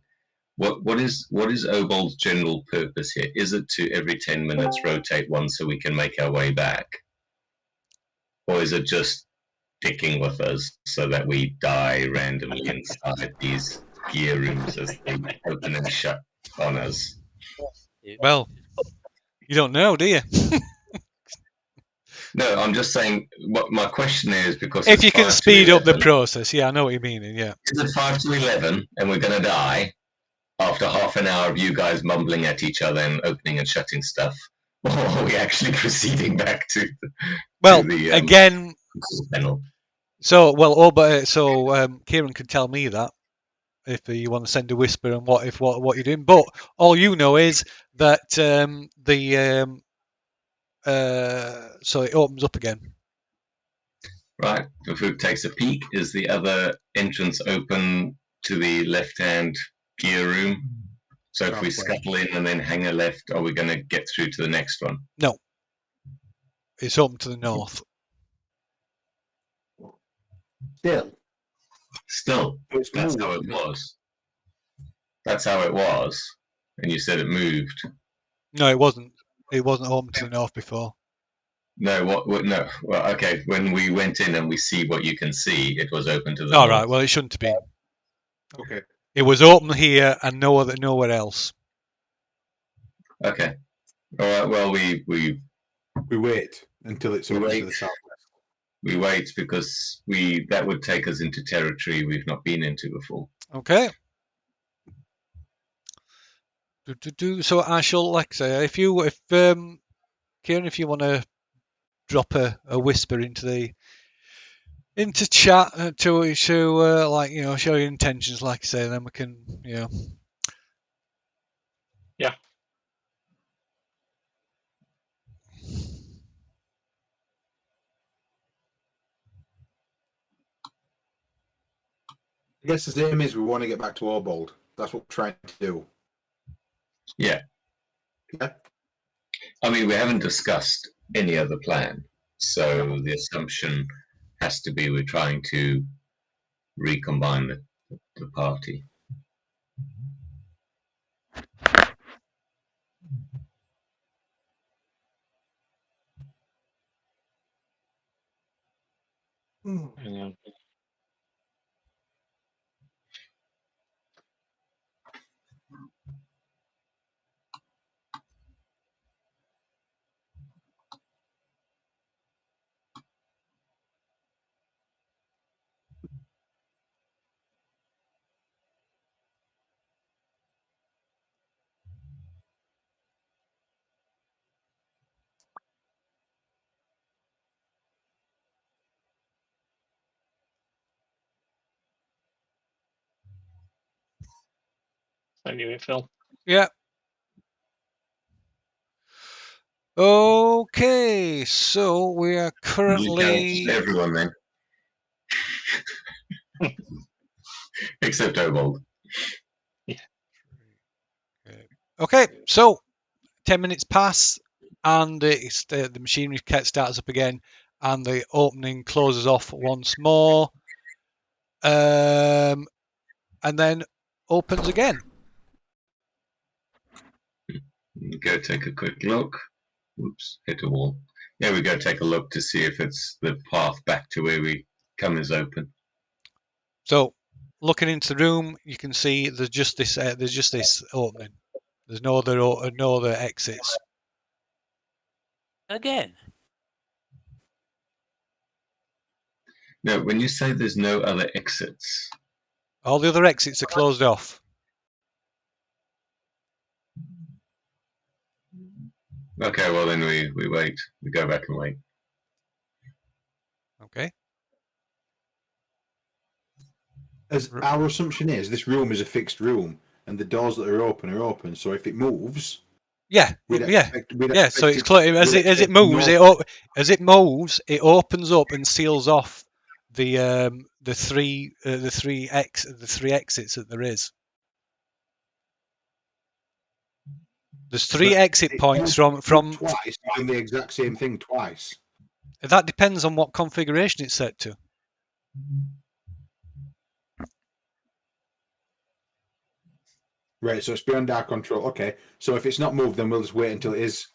what is Obold's general purpose here? Is it to every 10 minutes rotate one so we can make our way back? Or is it just sticking with us so that we die randomly inside these gear rooms as they open and shut on us? Well, you don't know, do you? No, I'm just saying. What my question is, because If it's you can 5 to speed up the 11, process, yeah, I know what you mean. Yeah. is it 5 to 11 and we're going to die after half an hour of you guys mumbling at each other and opening and shutting stuff? Or are we actually proceeding back to the again. panel? So Kieran can tell me that if you want to send a whisper and what you're doing. But all you know is that so it opens up again. Right. If Fook takes a peek, is the other entrance open to the left-hand gear room? So if we scuttle in and then hang a left, are we going to get through to the next one? No. It's open to the north. Still, that's how it was. That's how it was. And you said it moved. No, it wasn't. It wasn't open to the north before. No, no. Well, okay. When we went in and we see what you can see, it was open to the north. All right. Well, it shouldn't have been. Okay. It was open here and nowhere else. Okay. All right. Well, we wait until it's open to the southwest. We wait because that would take us into territory we've not been into before. Okay. So I shall, like I say, Kieran, if you want to drop a whisper into chat to show your intentions, like I say, then we can Yeah. I guess the aim is we want to get back to Orbold. That's what we're trying to do. Yeah. Yeah. I mean, we haven't discussed any other plan, so the assumption has to be we're trying to recombine the party. Hang on. Thank you, Phil. Yeah. Okay, so we are You currently. count everyone then, except Obold. Okay, so 10 minutes pass, and it's the machinery starts up again, and the opening closes off once more, and then opens again. Go take a quick look. Oops, hit a wall. Yeah, we go take a look to see if it's the path back to where we come is open. So, looking into the room, you can see there's just this opening. There's no other exits. Again. No, when you say there's no other exits, All the other exits are closed off. okay, well then we wait. We go back and wait. Okay. As our assumption is, this room is a fixed room, and the doors that are open. So if it moves, Yeah, we'd yeah, expect, we'd yeah. expect So it's it- close. As we'd it expect moves, no- it moves. It opens up and seals off the three exits that there is. There's three but exit it points moves from. twice, doing the exact same thing twice. That depends on what configuration it's set to. Right, so it's beyond our control. Okay, so if it's not moved, then we'll just wait until it's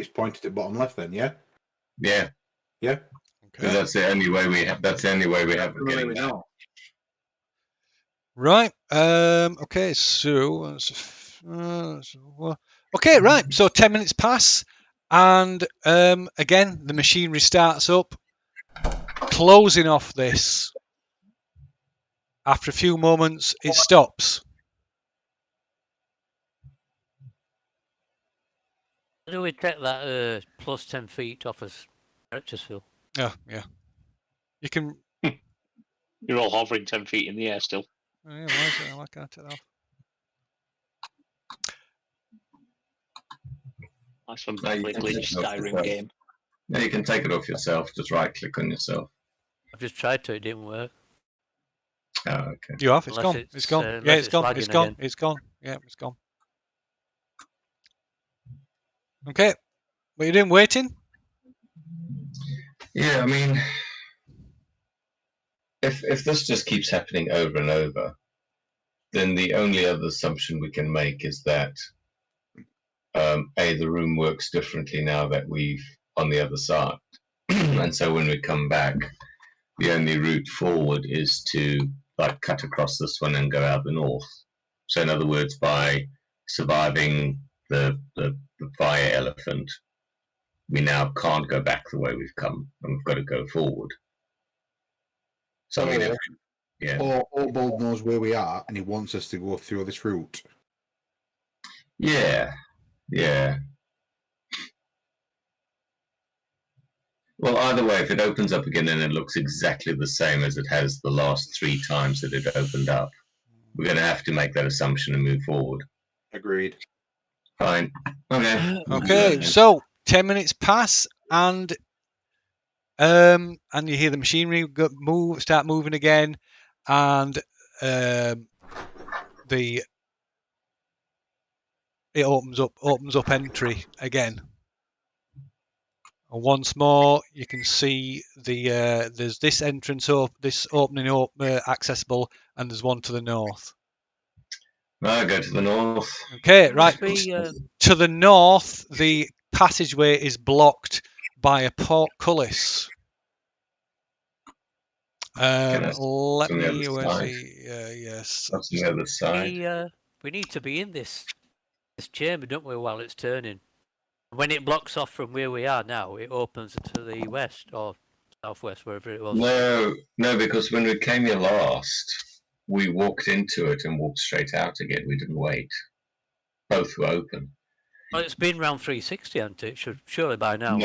pointed at bottom left. Then, yeah, Yeah, yeah. because that's the only way we have. That's the only way we have of getting back. Right. Okay. So. Okay. Right. So 10 minutes pass, and again the machinery starts up, closing off this. After a few moments, it stops. How do we take that plus 10 feet off us characters, Phil? Yeah. You can. You're all hovering 10 feet in the air still. Oh, yeah, why can't I take that off? That's some No, you badly can glitched take it off Skyrim yourself. game. No, you can take it off yourself. Just right click on yourself. I've just tried to, it didn't work. Oh, okay. You have. It's Unless gone. it's, It's gone. Yeah, unless it's it's gone. lagging It's gone. again. It's gone. Yeah, it's gone. Okay. What are you doing? Waiting? Yeah, I mean, if this just keeps happening over and over, then the only other assumption we can make is that the room works differently now that we've on the other side, and so when we come back, the only route forward is to like cut across this one and go out the north. So in other words, by surviving the fire elephant, we now can't go back the way we've come, and we've got to go forward. So I mean, Or Orbold knows where we are, and he wants us to go through this route. yeah. Well, either way, if it opens up again and it looks exactly the same as it has the last 3 times that it opened up, we're going to have to make that assumption and move forward. Agreed. Fine. Okay. Okay. So 10 minutes pass, and you hear the machinery start moving again, and it opens up entry again. And once more, you can see there's this entrance this opening accessible, and there's one to the north. I'll go to the north. Okay, There right. must be, To the north, the passageway is blocked by a portcullis. Can I- Let on the me. other Where's side. the? Yes. That's the other side. we need to be in this chamber, don't we, while it's turning? When it blocks off from where we are now, it opens to the west or southwest, wherever it was. No, because when we came here last, we walked into it and walked straight out again. We didn't wait. Both were open. Well, it's been round 360, hasn't it? Surely by now.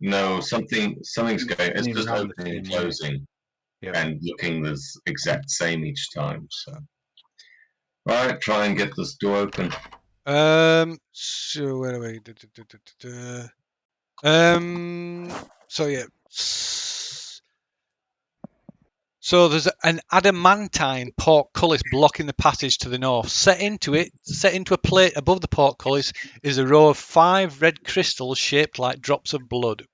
No, something's going. It's Been just round the opening and same way. closing, Yeah. and looking the exact same each time. So, right, try and get this door open. So where are we? So yeah. So there's an adamantine portcullis blocking the passage to the north. Set into a plate above the portcullis is a row of 5 red crystals shaped like drops of blood.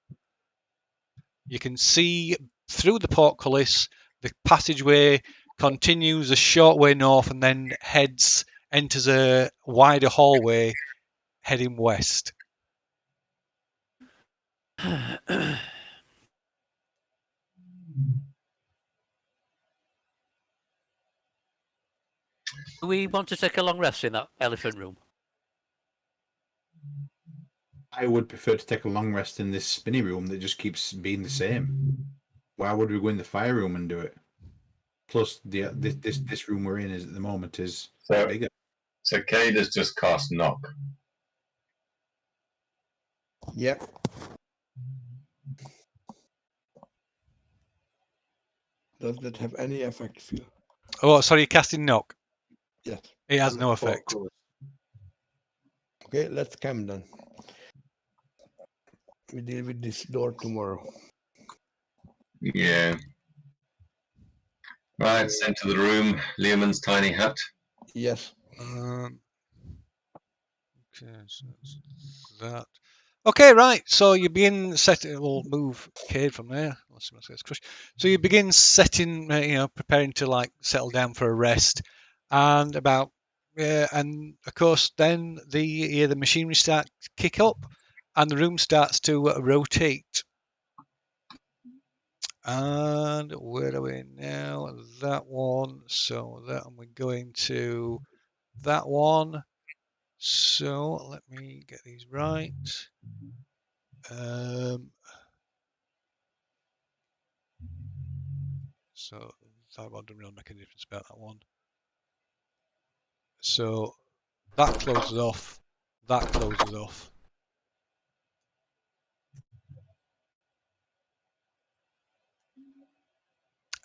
You can see through the portcullis. The passageway continues a short way north and then enters a wider hallway heading west. Do we want to take a long rest in that elephant room? I would prefer to take a long rest in this spinny room that just keeps being the same. Why would we go in the fire room and do it? Plus, this room we're in is at the moment is So, bigger. so Cade has just cast knock. Yep. Does that have any effect, Phil? Oh, sorry, you're casting knock. Yes. It has On no the effect. portcullis. Okay, let's come then. We deal with this door tomorrow. Yeah. Right, center of the room, Learman's tiny hut. Yes. Okay, so that's that. Okay, right. So you begin setting. We'll move Cade from there. Let's see what gets crushed. So you begin setting. Preparing to like settle down for a rest, and and of course then the machinery starts kick up, and the room starts to rotate. And where are we now? That one. So that and we're going to that one. So let me get these right. So that one doesn't really make a difference about that one. So that closes off. That closes off.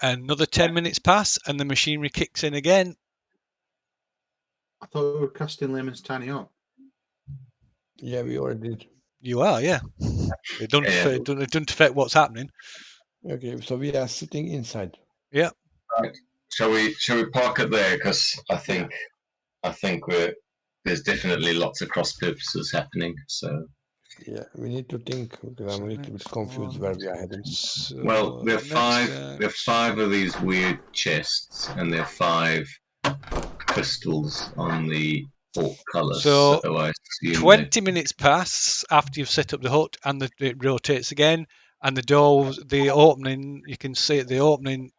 Another 10 minutes pass and the machinery kicks in again. I thought we were casting Layman's Tiny Hut. Yeah, we already did. You are, yeah. It doesn't affect what's happening. Okay, so we are sitting inside. Yeah. Right. Shall we park it there? Because I think there's definitely lots of cross purposes happening. So Yeah, we need to think because I'm a little bit confused where we are heading. So well, there are 5 of these weird chests, and there are 5 crystals on the portcullis. So, I assume 20 minutes pass after you've set up the hut and it rotates again, and the opening, you can see it, the opening,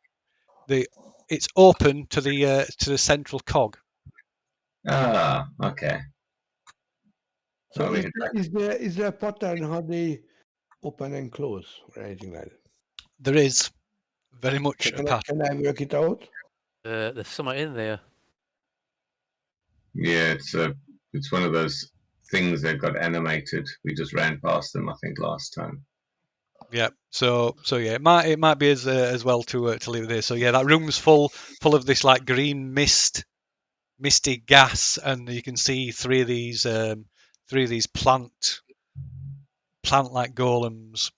it's open to the central cog. Okay. So is there a pattern how they open and close or anything like that? There is very much a pattern. Can I work it out? There's something in there. Yeah, it's one of those things that got animated. We just ran past them, I think, last time. Yeah. So yeah, it might be as well to leave it there. So yeah, that room's full of this like green misty gas, and you can see 3 of these plant like golems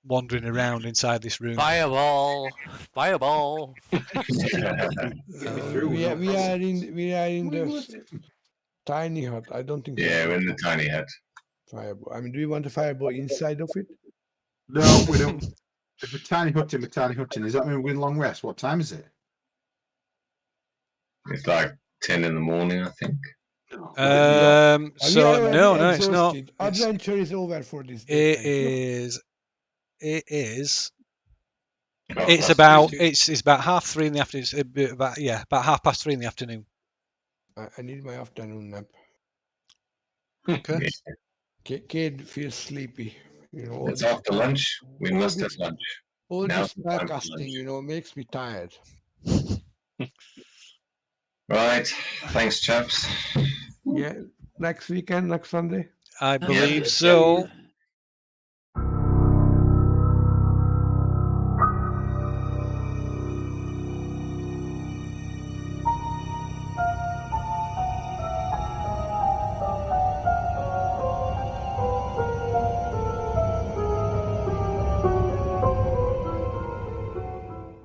wandering around inside this room. Fireball! Fireball! Get me through. we no are problem. we are in What are you the tiny hut. I don't think. Yeah, there's we're in the tiny hut. fireball. I mean, do you want a fireball inside of it? No, we don't. If we're tiny hutting, does that mean we're in long rest? What time is it? It's like 10 in the morning, I think. We So are already no, it's not. exhausted. Adventure is over for this day. It thank you. is. It is. Oh, It's that's about. too- It's about 3:30 in the afternoon. It's about 3:30 in the afternoon. I need my afternoon nap. Okay. Yeah. Kid feels sleepy. You know, all It's this, after lunch. We all must have this- lunch. all Now's this the time for podcasting, lunch. you know, makes me tired. Right. Thanks, chaps. Yeah, next weekend, next Sunday. I believe Yeah. so.